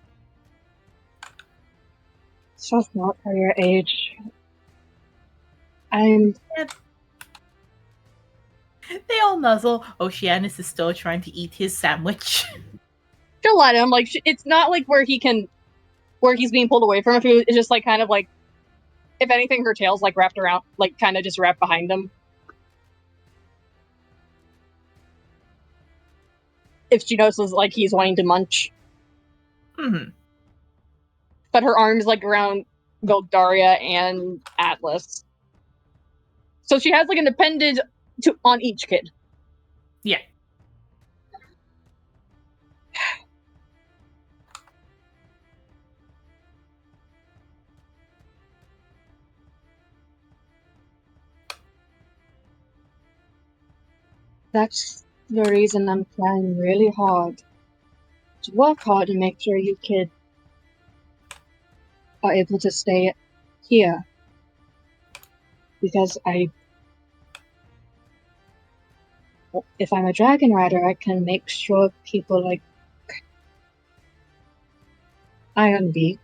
E: so smart for your age. They
A: all nuzzle. Oceanus is still trying to eat his sandwich.
E: She'll let him. Like, it's not like where he's being pulled away from. It's just like kind of like, if anything, her tail's like wrapped around, like kind of just wrapped behind him. If she notices like he's wanting to munch.
A: Mm-hmm.
E: But her arms like around both Daria and Atlas. So she has like an appendage on each kid.
A: Yeah.
E: That's the reason I'm trying really hard to work hard and make sure you kids are able to stay here. Because if I'm a dragon rider, I can make sure people like Ironbeak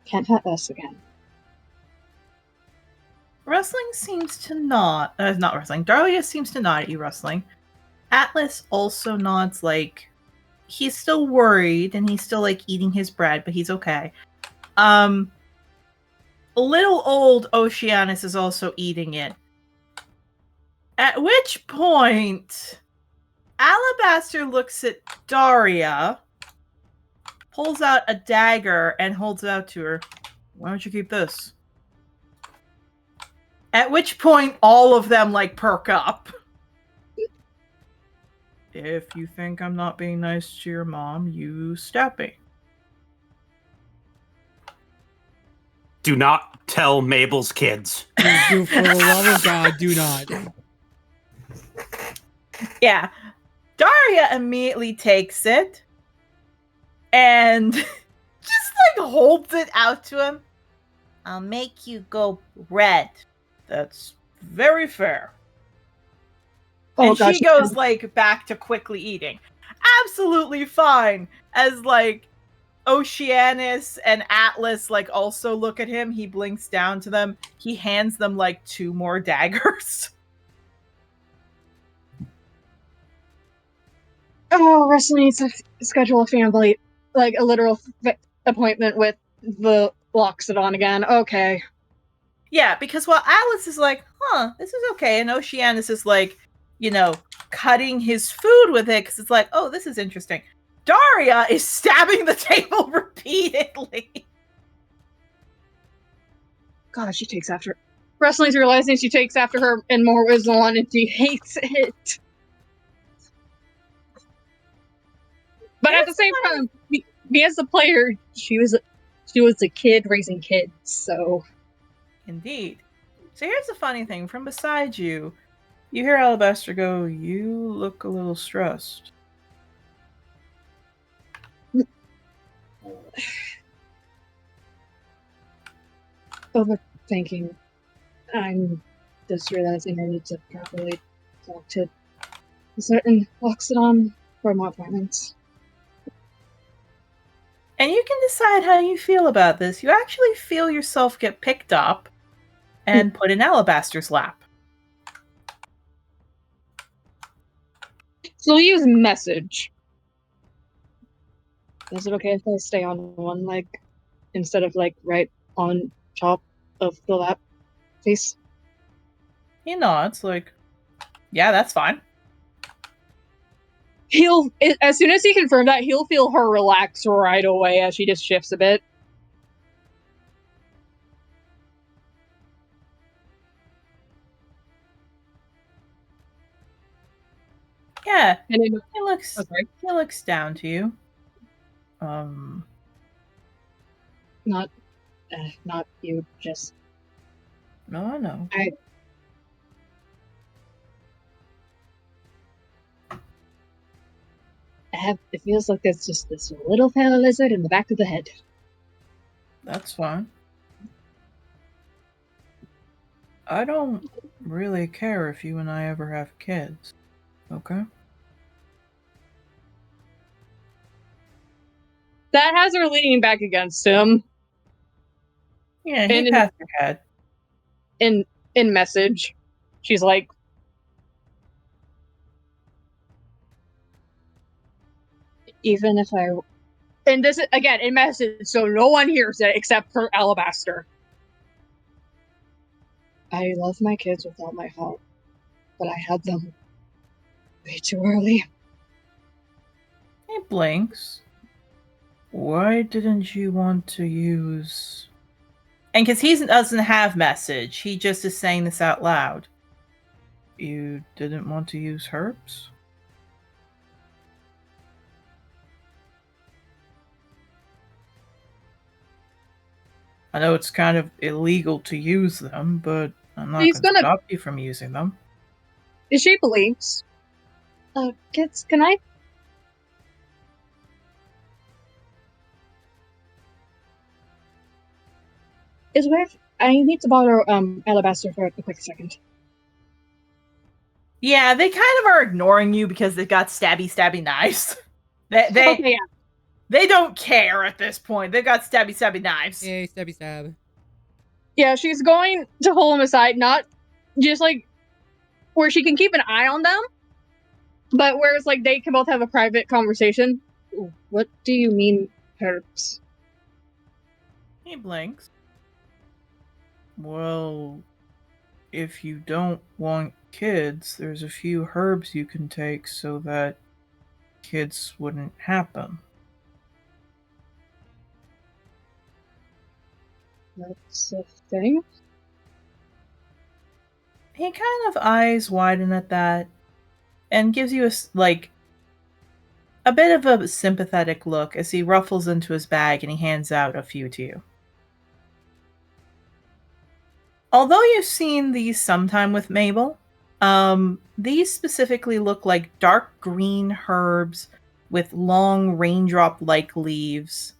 E: Can't hurt us again.
A: Rustling seems to not rustling. Dahlia seems to nod at you, rustling. Atlas also nods, like he's still worried and he's still like eating his bread, but he's okay. Little old Oceanus is also eating it. At which point, Alabaster looks at Daria, pulls out a dagger, and holds it out to her. Why don't you keep this? At which point, all of them, like, perk up. If you think I'm not being nice to your mom, you stab me.
C: Do not tell Mabel's kids.
B: For the love of God, do not.
A: Yeah. Daria immediately takes it and just like holds it out to him. I'll make you go red. That's very fair. Oh, and she goes like back to quickly eating. Absolutely fine. As like Oceanus and Atlas like also look at him, he blinks down to them. He hands them like 2 more daggers.
E: Oh, Wrestling needs to schedule a family, like a literal appointment with the Loxodon again. Okay.
A: Yeah, because while Atlas is like, this is okay, and Oceanus is like, you know, cutting his food with it, because it's like, oh, this is interesting. Daria is stabbing the table repeatedly.
E: God, she takes after... Wrestling's realizing she takes after her and more wisdom on, and she hates it. But at the same time, me as a player, she was a kid raising kids, so...
A: Indeed. So here's the funny thing. From beside you, you hear Alabaster go, you look a little stressed.
E: Overthinking. I'm just realizing I need to properly talk to a certain Loxodon for more appointments.
A: And you can decide how you feel about this. You actually feel yourself get picked up and put in Alabaster's lap.
E: So we'll use message. Is it okay if I stay on one leg instead of like right on top of the lap face?
A: He nods, like, yeah, that's fine.
E: As soon as he confirmed that, he'll feel her relax right away as she just shifts a bit.
A: Yeah,
E: and then,
A: he looks down to you.
E: Not you, just...
A: No, I know.
E: It feels like there's just this little pale lizard in the back of the head.
A: That's fine. I don't really care if you and I ever have kids. Okay?
E: That has her leaning back against him.
A: Yeah, he pats her head.
E: In message, she's like, even if I... And this is, again, in message, so no one hears it except for Alabaster. I love my kids with all my heart, but I had them way too early.
A: He blinks. Why didn't you want to use... And because he doesn't have message, he just is saying this out loud. You didn't want to use herbs? I know it's kind of illegal to use them, but I'm not going to stop you from using them.
E: She believes. Kids, can I... I need to borrow Alabaster for a quick second.
A: Yeah, they kind of are ignoring you because they've got stabby knives.
E: Okay, yeah.
A: They don't care at this point. They've got stabby knives.
B: Yay, stabby stab.
E: Yeah, she's going to pull them aside, not just like where she can keep an eye on them, but where it's like they can both have a private conversation. Ooh, what do you mean, herbs?
A: He blinks. Well, if you don't want kids, there's a few herbs you can take so that kids wouldn't happen.
E: That's a thing.
A: He kind of eyes widen at that and gives you a bit of a sympathetic look as he ruffles into his bag and he hands out a few to you. Although you've seen these sometime with Mabel, these specifically look like dark green herbs with long raindrop-like leaves.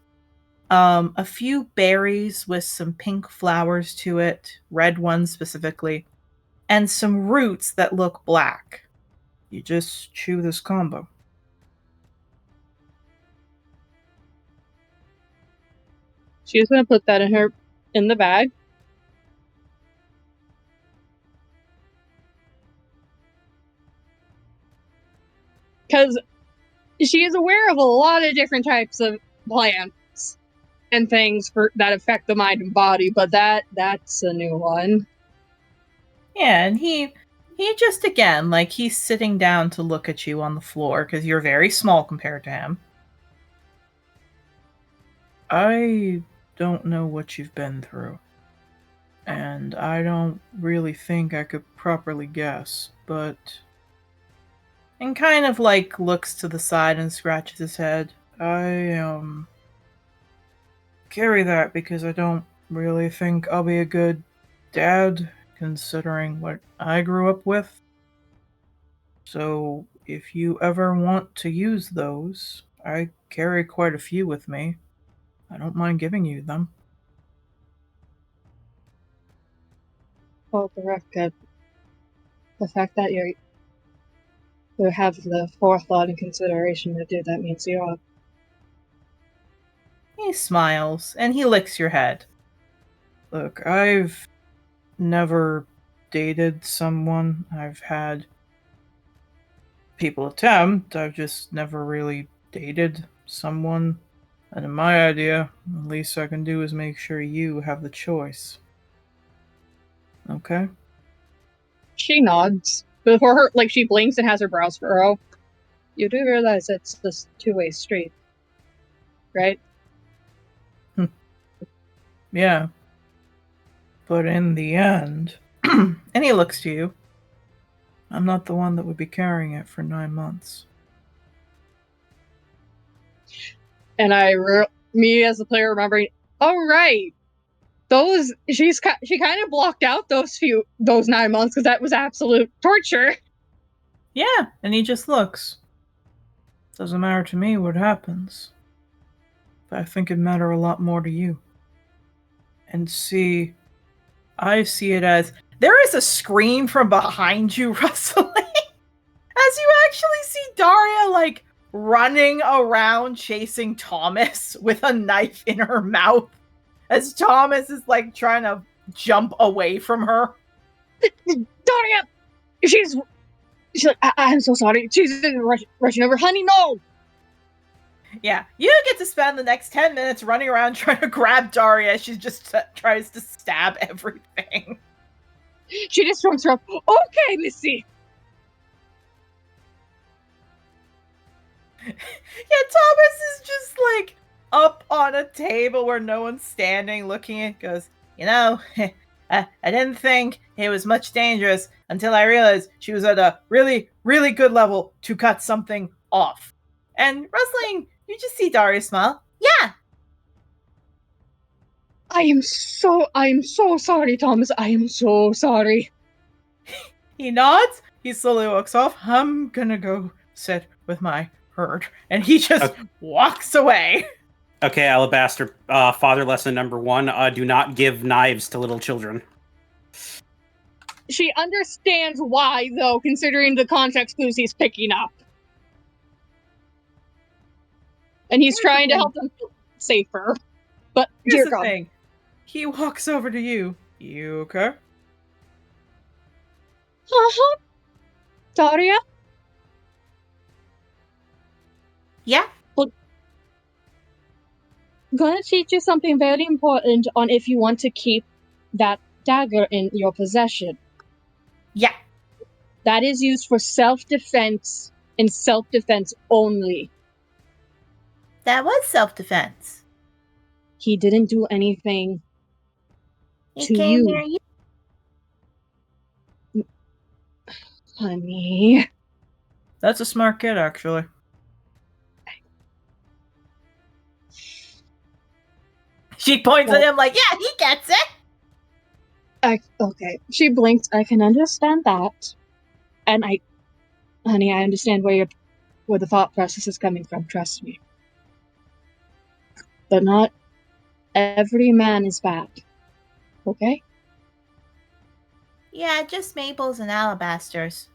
A: A few berries with some pink flowers to it, red ones specifically, and some roots that look black. You just chew this combo.
E: She's gonna put that in the bag. Because she is aware of a lot of different types of plants and things that affect the mind and body, but that's a new one.
A: Yeah, and he just, again, like, he's sitting down to look at you on the floor, because you're very small compared to him. I don't know what you've been through, and I don't really think I could properly guess, but... And kind of, like, looks to the side and scratches his head. I, carry that because I don't really think I'll be a good dad, considering what I grew up with. So, if you ever want to use those, I carry quite a few with me. I don't mind giving you them.
E: Well, the fact that you have the forethought and consideration to do that means you are.
A: He smiles, and he licks your head. Look, I've never dated someone. I've had people attempt. I've just never really dated someone. And in my idea, the least I can do is make sure you have the choice. Okay?
E: She nods. Before her, like, she blinks and has her brows furrow. You do realize it's this two-way street, right?
A: Yeah. But in the end, and he looks to you, I'm not the one that would be carrying it for 9 months.
E: And me as the player remembering, oh right, she kind of blocked out those 9 months because that was absolute torture.
A: Yeah, and he just looks. Doesn't matter to me what happens, but I think it'd matter a lot more to you. And see, I see it as there is a scream from behind you, rustling, as you actually see Daria, like, running around chasing Thomas with a knife in her mouth, as Thomas is, like, trying to jump away from her.
E: Daria! She's like, I'm so sorry. She's rushing over. Honey, no!
A: Yeah, you get to spend the next 10 minutes running around trying to grab Daria as she just tries to stab everything.
E: She just throws her up. Okay, Missy.
A: Yeah, Thomas is just, like, up on a table where no one's standing looking at it, goes, you know, I didn't think it was much dangerous until I realized she was at a really, really good level to cut something off. And Rustling, you just see Daria smile. Yeah.
E: I am so sorry, Thomas. I am so sorry.
A: He nods. He slowly walks off. I'm gonna go sit with my herd. And he just walks away.
C: Okay, Alabaster, father lesson number 1, do not give knives to little children.
E: She understands why, though, considering the context clues he's picking up. And he's trying to help them feel safer. But,
A: Here's
E: dear
A: the
E: God.
A: thing. He walks over to you. You okay?
E: Uh-huh. Daria?
A: Yeah.
E: I'm gonna teach you something very important on if you want to keep that dagger in your possession.
A: Yeah.
E: That is used for self-defense and self-defense only.
A: That was self-defense.
E: He didn't do anything
A: He
E: to
A: came
E: you.
A: near you.
E: Honey.
A: That's a smart kid, actually. She points at him like, yeah, he gets it.
E: Okay. She blinks. I can understand that. And honey, I understand where the thought process is coming from, trust me. But not every man is bad. Okay?
A: Yeah, just maples and alabasters.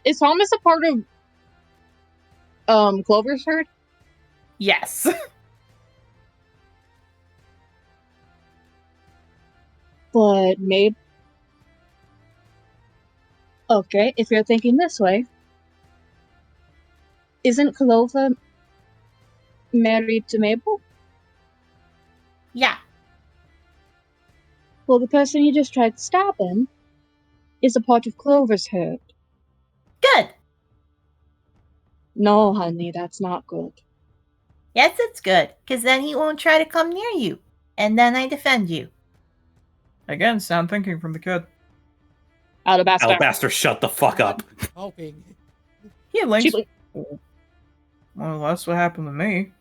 E: Is Thomas a part of Clover's herd?
A: Yes.
E: But maybe... Okay, if you're thinking this way, isn't Clover married to Mabel?
A: Yeah.
E: Well, the person you just tried stabbing is a part of Clover's herd.
A: Good.
E: No, honey, that's not good.
A: Yes, it's good, because then he won't try to come near you. And then I defend you. Again, sound thinking from the kid.
C: Alabaster, shut the fuck up.
B: Helping.
A: Yeah, Lynx. Well, that's what happened to me.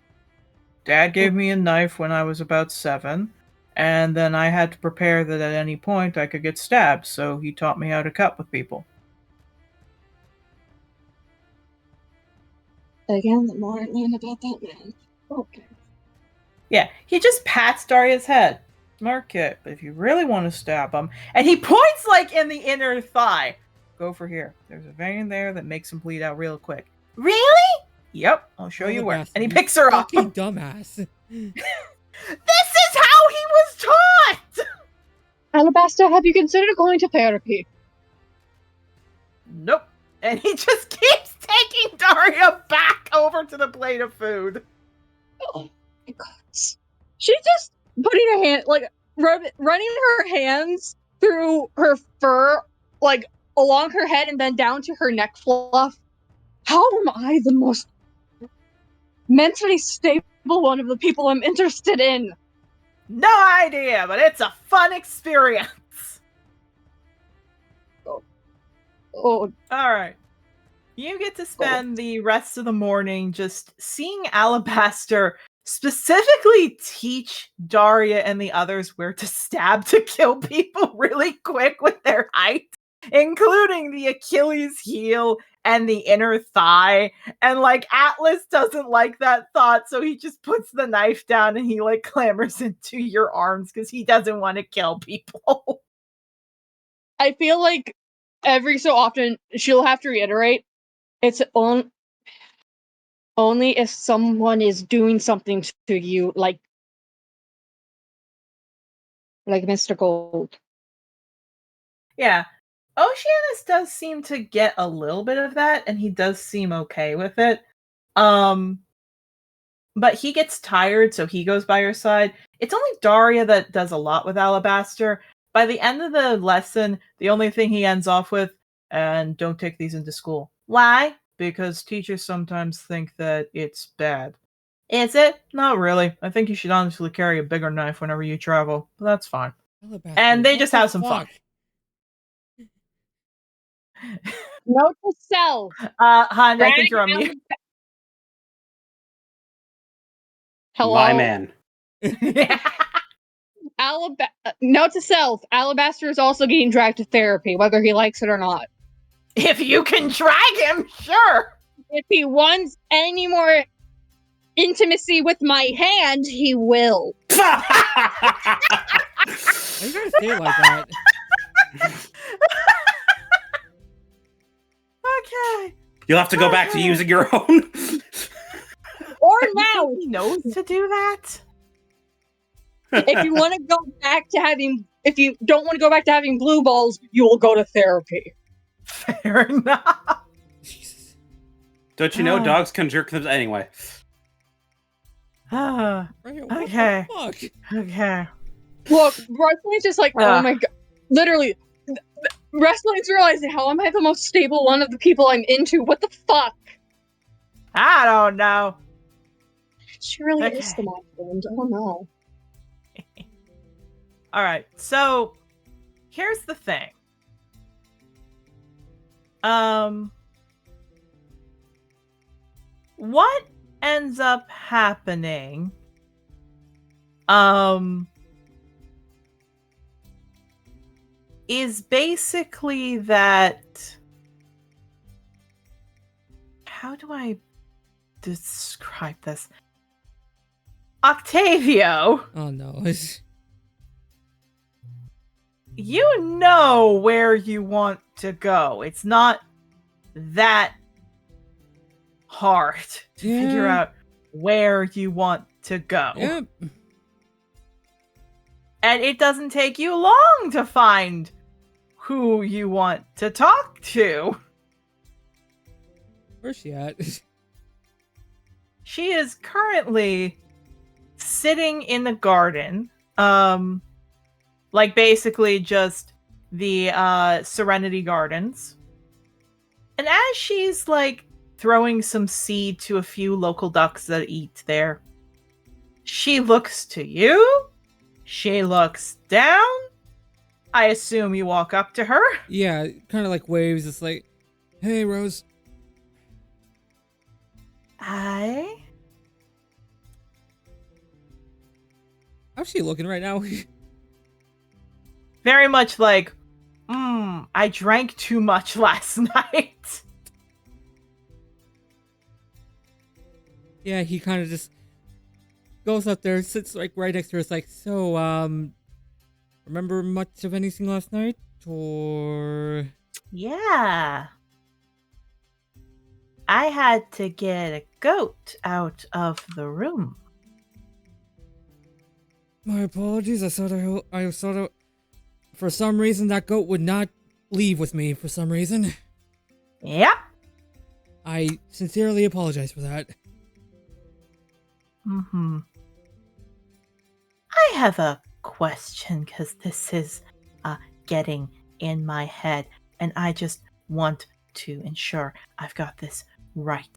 A: Dad gave me a knife when I was about 7, and then I had to prepare that at any point I could get stabbed, so he taught me how to cut with people.
E: Again, the more I learn about that man. Okay.
A: Yeah, he just pats Daria's head. Smart kid, but if you really want to stab him, and he points like in the inner thigh, go for here. There's a vein there that makes him bleed out real quick. Really? Yep, I'll show you where. And he picks her up.
B: Fucking dumbass.
A: This is how he was taught!
E: Alabaster, have you considered going to therapy?
A: Nope. And he just keeps taking Daria back over to the plate of food.
E: Oh my god. She just putting her hand, like, running her hands through her fur, like, along her head and then down to her neck fluff. How am I the most mentally stable one of the people I'm interested in?
A: No idea, but it's a fun experience.
E: Oh.
A: Alright. You get to spend the rest of the morning just seeing Alabaster specifically teach Daria and the others where to stab to kill people really quick with their height, including the Achilles heel and the inner thigh. And like Atlas doesn't like that thought, so he just puts the knife down and he like clambers into your arms because he doesn't want to kill people.
E: I feel like every so often she'll have to reiterate, it's only if someone is doing something to you, like Mr. Gold.
A: Yeah. Oceanus does seem to get a little bit of that, and he does seem okay with it. But he gets tired, so he goes by her side. It's only Daria that does a lot with Alabaster. By the end of the lesson, the only thing he ends off with, and don't take these into school. Why? Because teachers sometimes think that it's bad. Is it? Not really. I think you should honestly carry a bigger knife whenever you travel. But that's fine.
B: Alabaster,
A: and they just have some fun.
E: Note to self.
A: Han, I think you're on mute.
E: Hello?
C: My man.
E: Note to self, Alabaster is also getting dragged to therapy, whether he likes it or not.
A: If you can drag him, sure.
E: If he wants any more intimacy with my hand, he will.
B: Why you gotta say it like that?
A: Okay.
C: You'll have to go back to using your own.
E: Or now,
A: He knows to do that.
E: if you want to go back to having, if you don't want to go back to having blue balls, you will go to therapy.
A: Fair enough.
B: Jesus.
C: Don't you know dogs can jerk them anyway?
A: Okay. Okay.
E: Look, wrestling's just like, oh my god. Literally, wrestling's realizing, how am I the most stable one of the people I'm into? What the fuck?
A: I don't know.
E: She really
A: Okay.
E: is the my friend. I don't know.
A: All right. So here's the thing. What ends up happening is basically that, how do I describe this? Octavio,
B: Oh no.
A: you know where you want to go. It's not that hard to figure out where you want to go.
B: Yep.
A: And it doesn't take you long to find who you want to talk to.
B: Where's she at?
A: She is currently sitting in the garden. Like basically just the Serenity Gardens. And as she's like throwing some seed to a few local ducks that eat there, she looks to you. She looks down. I assume you walk up to her.
B: Yeah, kind of like waves. It's like, hey, Rose.
A: Hi.
B: How's she looking right now?
A: Very much like, I drank too much last night.
B: Yeah, he kind of just goes up there, sits like right next to her. It's like, so, remember much of anything last night? Or...
A: Yeah. I had to get a goat out of the room.
B: My apologies. I thought for some reason that goat would not leave with me for some reason.
A: Yep.
B: I sincerely apologize for that.
A: I have a question because this is getting in my head, and I just want to ensure I've got this right.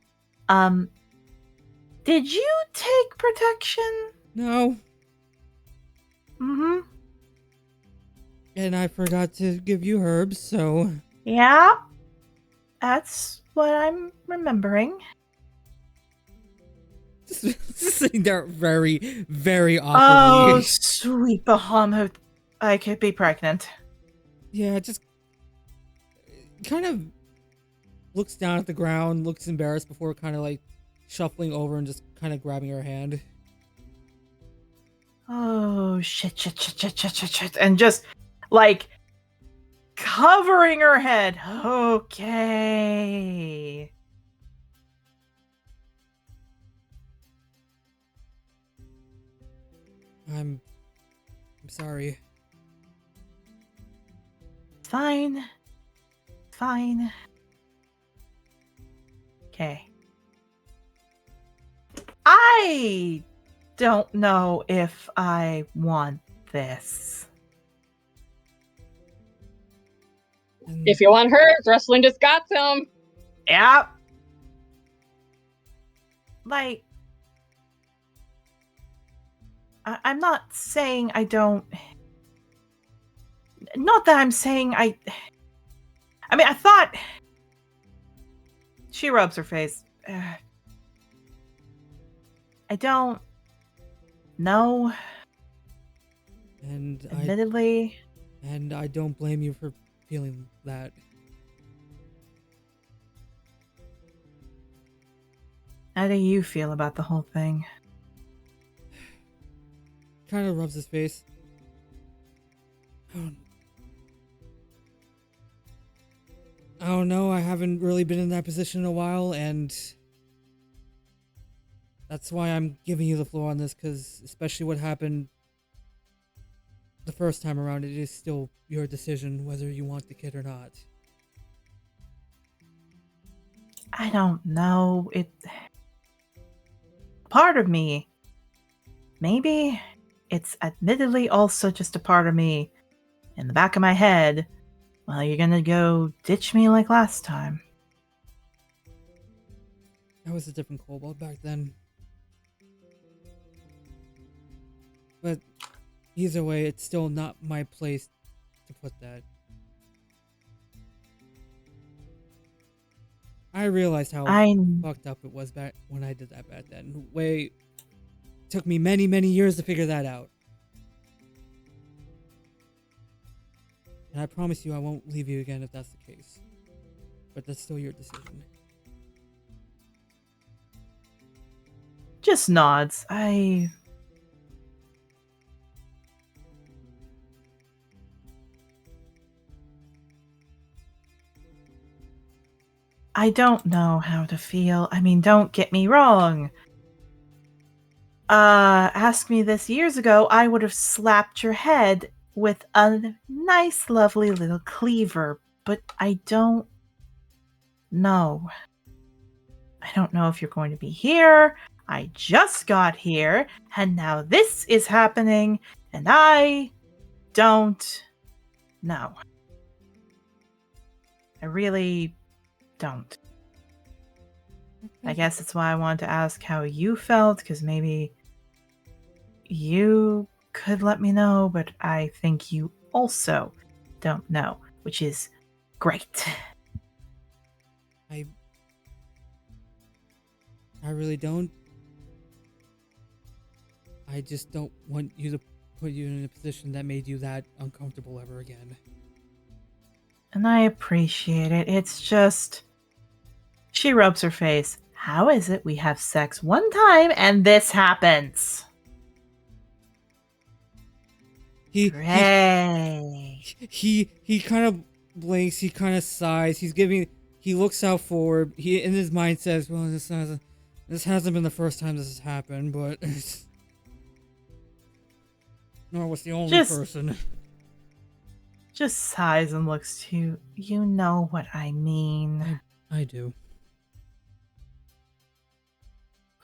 A: Did you take protection?
B: No. And I forgot to give you herbs, so...
A: Yeah. That's what I'm remembering.
B: Just sitting there very, very awkwardly.
A: Oh, sweet Bahamut. I could be pregnant.
B: Yeah, just kind of looks down at the ground, looks embarrassed before kind of like shuffling over and just kind of grabbing her hand.
A: Oh, shit. And just, like, covering her head. Okay.
B: I'm sorry.
A: Fine. Okay. I don't know if I want this.
E: If you want hers, wrestling just got some.
A: Yep. Like, I'm not saying I don't... Not that I'm saying I mean, I thought... She rubs her face. I don't know.
B: And
A: admittedly.
B: And I don't blame you for feeling that.
A: How do you feel about the whole thing?
B: Kind of rubs his face. I don't don't know. I haven't really been in that position in a while, and that's why I'm giving you the floor on this, because especially what happened the first time around, it is still your decision whether you want the kid or not.
A: I don't know. Part of me, maybe it's admittedly also just a part of me in the back of my head. Well, you're gonna go ditch me like last time.
B: That was a different kobold back then. But either way, it's still not my place to put that. I realized how fucked up it was back when I did that back then. Took me many, many years to figure that out. And I promise you I won't leave you again if that's the case. But that's still your decision.
A: Just nods. I don't know how to feel. I mean, don't get me wrong. Ask me this years ago, I would have slapped your head with a nice, lovely little cleaver, but I don't know. I don't know if you're going to be here. I just got here, and now this is happening, and I don't know. I really don't. I guess that's why I wanted to ask how you felt, because maybe you could let me know, but I think you also don't know, which is great.
B: I really don't. I just don't want you to put you in a position that made you that uncomfortable ever again.
A: And I appreciate it. It's just... She rubs her face. How is it we have sex one time and this happens?
B: He kind of blinks, he kind of sighs, he looks out forward, he in his mind says, well, this hasn't been the first time this has happened, but nor was the only person.
A: Just sighs and looks to you. You know what I mean.
B: I do.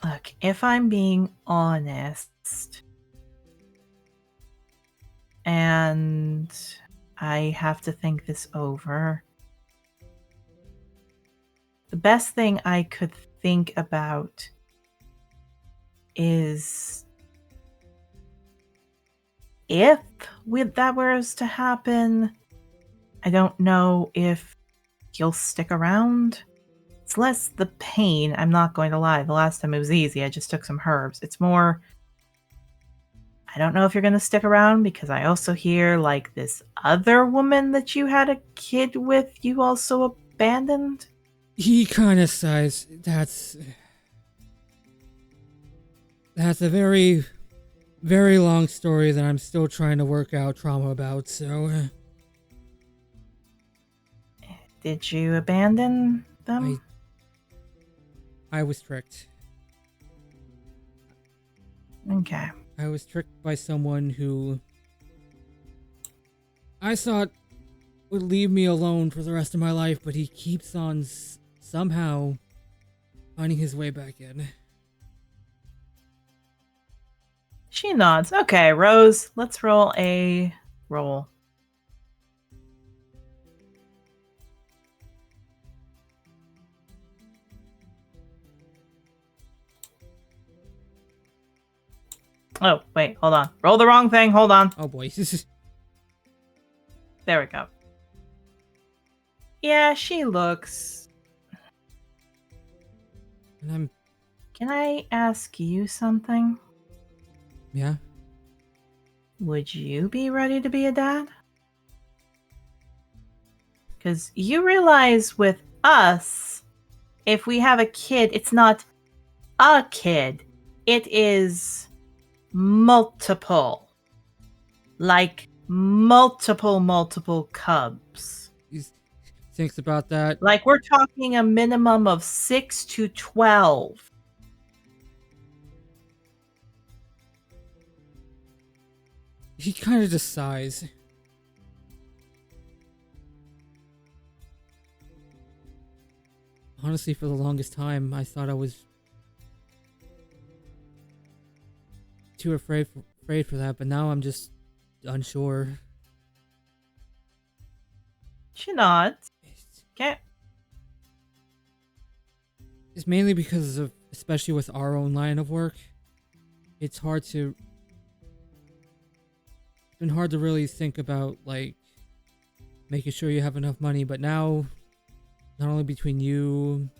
A: Look, if I'm being honest, and I have to think this over, the best thing I could think about is if that was to happen, I don't know if you'll stick around. It's less the pain, I'm not going to lie. The last time it was easy, I just took some herbs. It's more, I don't know if you're going to stick around, because I also hear, like, this other woman that you had a kid with, you also abandoned?
B: He kind of sighs. That's a very, very long story that I'm still trying to work out trauma about, so...
A: Did you abandon them?
B: I was tricked.
A: Okay.
B: I was tricked by someone who I thought would leave me alone for the rest of my life, but he keeps on somehow finding his way back in.
A: She nods. Okay, Rose, let's roll a roll. Oh, wait, hold on. Roll the wrong thing, hold on.
B: Oh boy.
A: There we go. Yeah, she looks...
B: And
A: Can I ask you something?
B: Yeah?
A: Would you be ready to be a dad? Because you realize with us, if we have a kid, it's not a kid. It is multiple. Like multiple cubs.
B: thinks about that.
A: Like, we're talking a minimum of 6 to 12.
B: He kind of just sighs. Honestly, for the longest time, I thought I was too afraid for that, but now I'm just unsure.
A: She nods. Okay.
B: It's mainly because of, especially with our own line of work, it's been hard to really think about, like, making sure you have enough money, but now, not only between you,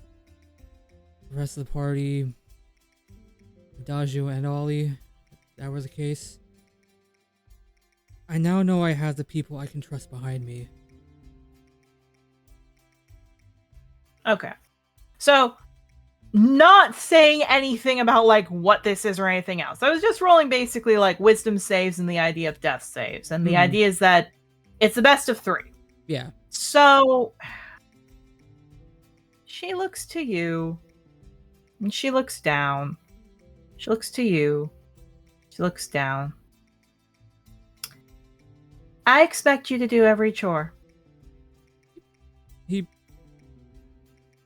B: the rest of the party, Adagio and Ollie, if that was the case, I now know I have the people I can trust behind me.
A: Okay. So, not saying anything about, like, what this is or anything else. I was just rolling basically, like, wisdom saves and the idea of death saves. And the idea is that it's the best of 3.
B: Yeah.
A: So, she looks to you, and she looks down. She looks to you. She looks down. I expect you to do every chore.
B: He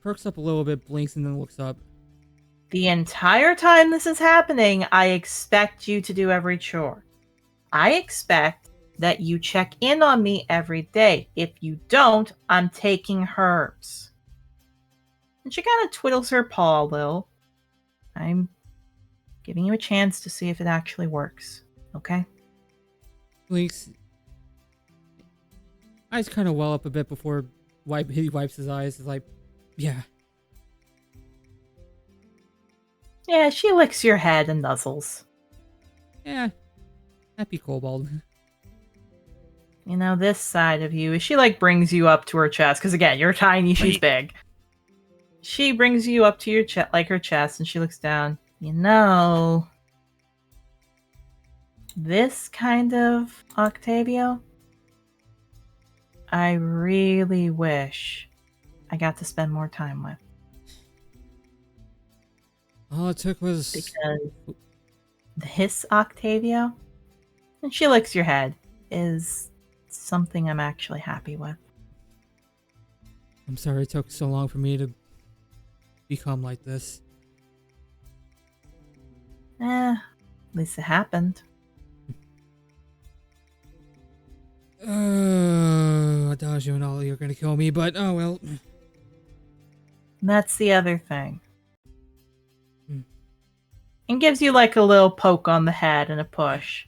B: perks up a little bit, blinks, and then looks up.
A: The entire time this is happening, I expect you to do every chore. I expect that you check in on me every day. If you don't, I'm taking herbs. And she kind of twiddles her paw a little. I'm giving you a chance to see if it actually works. Okay?
B: Blinks. Eyes kind of well up a bit before he wipes his eyes. It's like, yeah.
A: Yeah, she licks your head and nuzzles.
B: Yeah. Happy kobold.
A: You know, this side of you, she, like, brings you up to her chest. Because, again, you're tiny, she's big. She brings you up to your chest, like her chest, and she looks down. You know, this kind of Octavio, I really wish I got to spend more time with.
B: All it took was...
A: Because this Octavio, and she licks your head, is something I'm actually happy with.
B: I'm sorry it took so long for me to become like this.
A: At least it happened.
B: Adagio and Ollie are gonna kill me, but oh well.
A: That's the other thing. And gives you like a little poke on the head and a push.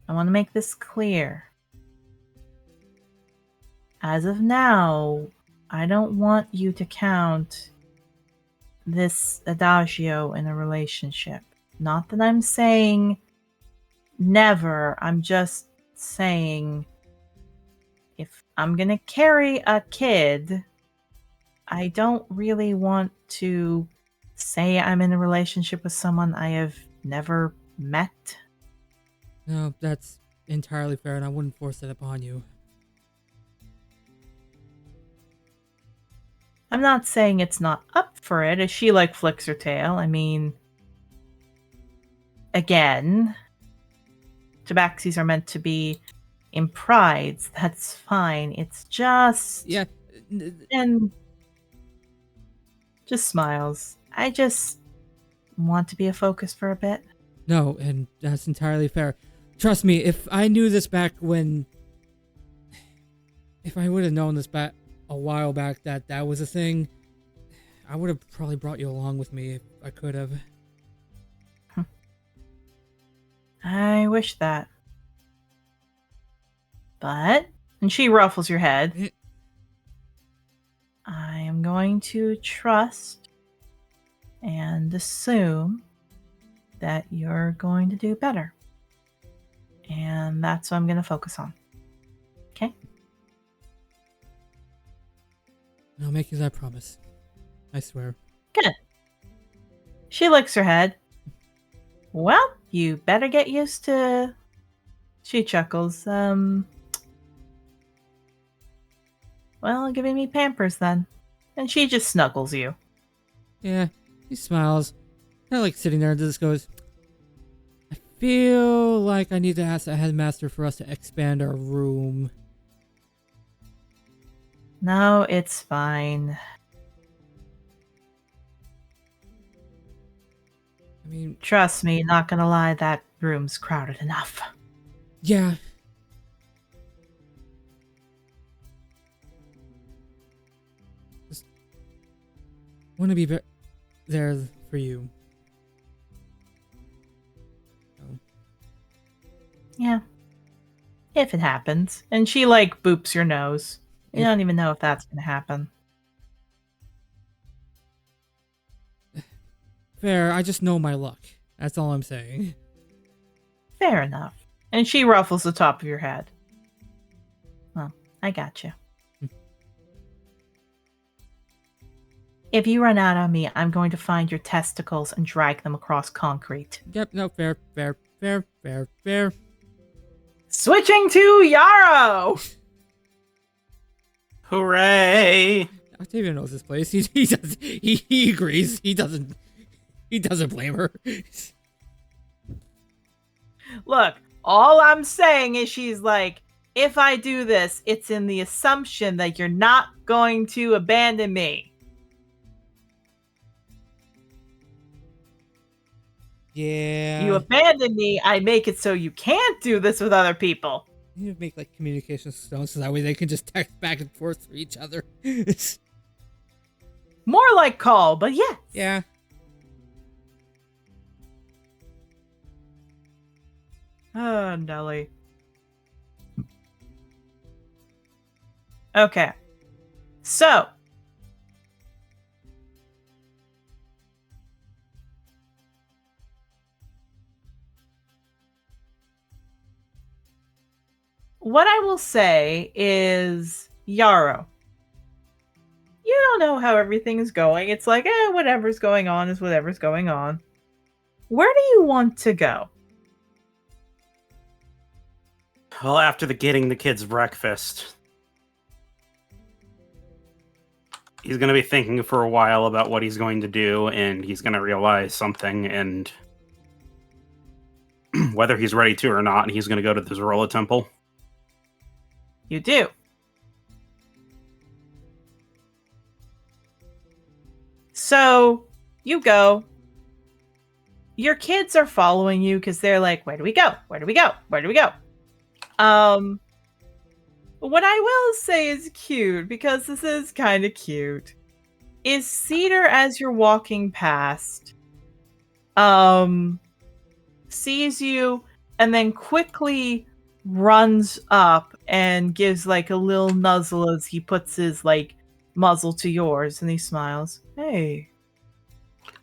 A: I want to make this clear. As of now, I don't want you to count this Adagio in a relationship. Not that I'm saying never. I'm just saying if I'm gonna carry a kid, I don't really want to say I'm in a relationship with someone I have never met.
B: No, that's entirely fair, and I wouldn't force it upon you.
A: I'm not saying it's not up for it, as she like flicks her tail. I mean, again, tabaxis are meant to be in prides. That's fine. It's just...
B: Yeah.
A: And just smiles. I just want to be a focus for a bit.
B: No, and that's entirely fair. Trust me, if I knew this back when... If I would have known this back a while back that was a thing, I would have probably brought you along with me if I could have.
A: I wish that. But, and she ruffles your head, I am going to trust and assume that you're going to do better. And that's what I'm going to focus on. Okay?
B: I'll make you that promise. I swear.
A: Good. She licks her head. Well, you better get used to... She chuckles. Well, giving me Pampers then. And she just snuggles you.
B: Yeah, he smiles. Kind of like sitting there and just goes, I feel like I need to ask the headmaster for us to expand our room.
A: No, it's fine.
B: I mean,
A: trust me, not gonna lie, that room's crowded enough.
B: Yeah. Just want to be there for you. So.
A: Yeah. If it happens. And she, like, boops your nose. You don't even know if that's gonna happen.
B: Fair, I just know my luck. That's all I'm saying.
A: Fair enough. And she ruffles the top of your head. Well, I got you. If you run out on me, I'm going to find your testicles and drag them across concrete.
B: Yep, no, fair.
A: Switching to Yarrow!
C: Hooray!
B: Octavia knows this place. He agrees. He doesn't blame her.
A: Look, all I'm saying is she's like, if I do this, it's in the assumption that you're not going to abandon me.
B: Yeah.
A: You abandon me, I make it so you can't do this with other people.
B: You need to make like communication stones so that way they can just text back and forth to each other.
A: More like call, but yes.
B: Yeah.
A: Oh, Nelly. Okay. So. What I will say is, Yarrow, you don't know how everything is going. It's like, whatever's going on is whatever's going on. Where do you want to go?
C: Well, after getting the kids breakfast, he's going to be thinking for a while about what he's going to do, and he's going to realize something, and whether he's ready to or not, he's going to go to the Zorilla Temple.
A: You do. So, you go. Your kids are following you because they're like, where do we go? Where do we go? Where do we go? What I will say is cute, because this is kind of cute, is Cedar, as you're walking past, sees you and then quickly runs up and gives like a little nuzzle as he puts his like muzzle to yours, and he smiles. Hey.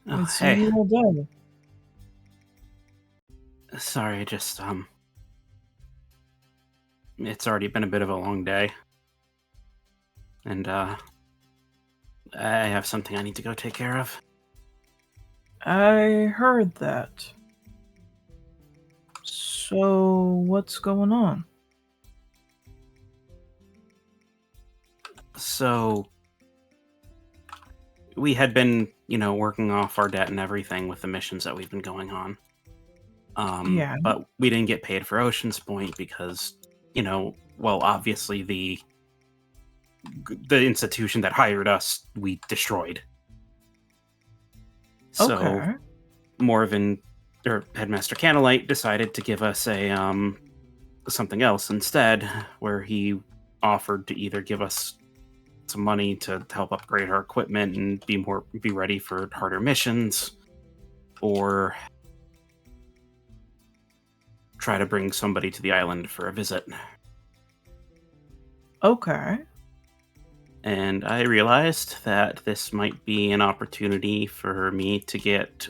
C: Oh,
A: hey. You all day.
C: Sorry, just it's already been a bit of a long day. And I have something I need to go take care of.
A: I heard that. So, what's going on?
C: So, we had been, working off our debt and everything with the missions that we've been going on.
A: Yeah.
C: But we didn't get paid for Ocean's Point because, obviously the institution that hired us, we destroyed. So,
A: okay.
C: Morven, or Headmaster Candlelight, decided to give us a something else instead, where he offered to either give us some money to help upgrade our equipment and be ready for harder missions, or try to bring somebody to the island for a visit.
A: Okay.
C: And I realized that this might be an opportunity for me to get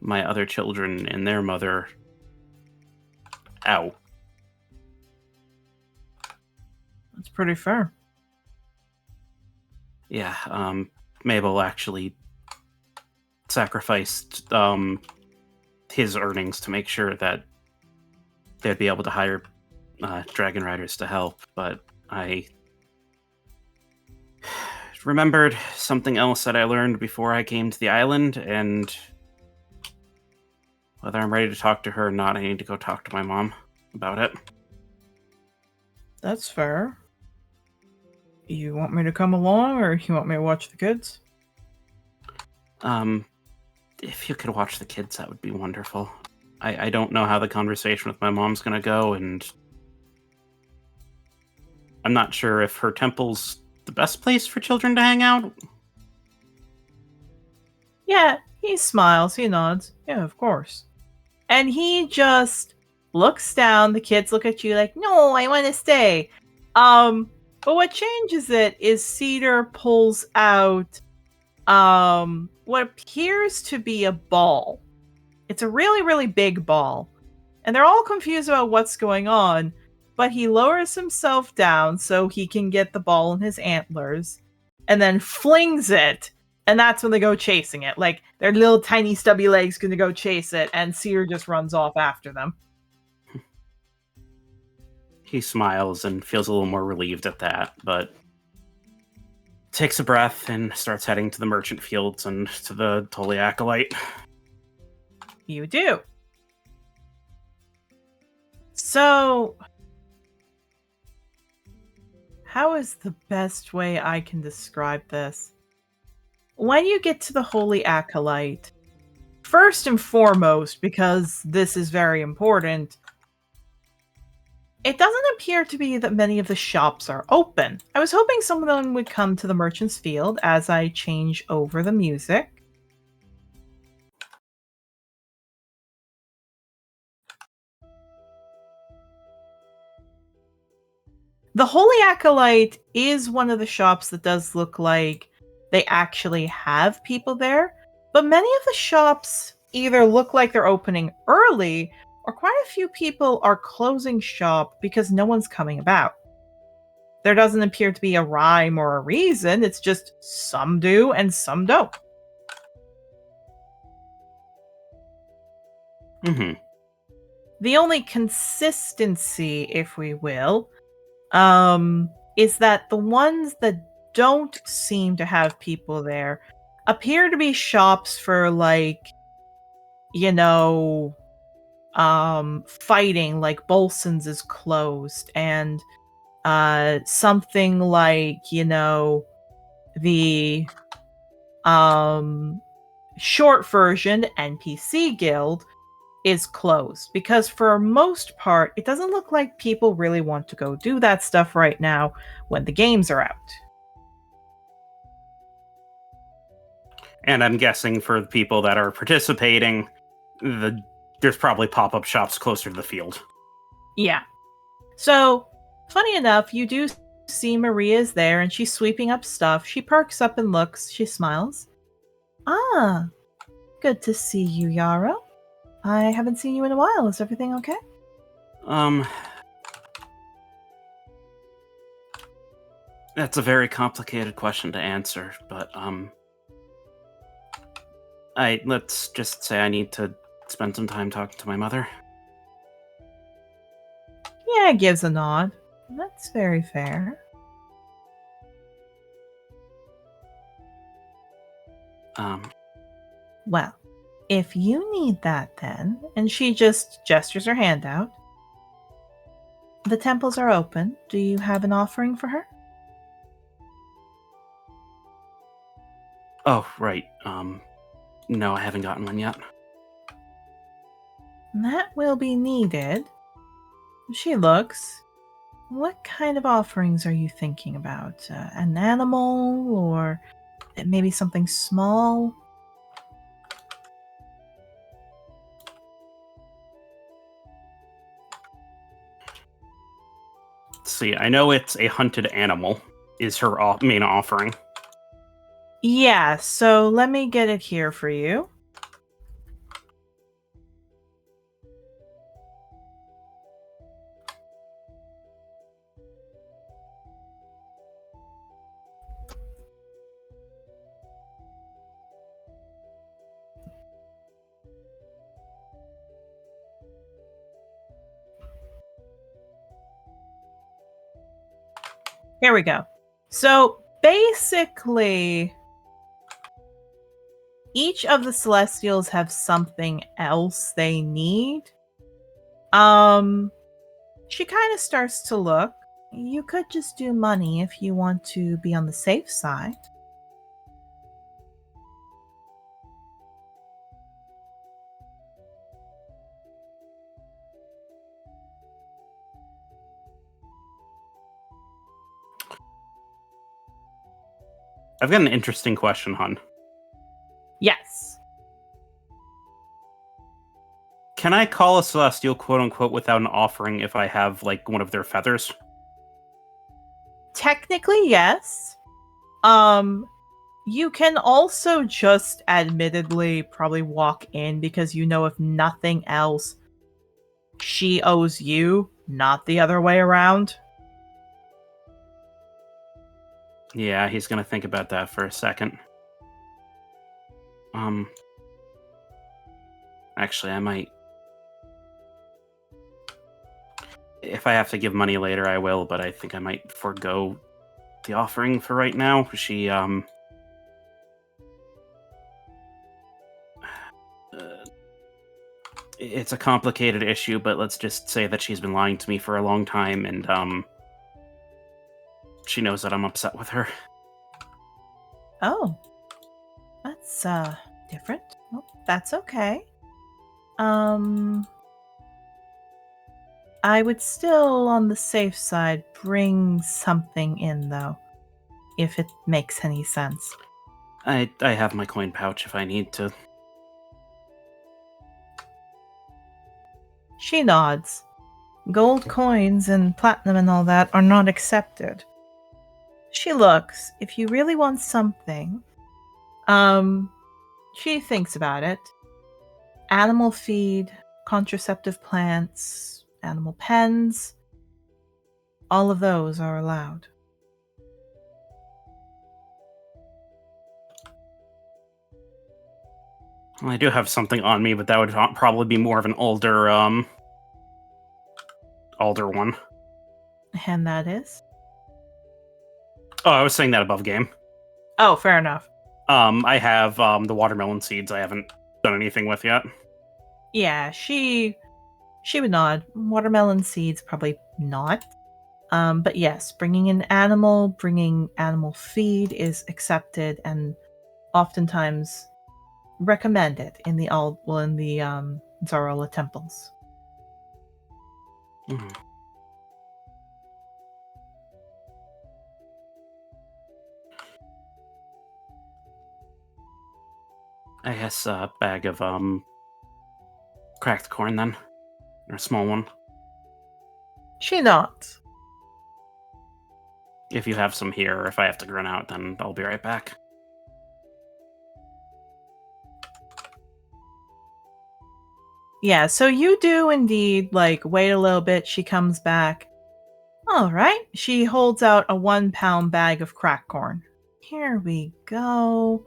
C: my other children and their mother out.
A: That's pretty fair.
C: Yeah, Mabel actually sacrificed his earnings to make sure that they'd be able to hire dragon riders to help, but I remembered something else that I learned before I came to the island, and whether I'm ready to talk to her or not, I need to go talk to my mom about it.
A: That's fair. You want me to come along, or you want me to watch the kids?
C: If you could watch the kids, that would be wonderful. I don't know how the conversation with my mom's gonna go, and I'm not sure if her temple's the best place for children to hang out.
A: Yeah, he smiles, he nods. Yeah, of course. And he just looks down. The kids look at you like, no, I want to stay. But what changes it is Cedar pulls out what appears to be a ball. It's a really, really big ball. And they're all confused about what's going on, but he lowers himself down so he can get the ball in his antlers and then flings it. And that's when they go chasing it. Like, their little tiny stubby legs gonna go chase it, and Seer just runs off after them.
C: He smiles and feels a little more relieved at that, but takes a breath and starts heading to the merchant fields and to the Holy Acolyte.
A: You do. So, how is the best way I can describe this? When you get to the Holy Acolyte, first and foremost, because this is very important, it doesn't appear to be that many of the shops are open. I was hoping some of them would come to the Merchant's Field as I change over the music. The Holy Acolyte is one of the shops that does look like they actually have people there, but many of the shops either look like they're opening early, or quite a few people are closing shop because no one's coming about. There doesn't appear to be a rhyme or a reason, it's just some do and some don't.
C: Mm-hmm.
A: The only consistency, if we will, is that the ones that don't seem to have people there appear to be shops for, like, fighting, like Bolson's is closed, and something like, the short version NPC Guild is closed, because for most part it doesn't look like people really want to go do that stuff right now when the games are out.
C: And I'm guessing for the people that are participating, there's probably pop-up shops closer to the field.
A: Yeah. So, funny enough, you do see Maria's there, and she's sweeping up stuff. She perks up and looks. She smiles. Ah, good to see you, Yarrow. I haven't seen you in a while. Is everything okay?
C: That's a very complicated question to answer, but, let's just say I need to spend some time talking to my mother.
A: Yeah, gives a nod. That's very fair. Well, if you need that then, and she just gestures her hand out, the temples are open. Do you have an offering for her?
C: Oh, right. No, I haven't gotten one yet.
A: That will be needed. She looks. What kind of offerings are you thinking about? An animal, or maybe something small?
C: Let's see, I know it's a hunted animal is her main offering.
A: Yeah, so let me get it here for you. Here we go. So basically, each of the Celestials have something else they need. She kind of starts to look. You could just do money if you want to be on the safe side.
C: I've got an interesting question, hon.
A: Yes.
C: Can I call a Celestial, quote-unquote, without an offering if I have, like, one of their feathers?
A: Technically, yes. You can also just admittedly probably walk in because you know if nothing else, she owes you, not the other way around.
C: Yeah, he's gonna think about that for a second. Actually, I might... If I have to give money later, I will, but I think I might forego the offering for right now. It's a complicated issue, but let's just say that she's been lying to me for a long time, and, she knows that I'm upset with her.
A: Oh. That's, different. Well, that's okay. I would still, on the safe side, bring something in, though, if it makes any sense.
C: I have my coin pouch if I need to.
A: She nods. Gold coins and platinum and all that are not accepted. She looks. If you really want something, she thinks about it. Animal feed, contraceptive plants, animal pens, all of those are allowed.
C: Well, I do have something on me, but that would probably be more of an older one.
A: And that is?
C: Oh, I was saying that above game.
A: Oh, fair enough.
C: I have the watermelon seeds I haven't done anything with yet.
A: Yeah, she would nod. Watermelon seeds, probably not. But yes, bringing animal feed is accepted and oftentimes recommended in the Zarola temples.
C: Mm. I guess a bag of cracked corn then, or a small one.
A: She nods.
C: If you have some here, or if I have to run out, then I'll be right back.
A: Yeah, so you do indeed, wait a little bit. She comes back. All right. She holds out a 1-pound bag of cracked corn. Here we go.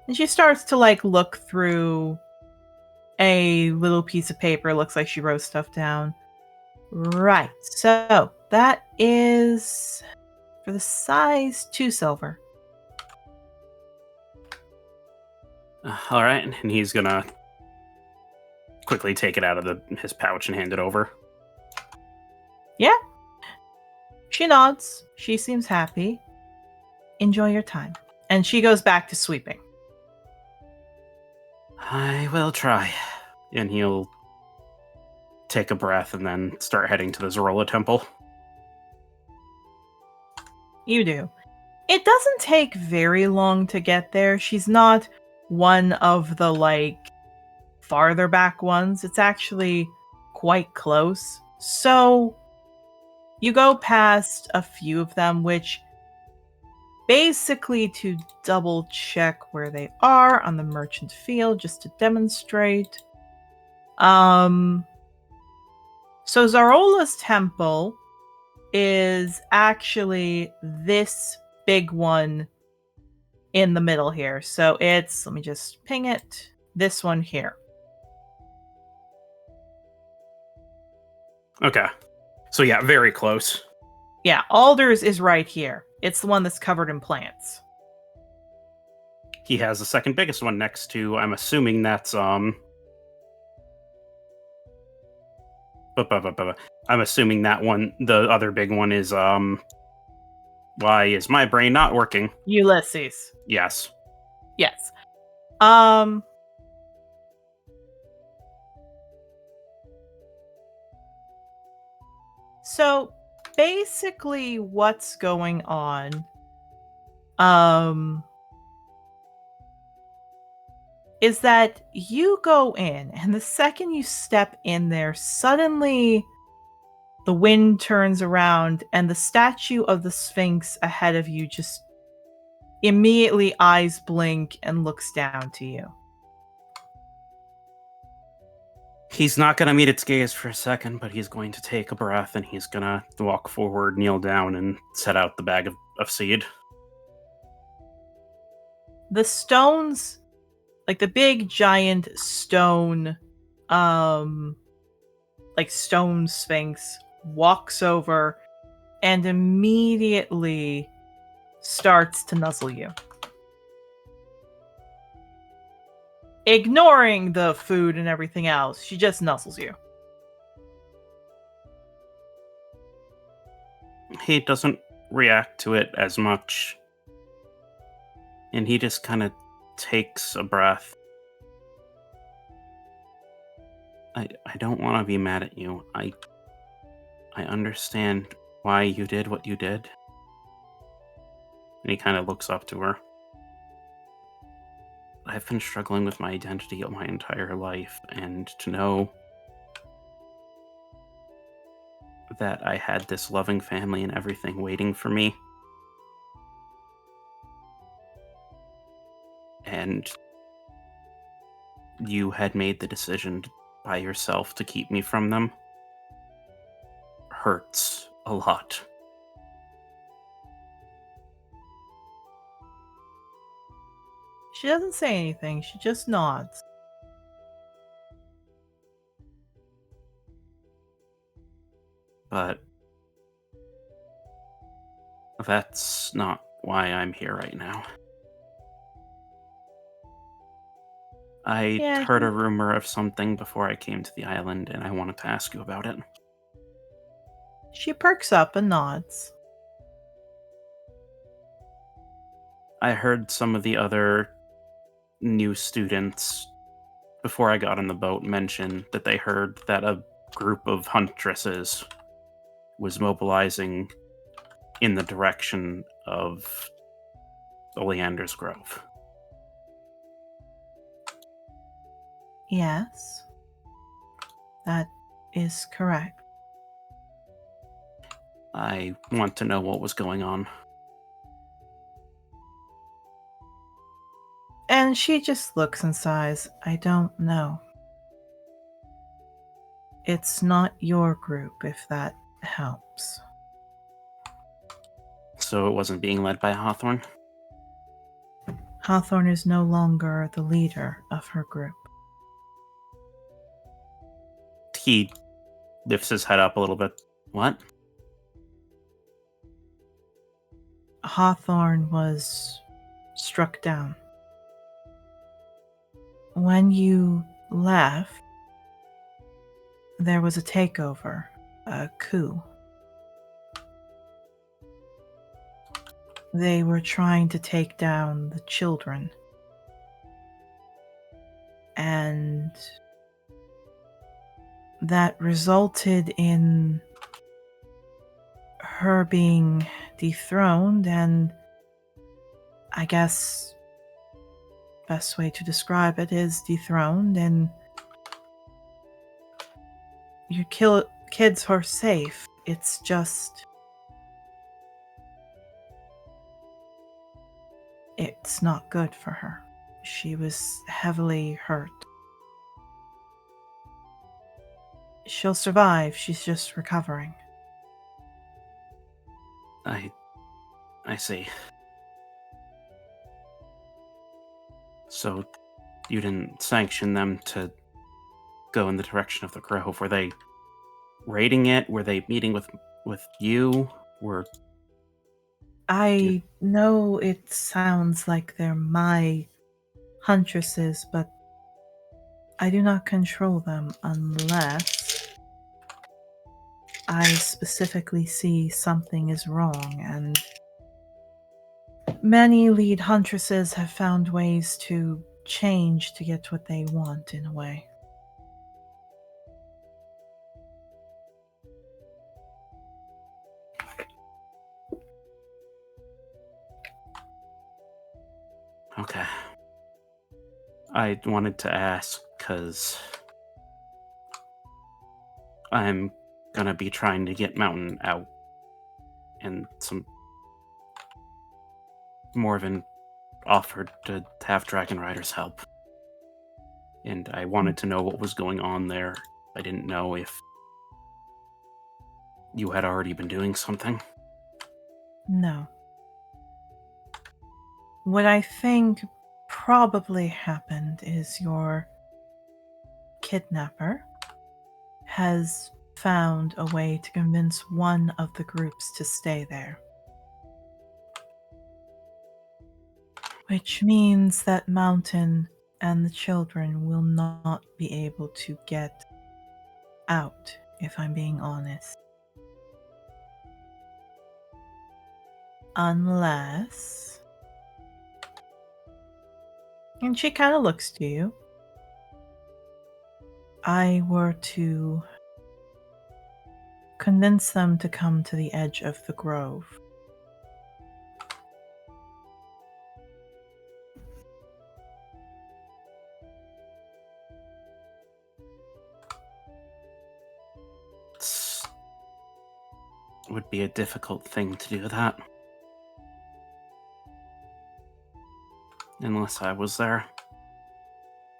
A: And she starts to, look through a little piece of paper. Looks like she wrote stuff down. Right. So, that is, for the size, 2 silver.
C: All right, and he's gonna quickly take it out of his pouch and hand it over.
A: Yeah. She nods. She seems happy. Enjoy your time. And she goes back to sweeping.
C: I will try. And he'll take a breath and then start heading to the Zarola temple.
A: You do. It doesn't take very long to get there. She's not one of the, farther back ones. It's actually quite close. So, you go past a few of them, which basically to double check where they are on the merchant field, just to demonstrate. So Zarola's temple is actually this big one in the middle here. So it's, let me just ping it, this one here.
C: Okay. So yeah, very close.
A: Yeah, Alder's is right here. It's the one that's covered in plants.
C: He has the second biggest one next to, I'm assuming that's, I'm assuming that one, the other big one is, why is my brain not working?
A: Ulysses.
C: Yes.
A: Yes. So basically what's going on is that you go in, and the second you step in there, suddenly the wind turns around and the statue of the Sphinx ahead of you just immediately eyes blink and looks down to you.
C: He's not going to meet its gaze for a second, but he's going to take a breath and he's going to walk forward, kneel down, and set out the bag of seed.
A: The stones, like the big giant stone, like stone Sphinx, walks over and immediately starts to nuzzle you. Ignoring the food and everything else, she just nuzzles you.
C: He doesn't react to it as much. And he just kind of takes a breath. I don't want to be mad at you. I understand why you did what you did. And he kind of looks up to her. I've been struggling with my identity my entire life, and to know that I had this loving family and everything waiting for me, and you had made the decision by yourself to keep me from them, hurts a lot.
A: She doesn't say anything, she just nods.
C: But that's not why I'm here right now. I heard a rumor of something before I came to the island, and I wanted to ask you about it.
A: She perks up and nods.
C: I heard some of the other new students, before I got on the boat, mention that they heard that a group of huntresses was mobilizing in the direction of Oleander's Grove.
A: Yes, that is correct.
C: I want to know what was going on.
A: And she just looks and sighs. I don't know. It's not your group, if that helps.
C: So it wasn't being led by Hawthorne?
A: Hawthorne is no longer the leader of her group.
C: He lifts his head up a little bit. What?
A: Hawthorne was struck down. When you left, there was a takeover, a coup. They were trying to take down the children. And that resulted in her being dethroned, and I guess best way to describe it is dethroned, and your kids are safe. It's just, it's not good for her. She was heavily hurt. She'll survive. She's just recovering.
C: I see. So, you didn't sanction them to go in the direction of the Grove. Were they raiding it? Were they meeting with you?
A: I know it sounds like they're my huntresses, but I do not control them unless I specifically see something is wrong, and many lead huntresses have found ways to change to get what they want in a way.
C: Okay. I wanted to ask because I'm gonna be trying to get Mountain out, and some Morven offered to have Dragon Riders help. And I wanted to know what was going on there. I didn't know if you had already been doing something.
A: No. What I think probably happened is your kidnapper has found a way to convince one of the groups to stay there. Which means that Mountain and the children will not be able to get out, if I'm being honest. Unless... And she kind of looks to you. I were to convince them to come to the edge of the grove.
C: It would be a difficult thing to do that. Unless I was there.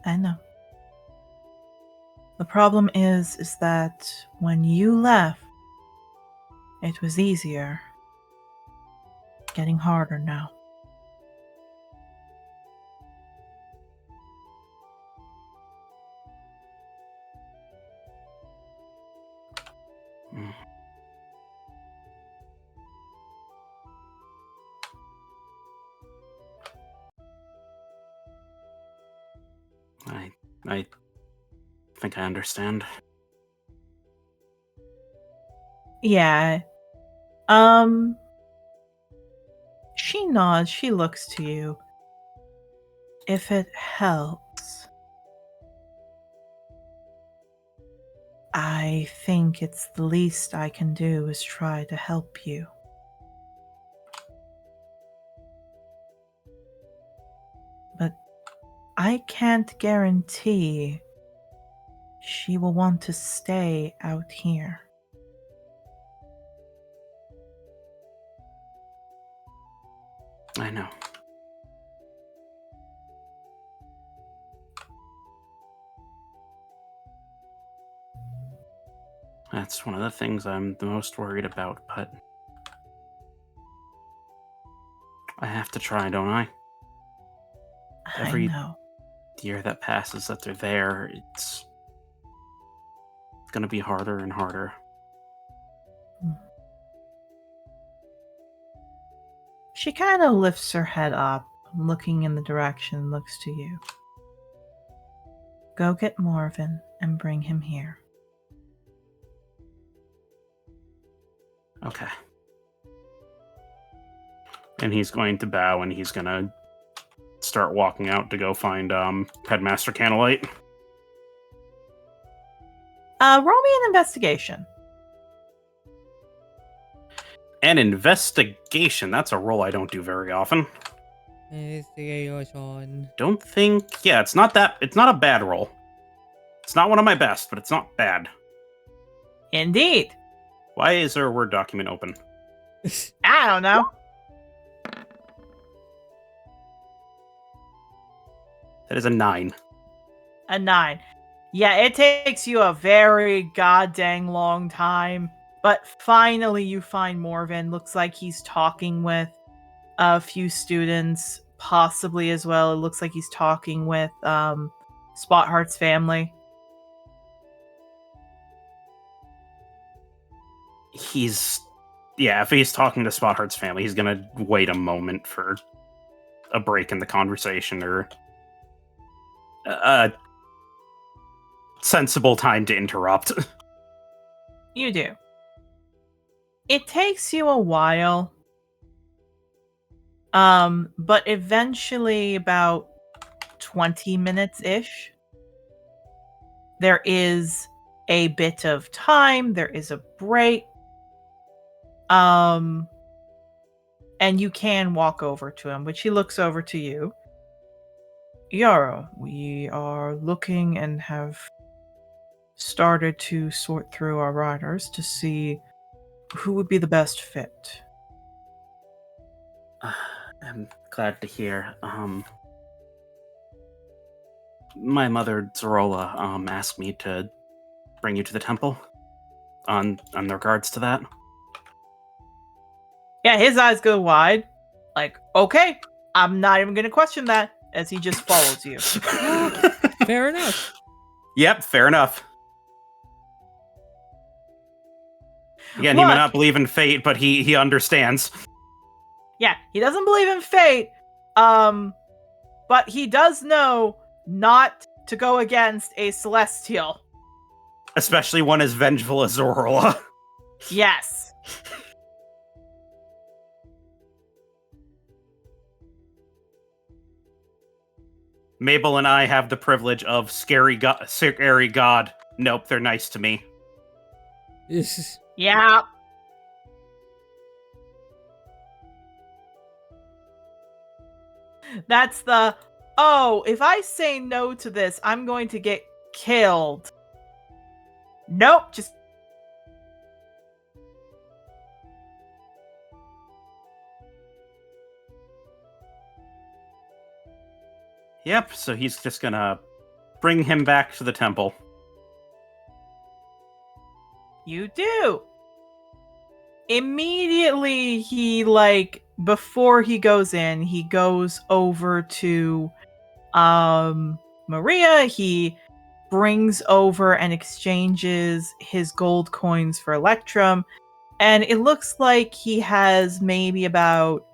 A: I know. The problem is that when you left, it was easier. Getting harder now.
C: Mm. I think I understand.
A: Yeah. She nods, she looks to you. If it helps, I think it's the least I can do is try to help you. But I can't guarantee she will want to stay out here.
C: I know. That's one of the things I'm the most worried about, but I have to try, don't I? Every
A: I know.
C: year that passes that they're there, it's gonna be harder and harder.
A: She kind of lifts her head up, looking in the direction, looks to you. Go get Morven and bring him here.
C: Okay. And he's going to bow and he's gonna start walking out to go find Headmaster Candlelight.
A: Roll me an investigation.
C: An investigation. That's a roll I don't do very often.
B: Investigation.
C: Don't think. Yeah, it's not a bad roll. It's not one of my best, but it's not bad.
A: Indeed.
C: Why is there a Word document open?
A: I don't know.
C: That is a 9.
A: A 9. Yeah, it takes you a very goddamn long time. But finally you find Morven. Looks like he's talking with a few students, possibly as well. It looks like he's talking with Spotheart's family.
C: He's Yeah, if he's talking to Spotheart's family, he's gonna wait a moment for a break in the conversation or a sensible time to interrupt.
A: You do. It takes you a while. But eventually, about 20 minutes-ish, there is a bit of time, there is a break. And you can walk over to him, which he looks over to you. Yara, we are looking and have started to sort through our riders to see who would be the best fit.
C: I'm glad to hear. My mother, Zorola, asked me to bring you to the temple on regards to that.
A: Yeah, his eyes go wide. Like, okay, I'm not even going to question that, as he just follows you.
B: Fair enough.
C: Yep, fair enough. Again, he may not believe in fate, but he understands.
A: Yeah, he doesn't believe in fate, but he does know not to go against a celestial.
C: Especially one as vengeful as Zorola.
A: Yes.
C: Mabel and I have the privilege of scary god. Nope, they're nice to me.
A: Yeah. That's the, oh, if I say no to this, I'm going to get killed. Nope, just...
C: Yep, so he's just gonna bring him back to the temple.
A: You do. Immediately, he, before he goes in, he goes over to Maria. He brings over and exchanges his gold coins for Electrum. And it looks like he has maybe about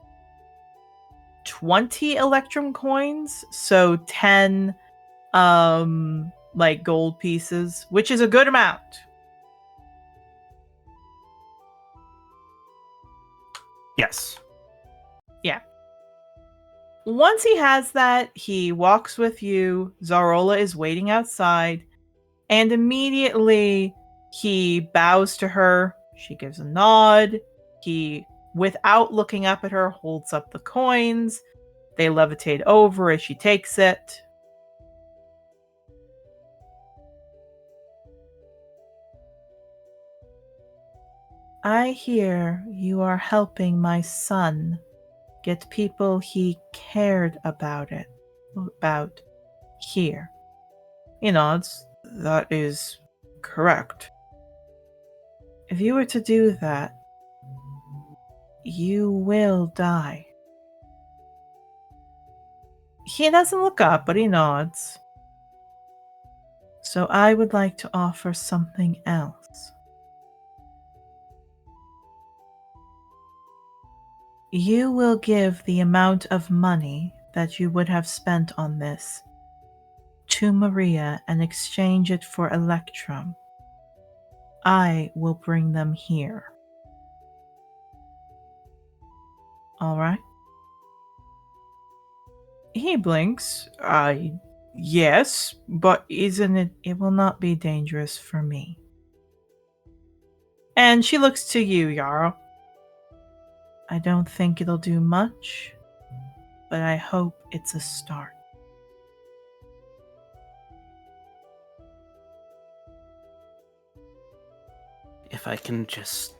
A: 20 Electrum coins. So 10 gold pieces, which is a good amount.
C: Yes.
A: Yeah. Once he has that, he walks with you. Zorola is waiting outside. And immediately he bows to her. She gives a nod. He, without looking up at her, holds up the coins. They levitate over as she takes it. I hear you are helping my son get people he cared about here. He nods. That is correct. If you were to do that, you will die. He doesn't look up, but he nods. So I would like to offer something else. You will give the amount of money that you would have spent on this to Maria and exchange it for Electrum. I will bring them here. All right? He blinks. Yes, but isn't it? It will not be dangerous for me. And she looks to you, Yarrow. I don't think it'll do much, but I hope it's a start.
C: If I can just...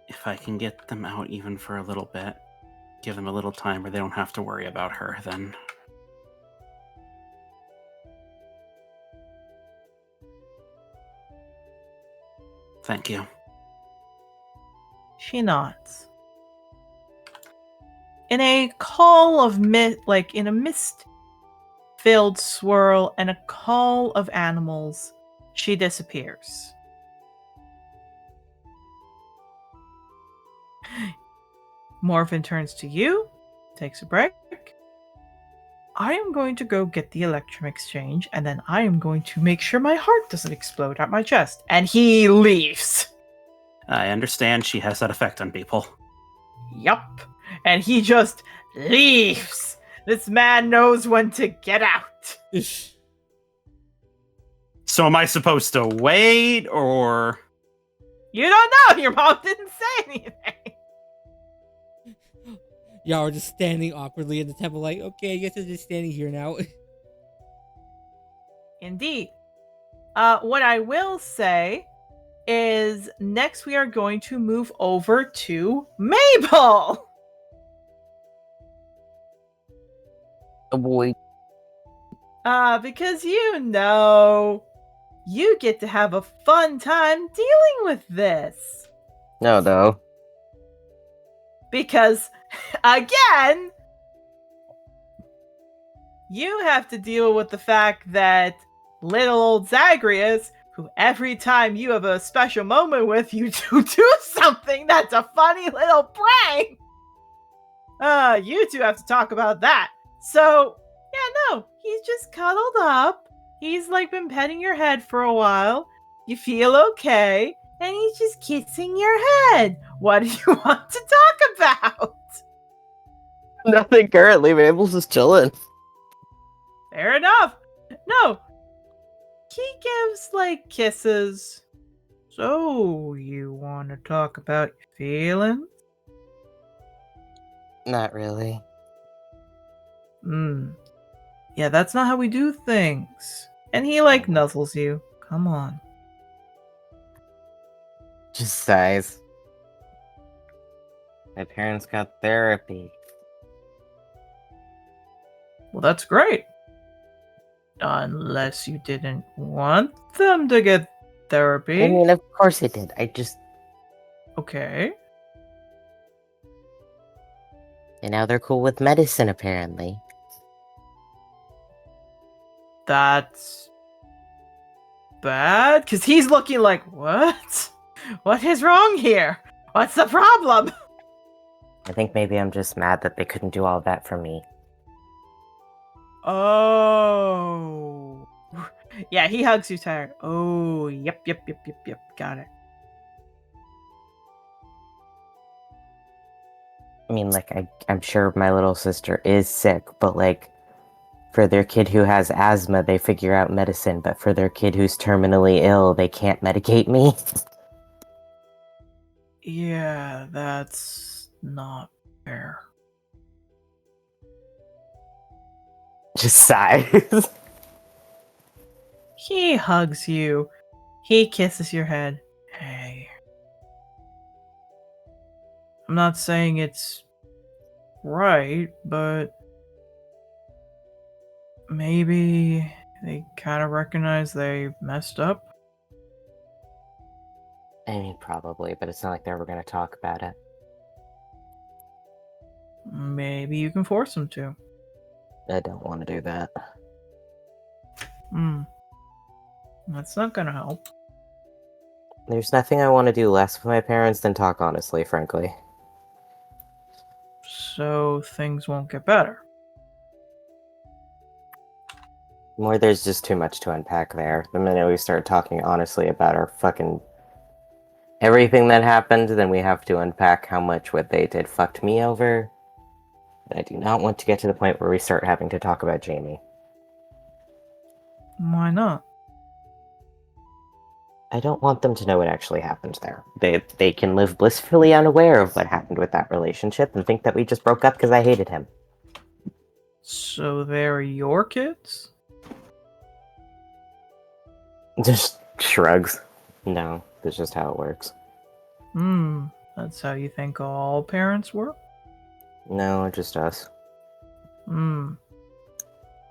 C: If I can get them out even for a little bit, give them a little time where they don't have to worry about her, then... Thank you.
A: She nods. In a call of in a mist-filled swirl and a call of animals, she disappears. Morphin turns to you, takes a break. I am going to go get the Electrum Exchange, and then I am going to make sure my heart doesn't explode out my chest. And he leaves.
C: I understand she has that effect on people.
A: Yup. And he just leaves. This man knows when to get out.
C: So am I supposed to wait, or...
A: You don't know! Your mom didn't say anything!
B: Y'all are just standing awkwardly in the temple like, okay, I guess I'm just standing here now.
A: Indeed. What I will say is next we are going to move over to Mabel!
F: Oh boy.
A: Because you get to have a fun time dealing with this.
F: No.
A: Because, again, you have to deal with the fact that little old Zagreus, who every time you have a special moment with, you do something that's a funny little prank. You two have to talk about that. So, yeah, no, he's just cuddled up. He's like been petting your head for a while. You feel okay. And he's just kissing your head. What do you want to talk about?
F: Nothing currently. Mabel's just chilling.
A: Fair enough. No. He gives, like, kisses. So, you want to talk about your feelings?
F: Not really.
A: Yeah, that's not how we do things. And he, like, nuzzles you. Come on.
F: Just sighs. My parents got therapy.
A: Well, that's great. Unless you didn't want them to get therapy.
F: I mean, of course it did. I just...
A: Okay.
F: And now they're cool with medicine, apparently.
A: That's... bad? Because he's looking like, what? What is wrong here? What's the problem?
F: I think maybe I'm just mad that they couldn't do all that for me.
A: Oh. Yeah, he hugs you tired. Oh, yep. Got it.
F: I mean, like, I'm sure my little sister is sick, but, like, for their kid who has asthma, they figure out medicine, but for their kid who's terminally ill, they can't medicate me.
A: Yeah, that's not fair.
F: Just sighs.
A: He hugs you. He kisses your head. Hey. I'm not saying it's right, but maybe they kind of recognize they messed up.
F: I mean, probably, but it's not like they were going to talk about it.
A: Maybe you can force them to.
F: I don't want to do that.
A: That's not gonna help.
F: There's nothing I want to do less with my parents than talk honestly, frankly.
A: So things won't get better.
F: More, there's just too much to unpack there. The minute we start talking honestly about our fucking... everything that happened, then we have to unpack how much what they did fucked me over. And I do not want to get to the point where we start having to talk about Jamie.
A: Why not?
F: I don't want them to know what actually happened there. They can live blissfully unaware of what happened with that relationship and think that we just broke up because I hated him.
A: So they're your kids?
F: Just shrugs. No, that's just how it works.
A: That's how you think all parents work?
F: No, just us.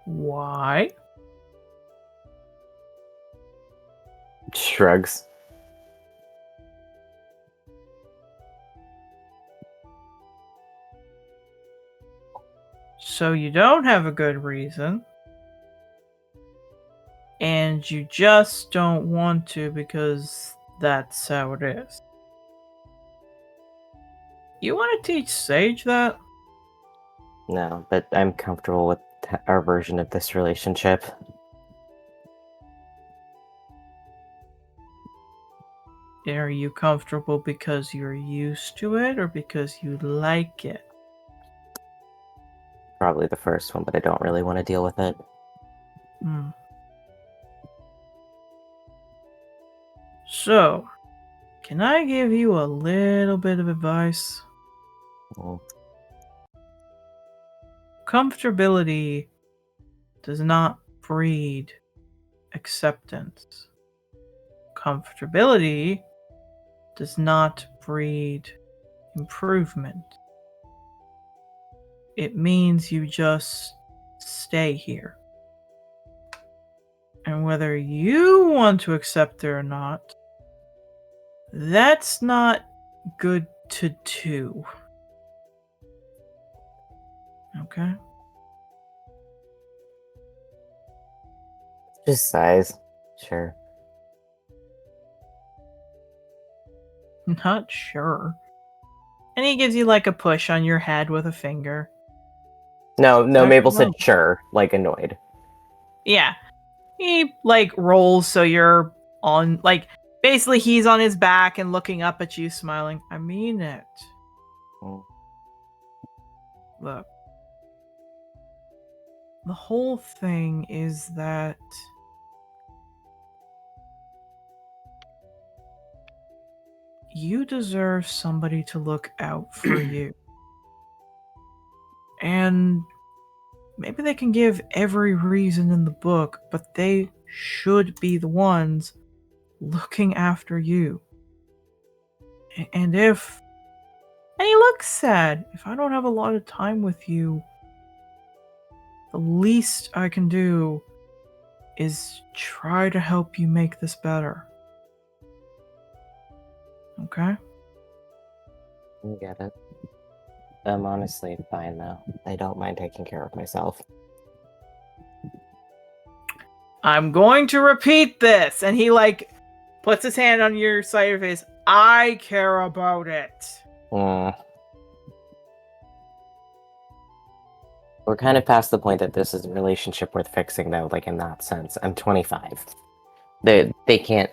A: Why?
F: Shrugs.
A: So you don't have a good reason. And And you just don't want to because that's how it is. You want to teach Sage that?
F: No, but I'm comfortable with our version of this relationship.
A: Are you comfortable because you're used to it or because you like it?
F: Probably the first one, but I don't really want to deal with it.
A: So, can I give you a little bit of advice? Comfortability does not breed acceptance. Comfortability does not breed improvement. It means you just stay here. And whether you want to accept it or not, that's not good to do. Okay?
F: Just size. Sure.
A: Not sure. And he gives you like a push on your head with a finger.
F: No, Mabel said sure, like annoyed.
A: Yeah. He like rolls so you're on, like, basically he's on his back and looking up at you smiling. I mean it. Look. The whole thing is that you deserve somebody to look out for you. And maybe they can give every reason in the book, but they should be the ones looking after you. And he looks sad. If I don't have a lot of time with you, the least I can do is try to help you make this better. Okay?
F: I get it. I'm honestly fine though. I don't mind taking care of myself.
A: I'm going to repeat this. And he like puts his hand on your side of your face. I care about it.
F: We're kind of past the point that this is a relationship worth fixing though, like in that sense. I'm 25. They can't,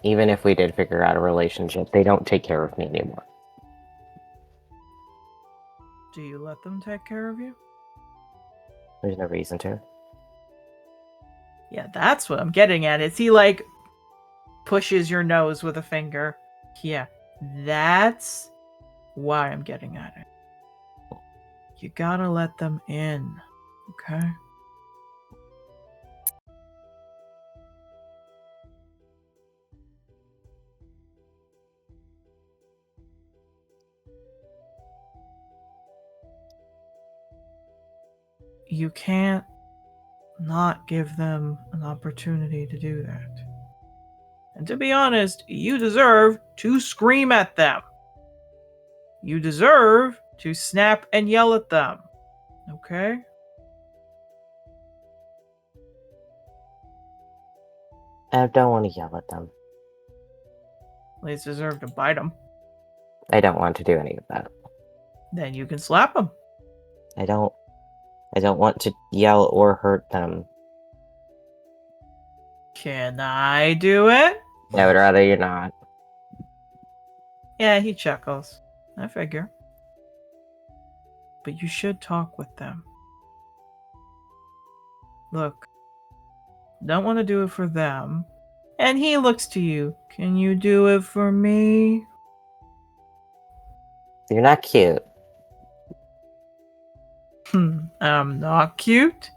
F: even if we did figure out a relationship, they don't take care of me anymore.
A: Do you let them take care of you?
F: There's no reason to.
A: Yeah, that's what I'm getting at. Is he like pushes your nose with a finger? Yeah, that's why I'm getting at it. You gotta let them in, okay? You can't not give them an opportunity to do that. And to be honest, you deserve to scream at them. You deserve to snap and yell at them. Okay?
F: I don't want to yell at them.
A: They deserve to bite them.
F: I don't want to do any of that.
A: Then you can slap them.
F: I don't want to yell or hurt them.
A: Can I do it?
F: I would rather you not.
A: Yeah, he chuckles. I figure. But you should talk with them. Look, don't want to do it for them. And he looks to you. Can you do it for me?
F: You're not cute.
A: I'm not cute.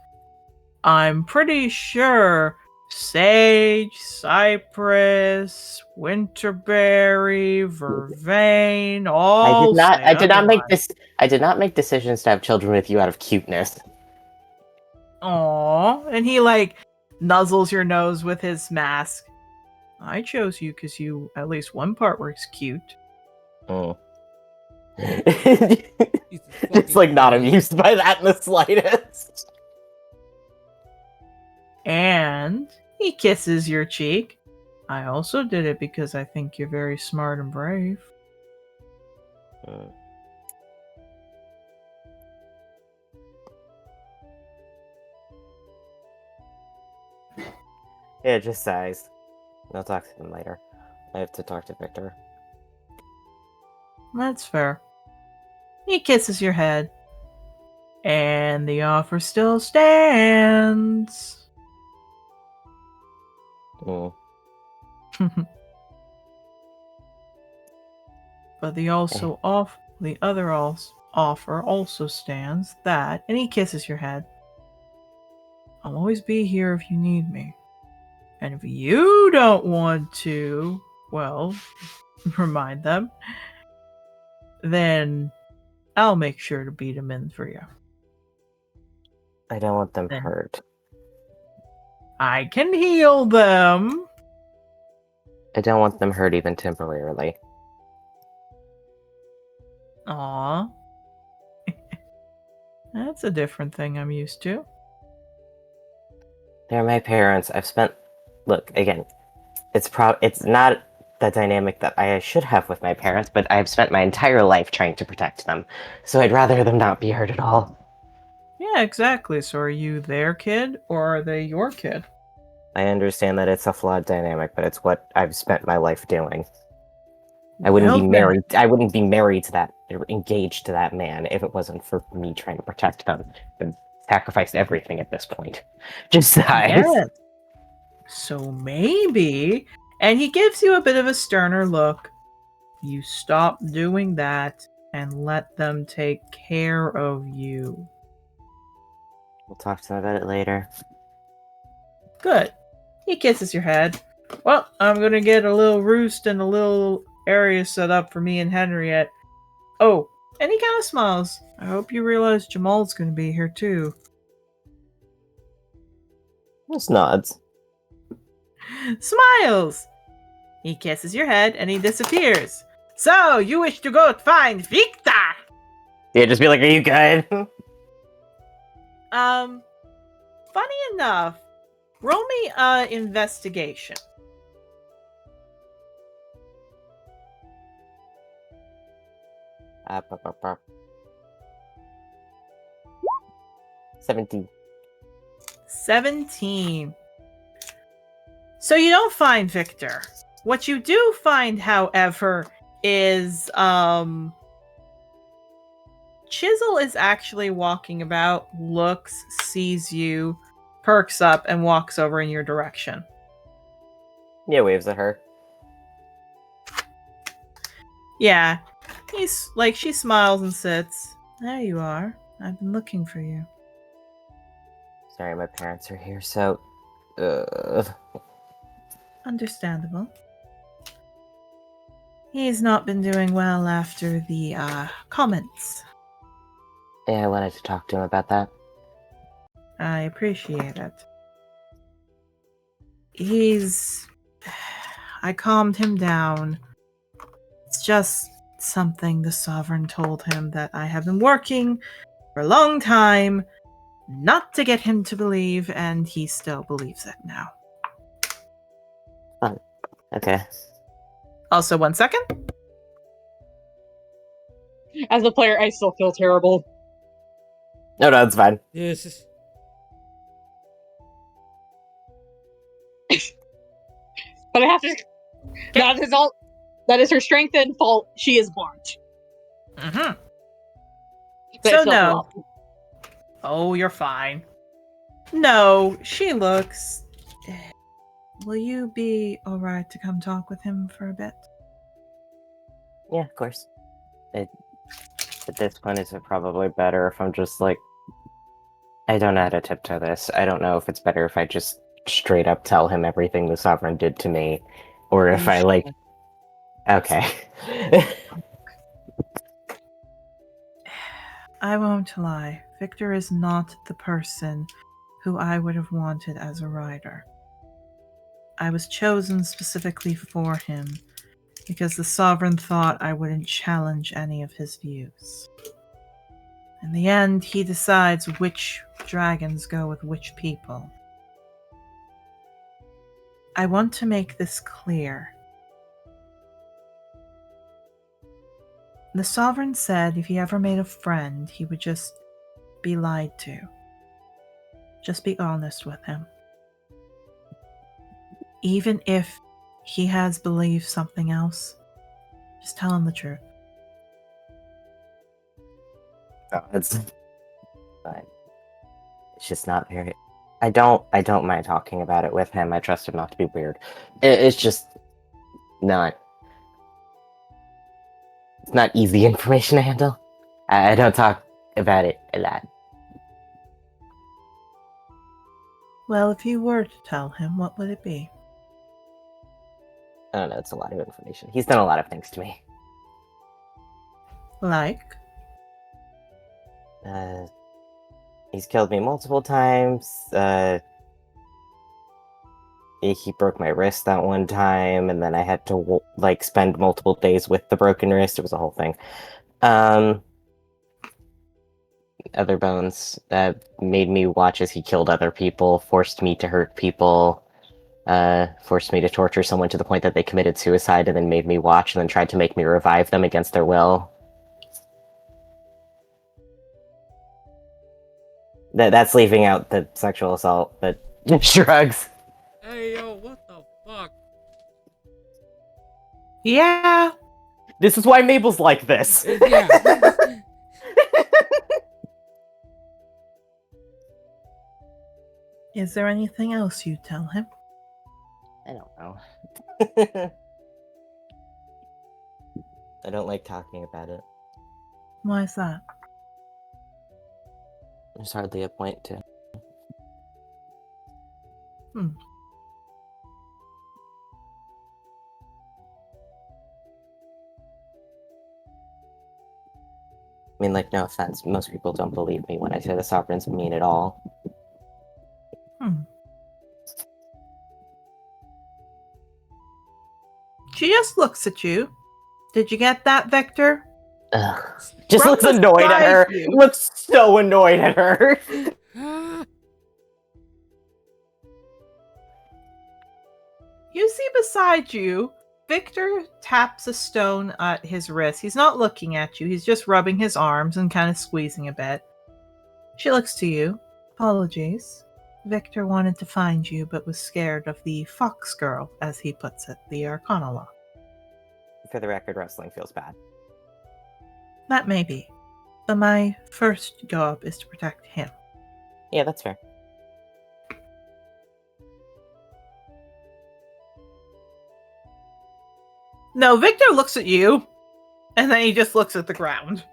A: I'm pretty sure Sage, Cypress, Winterberry, Vervain, all.
F: I did not make decisions to have children with you out of cuteness.
A: Aww. And he like nuzzles your nose with his mask. I chose you because you at least one part was cute.
F: It's like not amused by that in the slightest.
A: And he kisses your cheek. I also did it because I think you're very smart and brave.
F: Yeah, just sighs. I'll talk to him later. I have to talk to Victor.
A: That's fair. He kisses your head. And the offer still stands.
F: Mm.
A: But the other offer also stands that, and he kisses your head. I'll always be here if you need me. And if you don't want to, well, remind them, then I'll make sure to beat them in for you.
F: I don't want them hurt.
A: I can heal them.
F: I don't want them hurt even temporarily.
A: Aw. That's a different thing I'm used to.
F: They're my parents. Look, again, it's not the dynamic that I should have with my parents, but I've spent my entire life trying to protect them. So I'd rather them not be hurt at all.
A: Yeah, exactly. So are you their kid, or are they your kid?
F: I understand that it's a flawed dynamic, but it's what I've spent my life doing. I wouldn't be married to that, or engaged to that man if it wasn't for me trying to protect them. I've sacrificed everything at this point. Just sighs.
A: Yes. So maybe, and he gives you a bit of a sterner look, you stop doing that and let them take care of you.
F: We'll talk to them about it later.
A: Good. He kisses your head. Well, I'm gonna get a little roost and a little area set up for me and Henriette. Oh, and he kind of smiles. I hope you realize Jamal's gonna be here too.
F: Just nods.
A: Smiles! He kisses your head and he disappears. So, you wish to go find Victor!
F: Yeah, just be like, are you good?
A: Funny enough, roll me investigation.
F: Pop. 17.
A: 17. So you don't find Victor. What you do find, however, is Chisel is actually walking about, looks, sees you, perks up, and walks over in your direction.
F: Yeah, waves at her.
A: Yeah. She smiles and sits. There you are. I've been looking for you.
F: Sorry, my parents are here, so...
A: Understandable. He's not been doing well after the comments.
F: Yeah, I wanted to talk to him about that.
A: I appreciate it. I calmed him down. It's just something the Sovereign told him that I have been working for a long time not to get him to believe, and he still believes it now.
F: Oh, okay.
A: Also, 1 second.
E: As a player, I still feel terrible.
F: No, it's fine.
B: Yes.
E: But I have to... That is her strength and fault. She is blunt.
A: Mm-hmm.
E: So
A: no. Oh, you're fine. No, she looks... Will you be alright to come talk with him for a bit?
F: Yeah, of course. At this point, it's probably better if I'm just like... I don't know how to tiptoe this. I don't know if it's better if I just straight up tell him everything the Sovereign did to me, or if I, like... Okay.
A: I won't lie. Victor is not the person who I would have wanted as a rider. I was chosen specifically for him because the Sovereign thought I wouldn't challenge any of his views. In the end, he decides which dragons go with which people. I want to make this clear. The Sovereign said if he ever made a friend, he would just be lied to. Just be honest with him. Even if he has believed something else, just tell him the truth.
F: No, it's fine. It's just not very. I don't mind talking about it with him. I trust him not to be weird. It's just not. It's not easy information to handle. I don't talk about it a lot.
A: Well, if you were to tell him, what would it be?
F: I don't know, it's a lot of information. He's done a lot of things to me.
A: Like?
F: He's killed me multiple times. He broke my wrist that one time, and then I had to spend multiple days with the broken wrist. It was a whole thing. Other bones made me watch as he killed other people, forced me to hurt people, forced me to torture someone to the point that they committed suicide, and then made me watch, and then tried to make me revive them against their will. That's leaving out the sexual assault, but shrugs.
B: Hey, yo, what the fuck?
A: Yeah.
F: This is why Mabel's like this.
B: Yeah.
A: Is there anything else you'd tell him?
F: I don't know. I don't like talking about it.
A: Why is that?
F: There's hardly a point to. I mean, no offense, most people don't believe me when I say the Sovereign's mean at all.
A: She just looks at you. Did you get that, Victor?
F: Ugh. Just looks annoyed at her. Looks so annoyed at her.
A: You see beside you, Victor taps a stone at his wrist. He's not looking at you. He's just rubbing his arms and kind of squeezing a bit. She looks to you. Apologies. Victor wanted to find you, but was scared of the fox girl, as he puts it, the Arcana law.
F: For the record, wrestling feels bad.
A: That may be. But my first job is to protect him.
F: Yeah, that's fair.
A: No, Victor looks at you, and then he just looks at the ground.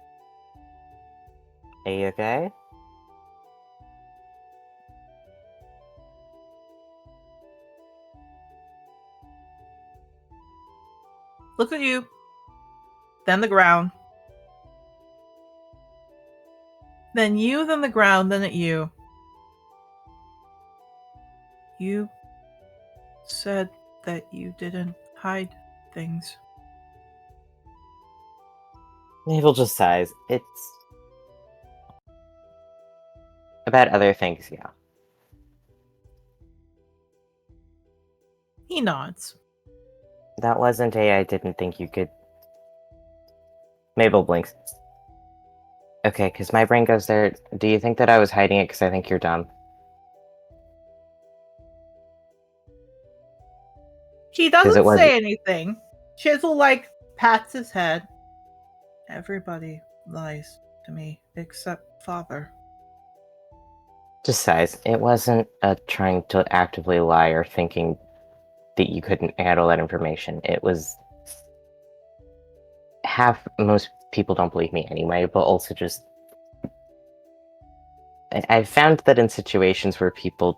F: Are you okay?
A: Look at you. Then the ground. Then you, then the ground, then at you. You said that you didn't hide things.
F: Mabel just sighs. It's about other things, yeah.
A: He nods.
F: That wasn't I didn't think you could... Mabel blinks. Okay, because my brain goes there. Do you think that I was hiding it because I think you're dumb?
A: He doesn't say anything. Chisel, pats his head. Everybody lies to me, except Father.
F: Just sighs. It wasn't trying to actively lie or thinking that you couldn't handle that information. It was... Most people don't believe me anyway, but also just... I've found that in situations where people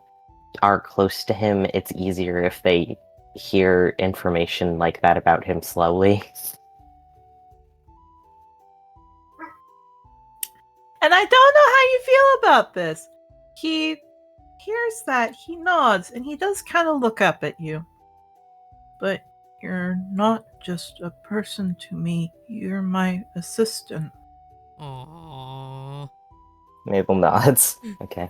F: are close to him, it's easier if they hear information like that about him slowly.
A: And I don't know how you feel about this. He hears that, he nods, and he does kind of look up at you. But you're not just a person to me, you're my assistant.
B: Aww.
F: Mabel nods. Okay.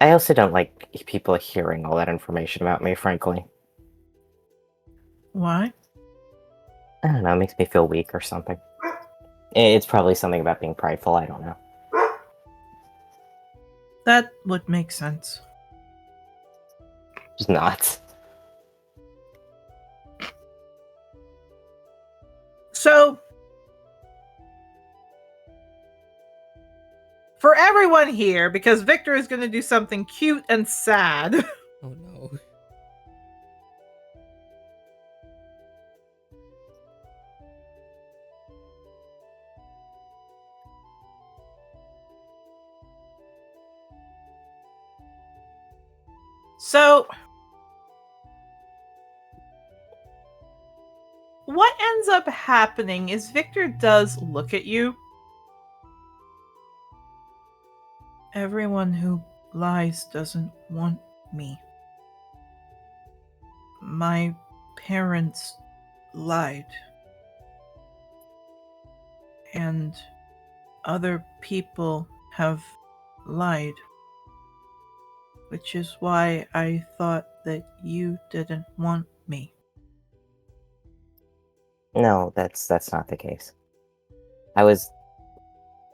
F: I also don't like people hearing all that information about me, frankly.
A: Why?
F: I don't know, it makes me feel weak or something. It's probably something about being prideful, I don't know.
A: That would make sense.
F: Just not.
A: So, for everyone here, because Victor is going to do something cute and sad.
B: Oh no.
A: So, what ends up happening is Victor does look at you. Everyone who lies doesn't want me. My parents lied. And other people have lied. Which is why I thought that you didn't want me.
F: No, that's not the case.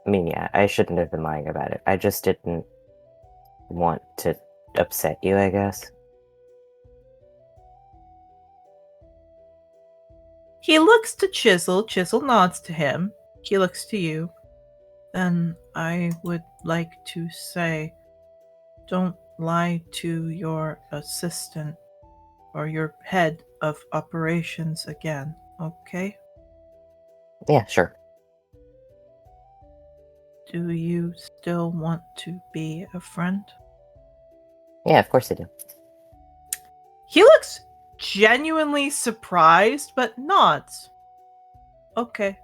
F: Yeah, I shouldn't have been lying about it. I just didn't want to upset you, I guess.
A: He looks to Chisel. Chisel nods to him. He looks to you. Then I would like to say, don't lie to your assistant or your head of operations again, okay?
F: Yeah, sure.
A: Do you still want to be a friend?
F: Yeah, of course I do.
A: He looks genuinely surprised, but nods. Okay.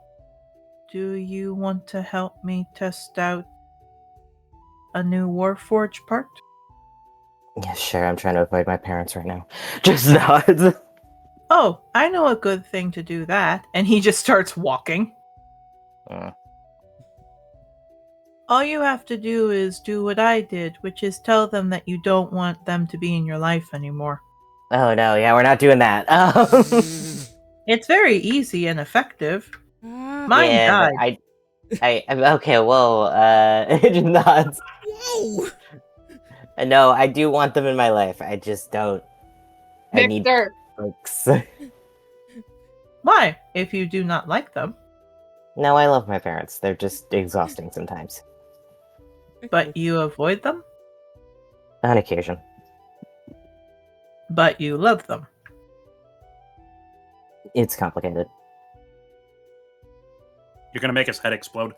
A: Do you want to help me test out a new Warforged part?
F: Yeah, sure, I'm trying to avoid my parents right now. Just nods.
A: Oh, I know a good thing to do that. And he just starts walking. All you have to do is do what I did, which is tell them that you don't want them to be in your life anymore.
F: Oh no, yeah, we're not doing that.
A: It's very easy and effective. Mine died.
F: Okay, well, just nods.
B: Whoa!
F: No, I do want them in my life. I just don't.
E: Victor.
F: I need folks.
A: Why? If you do not like them.
F: No, I love my parents. They're just exhausting sometimes.
A: But you avoid them?
F: On occasion.
A: But you love them.
F: It's complicated.
I: You're gonna make his head explode.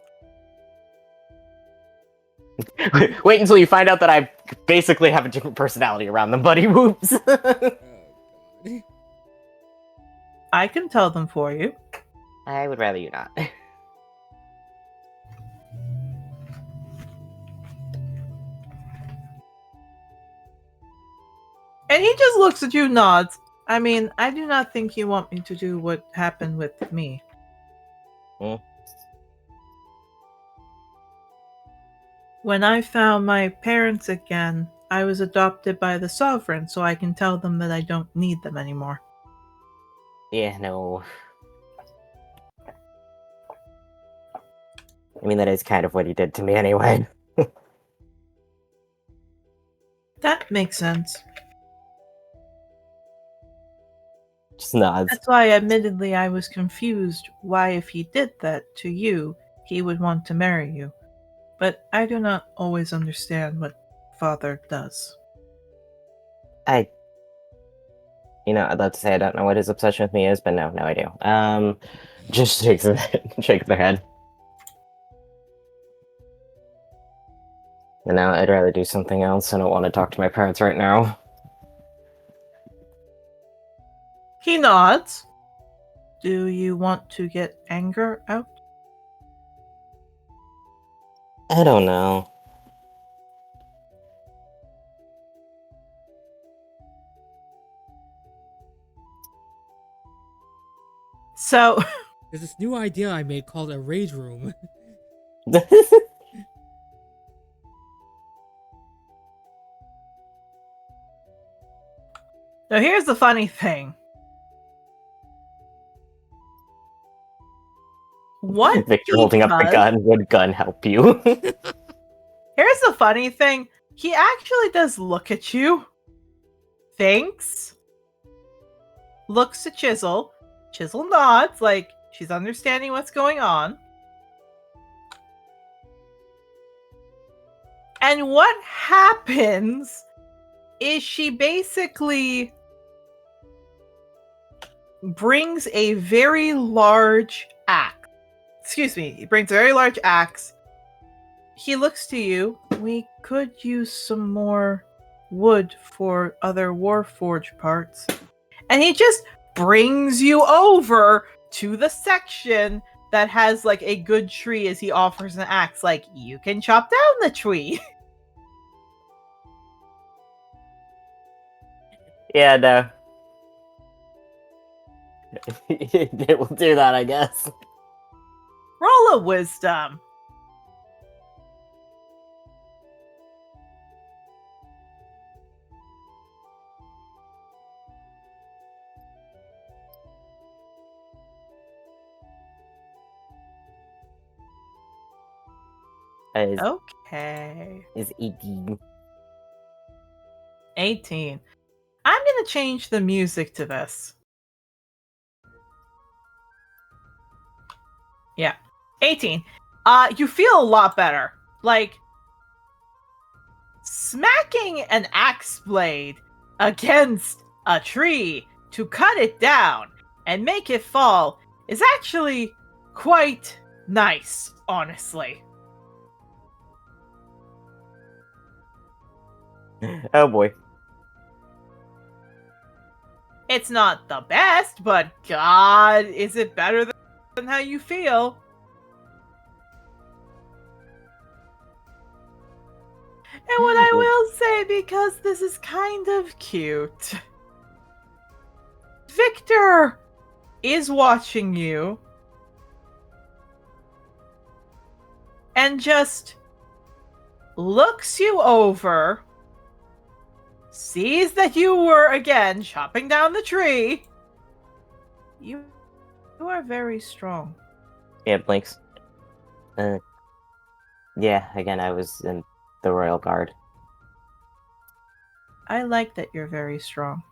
F: Wait until you find out that I basically have a different personality around them, buddy. Whoops.
A: I can tell them for you.
F: I would rather you not.
A: And he just looks at you, nods. I mean, I do not think you want me to do what happened with me. When I found my parents again, I was adopted by the Sovereign, so I can tell them that I don't need them anymore.
F: Yeah, no. I mean, that is kind of what he did to me anyway.
A: That makes sense.
F: Just nods.
A: That's why, admittedly, I was confused why, if he did that to you, he would want to marry you. But I do not always understand what Father does.
F: I'd love to say I don't know what his obsession with me is, but no, I do. Just shakes their head. And now I'd rather do something else. I don't want to talk to my parents right now.
A: He nods. Do you want to get anger out?
F: I don't know.
A: So...
B: There's this new idea I made called a rage room.
A: Now here's the funny thing. What
F: Victor holding up the gun. Would gun help you?
A: Here's the funny thing. He actually does look at you. Thinks. Looks at Chisel. Chisel nods, like she's understanding what's going on. And what happens is she basically brings a very large axe. Excuse me, he brings a very large axe. He looks to you. We could use some more wood for other Warforged parts. And he just brings you over to the section that has like a good tree as he offers an axe. Like, you can chop down the tree.
F: Yeah, no. It will do that, I guess.
A: Roll a wisdom. Okay.
F: Is 18.
A: 18. I'm going to change the music to this. Yeah. 18. You feel a lot better. Like, smacking an axe blade against a tree to cut it down and make it fall is actually quite nice, honestly.
F: Oh boy.
A: It's not the best, but God, is it better than how you feel? And what I will say, because this is kind of cute, Victor is watching you and just looks you over, sees that you were, again, chopping down the tree. You are very strong.
F: Yeah, blinks. Yeah, again, I was in the Royal Guard.
A: I like that you're very strong.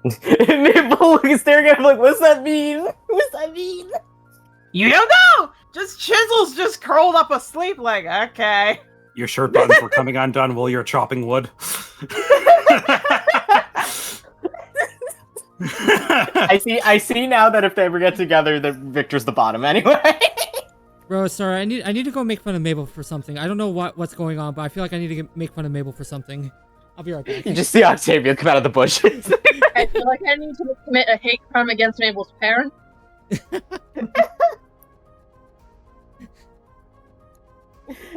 F: Maple is staring at him like, what's that mean? What's that mean?
A: You don't know! Just Chisel's just curled up asleep like, okay.
I: Your shirt buttons were coming undone while you're chopping wood.
F: I see now that if they ever get together, that Victor's the bottom anyway.
B: Bro, sorry, I need to go make fun of Mabel for something. I don't know what's going on, but I feel like I need to make fun of Mabel for something. I'll be right back.
F: You just see Octavia come out of the bushes.
E: I feel like I need to commit a hate crime against Mabel's parents.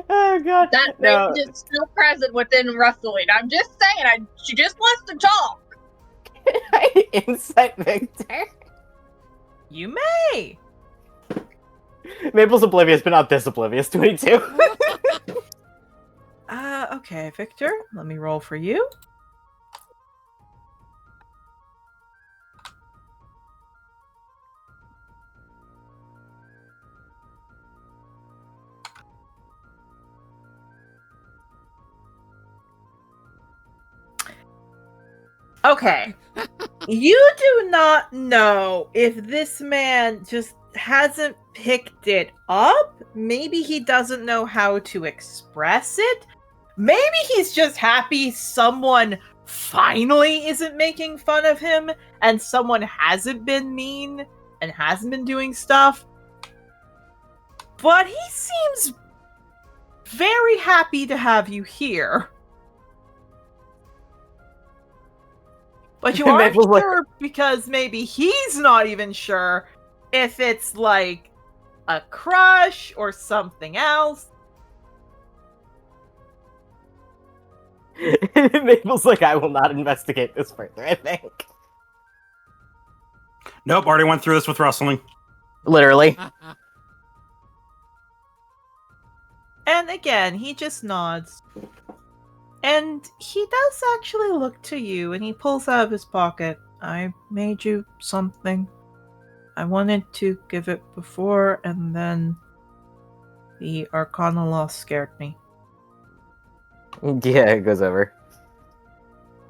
F: Oh god.
E: That rage is still present within Rustling. I'm just saying, she just wants to talk.
F: Can I insight Victor?
A: You may.
F: Mabel's oblivious, but not this oblivious. 22.
A: Okay, Victor. Let me roll for you. Okay. You do not know if this man just hasn't picked it up. Maybe he doesn't know how to express it. Maybe he's just happy someone finally isn't making fun of him and someone hasn't been mean and hasn't been doing stuff. But he seems very happy to have you here. But you aren't sure because maybe he's not even sure if it's like a crush or something else.
F: Mabel's like, I will not investigate this further, I think.
I: Nope, already went through this with Rustling.
F: Literally.
A: And again, he just nods. And he does actually look to you, and he pulls out of his pocket. I made you something. I wanted to give it before, and then the Arcana loss scared me.
F: Yeah, it goes over.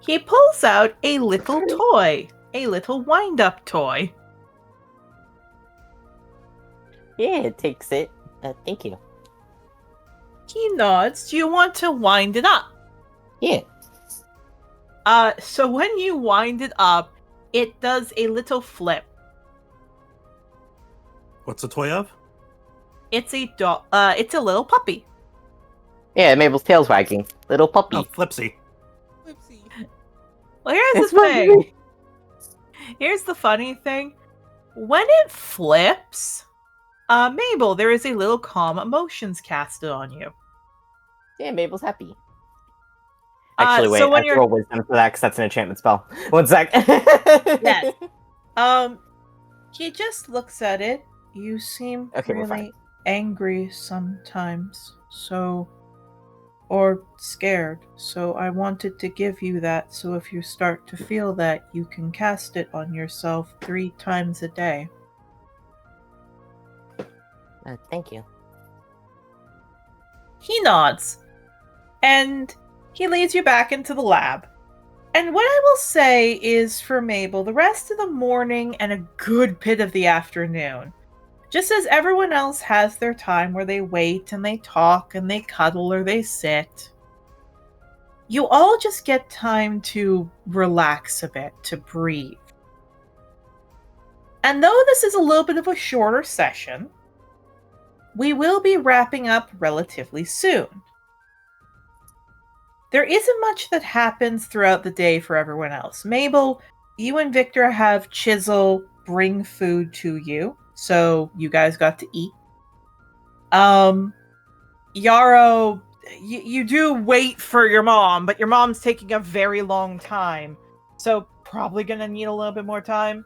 A: He pulls out a little toy. A little wind-up toy.
F: Yeah, it takes it. Thank you.
A: He nods. Do you want to wind it up?
F: Yeah.
A: So when you wind it up, it does a little flip.
I: What's the toy of?
A: It's a it's a little puppy.
F: Yeah, Mabel's tail's wagging. Little puppy.
I: Oh, Flipsy.
A: Well, here's the thing. Here's the funny thing. When it flips, Mabel, there is a little calm emotions casted on you.
F: Yeah, Mabel's happy. Actually, wait,
A: so when
F: I have to roll wisdom for that because that's an enchantment spell. 1 sec.
A: Yes. He just looks at it. You seem really angry sometimes, or scared. So I wanted to give you that, so if you start to feel that, you can cast it on yourself 3 times a day.
F: Thank you.
A: He nods, and he leads you back into the lab. And what I will say is, for Mabel, the rest of the morning and a good bit of the afternoon, just as everyone else has their time where they wait and they talk and they cuddle or they sit, you all just get time to relax a bit, to breathe. And though this is a little bit of a shorter session, we will be wrapping up relatively soon. There isn't much that happens throughout the day for everyone else. Mabel, you and Victor have Chisel bring food to you, so you guys got to eat. Yarrow, you do wait for your mom, but your mom's taking a very long time, so probably gonna need a little bit more time.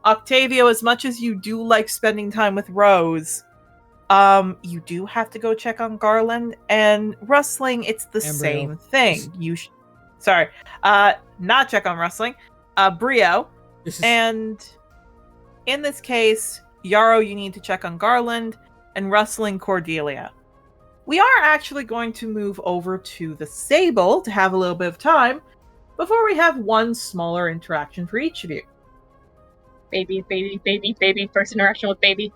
A: Octavio, as much as you do like spending time with Rose, you do have to go check on Garland, and Rustling, it's the same thing. Not check on Rustling. Brio. And in this case, Yarrow, you need to check on Garland, and Rustling, Cordelia. We are actually going to move over to the Sable to have a little bit of time before we have one smaller interaction for each of you.
E: Baby, baby, baby, baby. First interaction with baby.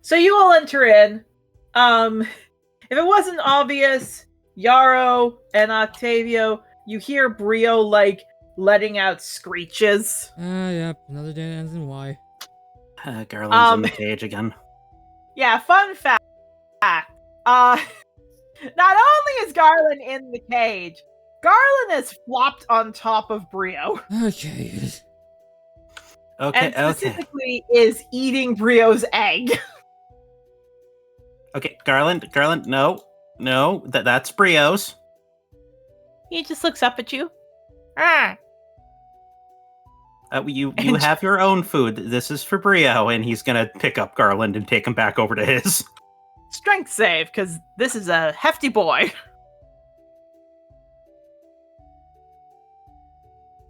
A: So you all enter in. If it wasn't obvious, Yarrow and Octavio, you hear Brio, letting out screeches.
B: Yep. Another day ends in Y.
C: Garland's in the cage again.
A: Yeah, fun fact. Not only is Garland in the cage, Garland has flopped on top of Brio.
B: Okay.
A: And specifically is eating Brio's egg.
C: Okay, Garland, no, that's Brio's.
A: He just looks up at you.
C: You have your own food. This is for Brio, and he's gonna pick up Garland and take him back over to his.
A: Strength save, because this is a hefty boy.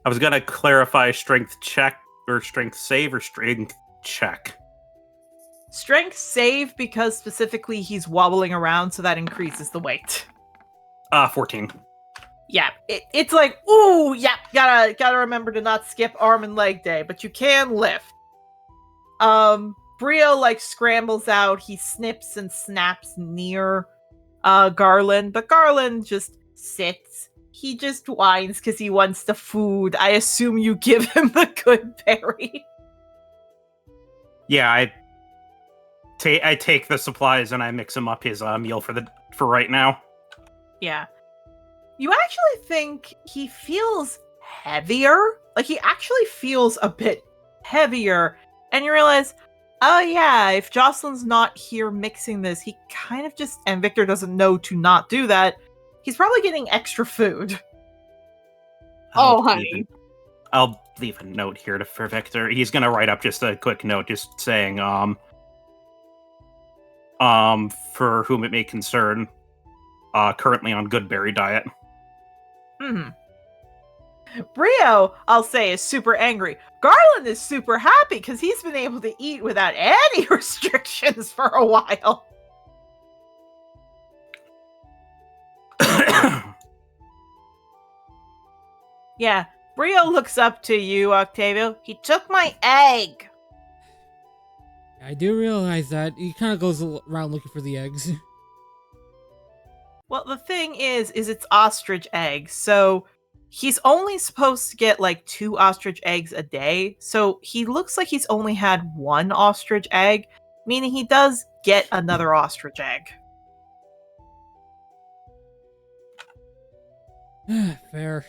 C: I was gonna clarify strength check, or strength save, or strength check.
A: Strength save, because specifically he's wobbling around, so that increases the weight.
C: 14.
A: Yeah, it's like, ooh, yeah, gotta remember to not skip arm and leg day, but you can lift. Brio, scrambles out, he snips and snaps near Garland, but Garland just sits. He just whines because he wants the food. I assume you give him the good berry.
C: Yeah, I take the supplies and I mix him up his meal for right now.
A: Yeah. You actually think he feels heavier? He actually feels a bit heavier. And you realize, oh yeah, if Jocelyn's not here mixing this, he kind of just, and Victor doesn't know to not do that, he's probably getting extra food.
E: Honey.
C: I'll leave a note here for Victor. He's gonna write up just a quick note just saying, for whom it may concern, currently on good berry diet.
A: Brio, I'll say, is super angry. Garland is super happy because he's been able to eat without any restrictions for a while. Yeah, Brio looks up to you, Octavio. He took my egg.
B: I do realize that. He kind of goes around looking for the eggs.
A: Well, the thing is it's ostrich eggs, so he's only supposed to get like 2 ostrich eggs a day, so he looks like he's only had 1 ostrich egg, meaning he does get another ostrich egg.
B: Fair.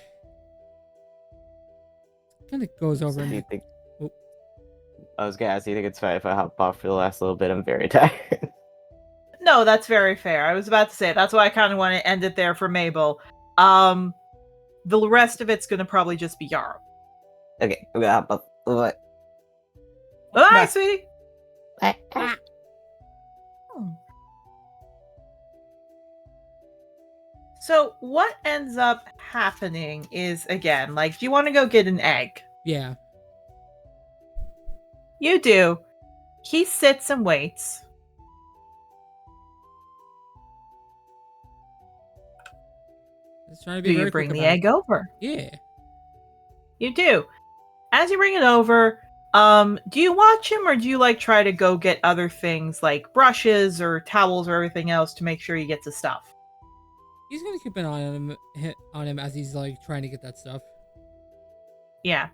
B: Kind of goes over.
F: Do you think... I was gonna ask, do you think it's fine if I hop off for the last little bit? I'm very tired.
A: No, that's very fair. I was about to say, that's why I kind of want to end it there for Mabel. The rest of it's going to probably just be Yarrow.
F: Okay. Bye,
A: sweetie. So what ends up happening is, again, like, do you want to go get an egg?
B: Yeah.
A: You do. He sits and waits.
B: Do
A: you bring the egg over?
B: Yeah.
A: You do. As you bring it over, do you watch him, or do you like try to go get other things like brushes or towels or everything else to make sure he gets his stuff?
B: He's gonna keep an eye on him as he's like trying to get that stuff.
A: Yeah.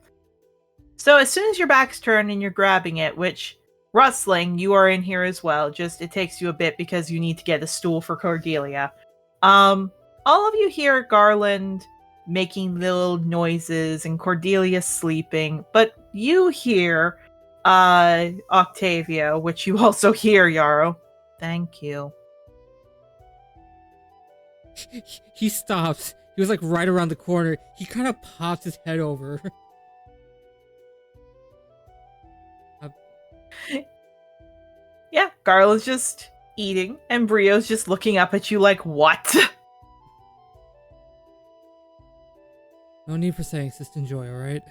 A: So as soon as your back's turned and you're grabbing it, which, Rustling, you are in here as well. Just it takes you a bit because you need to get a stool for Cordelia. All of you hear Garland making little noises and Cordelia sleeping, but you hear Octavio, which you also hear, Yarrow. Thank you.
B: He stops. He was like right around the corner. He kind of pops his head over.
A: Yeah, Garland's just eating, and Brio's just looking up at you like, what?
B: No need for saying Sister Joy, alright?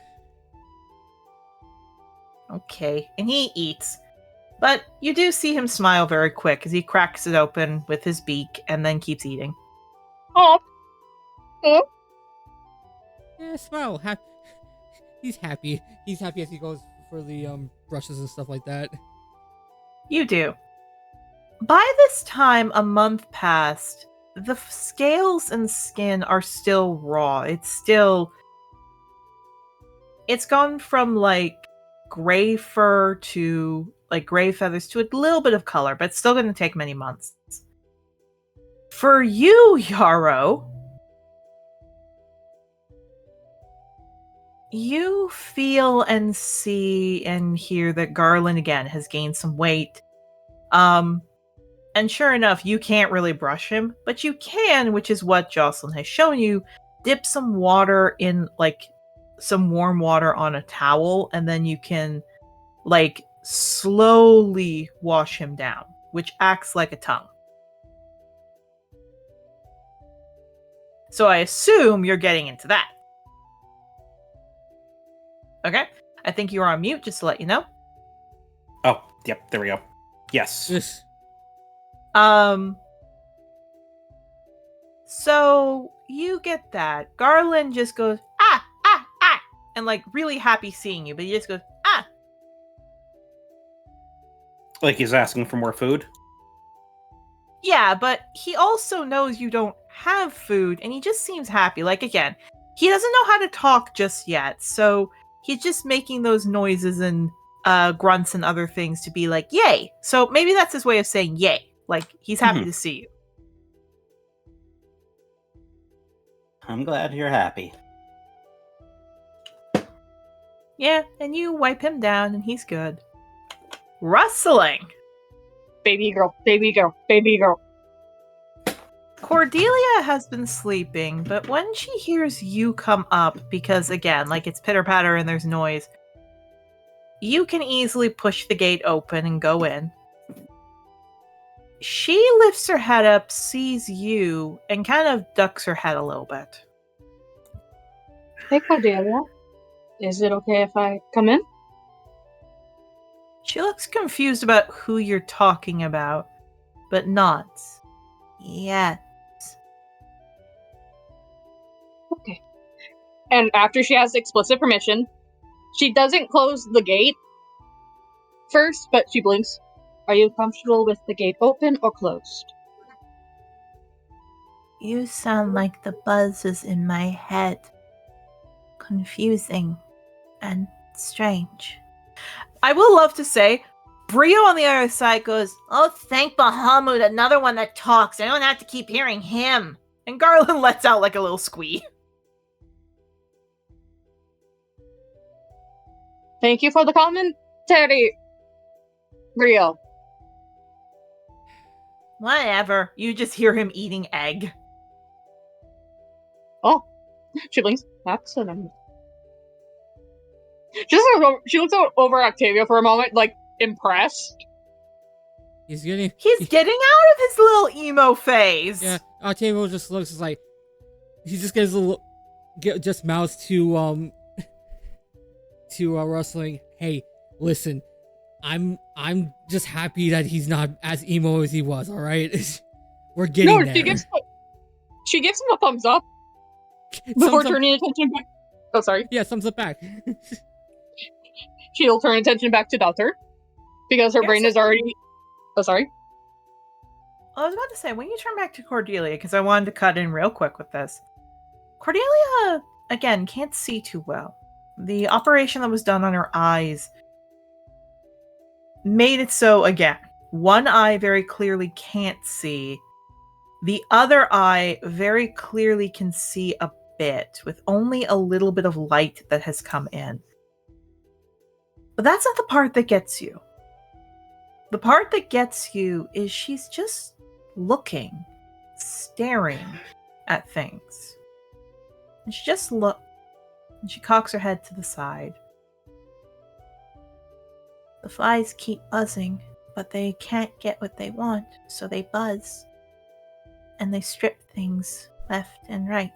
A: Okay, and he eats. But you do see him smile very quick as he cracks it open with his beak and then keeps eating.
E: Oh. Oh.
B: Yeah, smile. He's happy. He's happy as he goes for the brushes and stuff like that.
A: You do. By this time, a month passed. The scales and skin are still raw. It's gone from like gray fur to like gray feathers to a little bit of color, but it's still going to take many months. For you, Yarrow, you feel and see and hear that Garland again has gained some weight. And sure enough, you can't really brush him, but you can, which is what Jocelyn has shown you, dip some water in, like, some warm water on a towel, and then you can, like, slowly wash him down, which acts like a tongue. So I assume you're getting into that. Okay, I think you're on mute, just to let you know.
C: Oh, yep, there we go. Yes.
A: So you get that. Garland just goes, ah, and like really happy seeing you, but he just goes, ah.
C: Like he's asking for more food?
A: Yeah, but he also knows you don't have food, and he just seems happy. Like, again, he doesn't know how to talk just yet, so he's just making those noises and grunts and other things to be like, yay. So maybe that's his way of saying yay. Like, he's happy to see you.
C: I'm glad you're happy.
A: Yeah, and you wipe him down, and he's good. Rustling!
E: Baby girl, baby girl, baby girl.
A: Cordelia has been sleeping, but when she hears you come up, because again, like it's pitter-patter and there's noise, you can easily push the gate open and go in. She lifts her head up, sees you, and kind of ducks her head a little bit.
E: Hey, Cordelia. Is it okay if I come in?
A: She looks confused about who you're talking about, but nods. Yes.
E: Okay. And after she has explicit permission, she doesn't close the gate first, but she blinks. Are you comfortable with the gate open or closed?
A: You sound like the buzz is in my head. Confusing and strange. I will love to say, Brio on the other side goes, "Oh, thank Bahamut, another one that talks. I don't have to keep hearing him." And Garland lets out like a little squee.
E: Thank you for the commentary, Brio.
A: Whatever. You just hear him eating egg.
E: Oh, she blinks. That's an she looks over Octavia for a moment, like, impressed.
B: He's getting
A: out of his little emo phase.
B: Yeah, Octavio just looks like he just gets a little, just mouths to Rustling. Hey, listen, I'm just happy that he's not as emo as he was. All right, we're getting there.
E: She gives him a thumbs up before turning attention back. Oh, sorry.
B: Yeah, thumbs up back.
E: She'll turn attention back to Daughter because her brain is already. Oh, sorry.
A: I was about to say, when you turn back to Cordelia, because I wanted to cut in real quick with this. Cordelia, again, can't see too well. The operation that was done on her eyes made it so, again, one eye very clearly can't see. The other eye very clearly can see a bit, with only a little bit of light that has come in. But that's not the part that gets you. The part that gets you is she's just looking, staring at things. And she just looks, and she cocks her head to the side. The flies keep buzzing, but they can't get what they want, so they buzz. And they strip things left and right.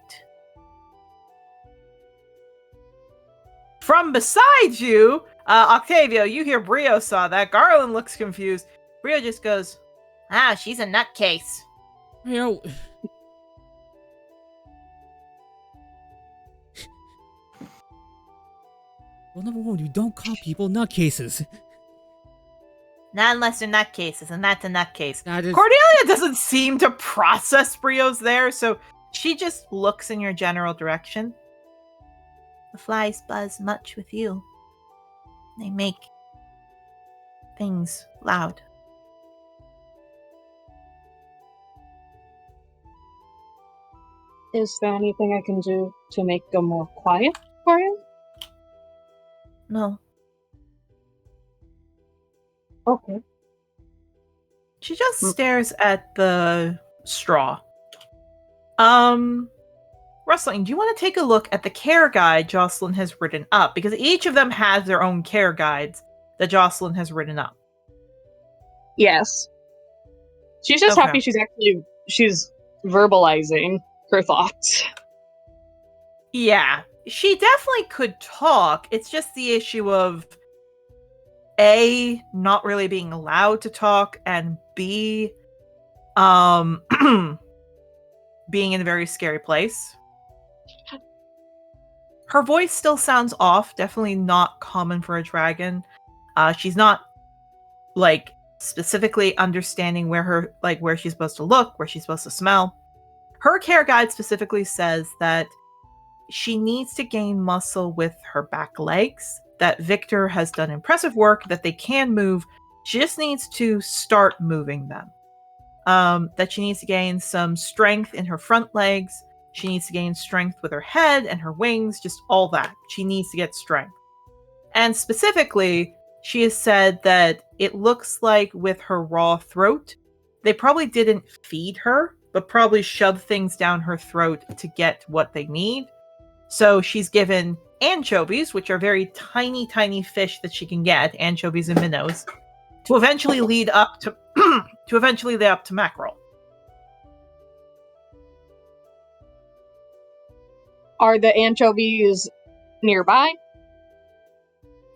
A: From beside you, Octavio, you hear Brio saw that. Garland looks confused. Brio just goes, she's a nutcase.
B: You know, well, number one, you don't call people nutcases.
A: Not unless they're nutcases, and that's a nutcase. Cordelia doesn't seem to process Brio's there, so she just looks in your general direction. The flies buzz much with you. They make things loud.
E: Is there anything I can do to make them more quiet for you?
A: No.
E: Okay.
A: She just stares at the straw. Rustling, do you want to take a look at the care guide Jocelyn has written up? Because each of them has their own care guides that Jocelyn has written up.
E: Yes. She's just happy she's verbalizing her thoughts.
A: Yeah. She definitely could talk. It's just the issue of A, not really being allowed to talk, and B, being in a very scary place. Her voice still sounds off, definitely not common for a dragon. She's not, like, specifically understanding where she's supposed to look, where she's supposed to smell. Her care guide specifically says that she needs to gain muscle with her back legs, that Victor has done impressive work, that they can move. She just needs to start moving them. That she needs to gain some strength in her front legs. She needs to gain strength with her head and her wings, just all that. She needs to get strength. And specifically, she has said that it looks like with her raw throat, they probably didn't feed her, but probably shoved things down her throat to get what they need. So she's given anchovies, which are very tiny, tiny fish that she can get, anchovies and minnows, to eventually lead up to to eventually lead up to Mackerel.
E: Are the anchovies nearby?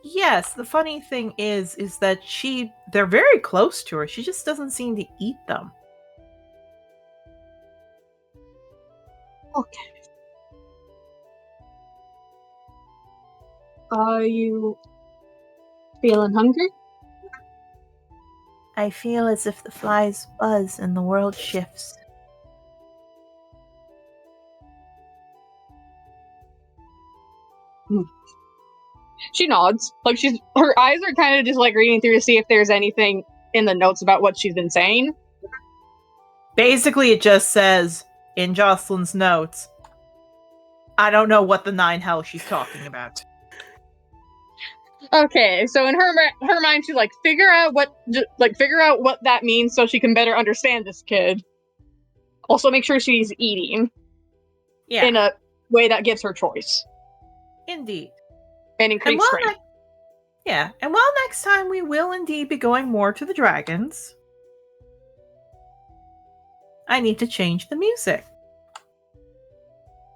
A: Yes, the funny thing is that they're very close to her. She just doesn't seem to eat them.
E: Okay. Are you feeling hungry?
A: I feel as if the flies buzz and the world shifts.
E: She nods. Like her eyes are kind of just like reading through to see if there's anything in the notes about what she's been saying.
A: Basically, it just says in Jocelyn's notes, I don't know what the nine hell she's talking about.
E: Okay, so in her mind, she's like figure out what that means so she can better understand this kid. Also, make sure she's eating in a way that gives her choice.
A: Indeed.
E: And increase strength.
A: And while next time we will indeed be going more to the dragons, I need to change the music.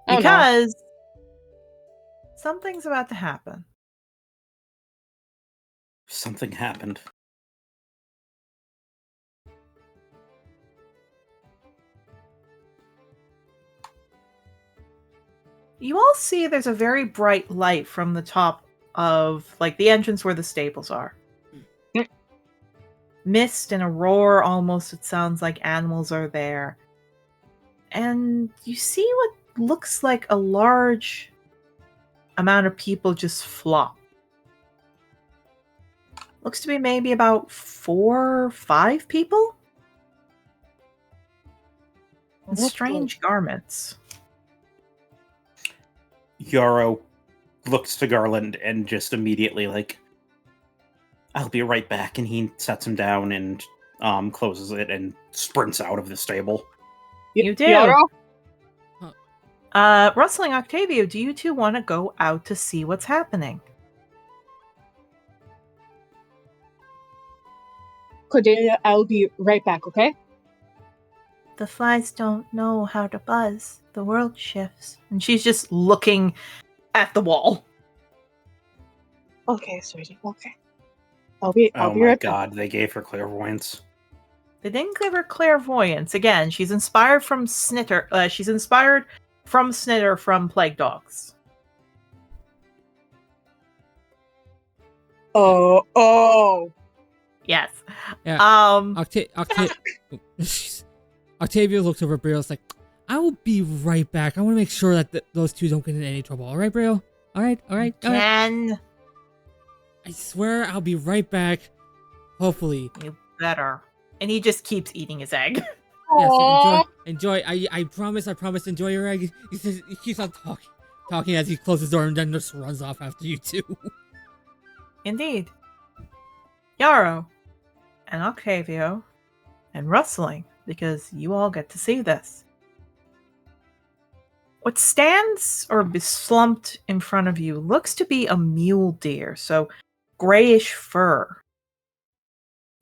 A: Because something's about to happen.
C: Something happened.
A: You all see there's a very bright light from the top of, like, the entrance where the stables are. Mist and a roar almost, it sounds like animals are there. And you see what looks like a large amount of people just flop. Looks to be maybe about 4 or 5 people. In strange garments.
C: Yarrow looks to Garland and just immediately like, I'll be right back, and he sets him down and closes it and sprints out of the stable.
A: You do.
E: Yarrow?
A: Rustling Octavio, do you two want to go out to see what's happening?
E: Cordelia, I'll be right back, okay?
A: The flies don't know how to buzz. The world shifts. And she's just looking at the wall.
E: Okay, sweetie, okay. I'll be
C: oh
E: right
C: my
E: back.
C: god, they gave her clairvoyance.
A: They didn't give her clairvoyance. Again, she's inspired from Snitter. She's inspired from Snitter from Plague Dogs.
E: Oh.
A: Yes.
B: Yeah. Octavio looks over at Briel's like, I will be right back. I want to make sure that those two don't get in any trouble. All right, Briel? All right.
A: Ken.
B: I swear I'll be right back. Hopefully.
A: You better. And he just keeps eating his egg.
B: Yes, enjoy. I promise, enjoy your egg. He keeps on talking as he closes the door and then just runs off after you two.
A: Indeed. Yarrow and Octavio and Rustling, because you all get to see this. What stands or is slumped in front of you looks to be a mule deer, so grayish fur.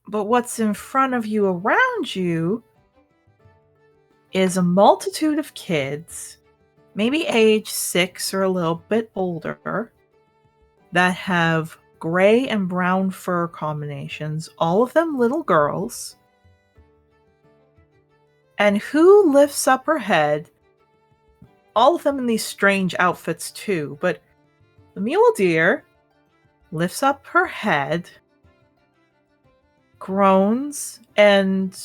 A: But what's in front of you around you is a multitude of kids, maybe age 6 or a little bit older, that have gray and brown fur combinations, all of them little girls. And who lifts up her head? All of them in these strange outfits too, but the mule deer lifts up her head, groans, and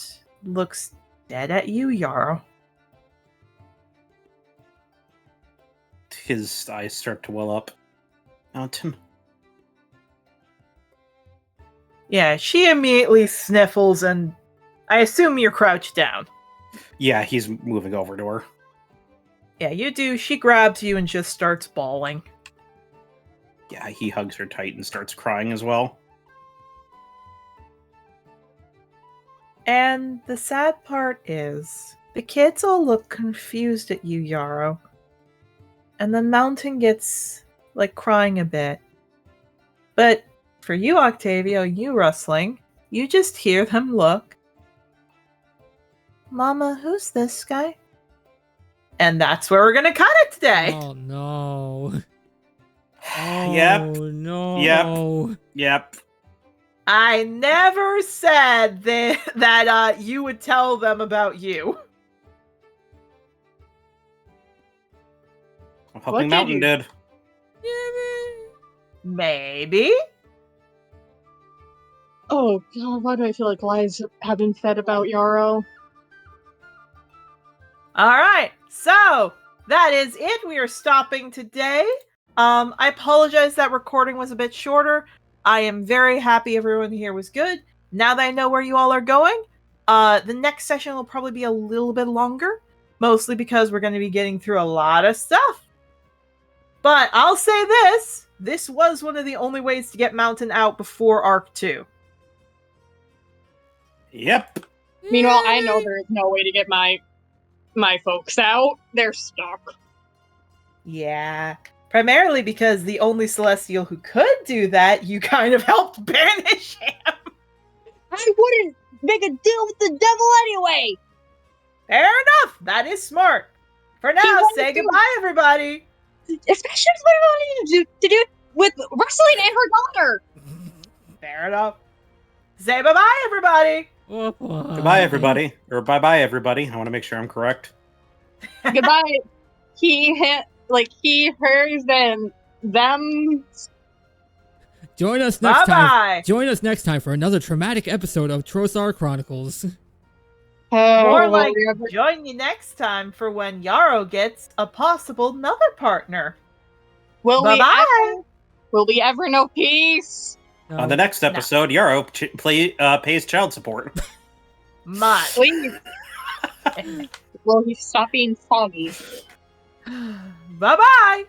A: looks dead at you, Yarrow.
C: His eyes start to well up. Mountain.
A: Yeah, she immediately sniffles, and I assume you're crouched down.
C: Yeah, he's moving over to her.
A: Yeah, you do. She grabs you and just starts bawling.
C: Yeah, he hugs her tight and starts crying as well.
A: And the sad part is, the kids all look confused at you, Yarrow. And the mountain gets, like, crying a bit. But for you, Octavio, you Rustling, you just hear them look, Mama, who's this guy? And that's where we're gonna cut it today.
B: Oh no. Oh
C: Yep.
B: no.
C: Yep.
A: I never said that you would tell them about you.
C: Hoping Mountain did.
A: Maybe.
E: Oh god, why do I feel like lies have been fed about Yarrow?
A: Alright, so that is it. We are stopping today. I apologize that recording was a bit shorter. I am very happy everyone here was good. Now that I know where you all are going, the next session will probably be a little bit longer, mostly because we're going to be getting through a lot of stuff. But I'll say this was one of the only ways to get Mountain out before Arc 2.
C: Yep.
E: Meanwhile, I know there is no way to get my folks out. They're stuck.
A: Yeah. Primarily because the only Celestial who could do that, you kind of helped banish him.
E: I wouldn't make a deal with the devil anyway!
A: Fair enough. That is smart. For now, say goodbye, everybody.
E: Especially what I wanted to do with wrestling and her daughter.
A: Fair enough. Say bye-bye, everybody.
C: Goodbye, everybody. Or bye-bye, everybody. I want to make sure I'm correct.
E: Goodbye. He, hers, and them.
B: Join us next time.
A: Bye-bye.
B: Join us next time for another traumatic episode of Trothar Chronicles.
A: More like join you next time for when Yarrow gets a possible another partner.
E: Will we ever know peace?
C: On the next episode, Yarrow pays child support.
A: Much.
E: Please. Will he stop being foggy?
A: Bye-bye.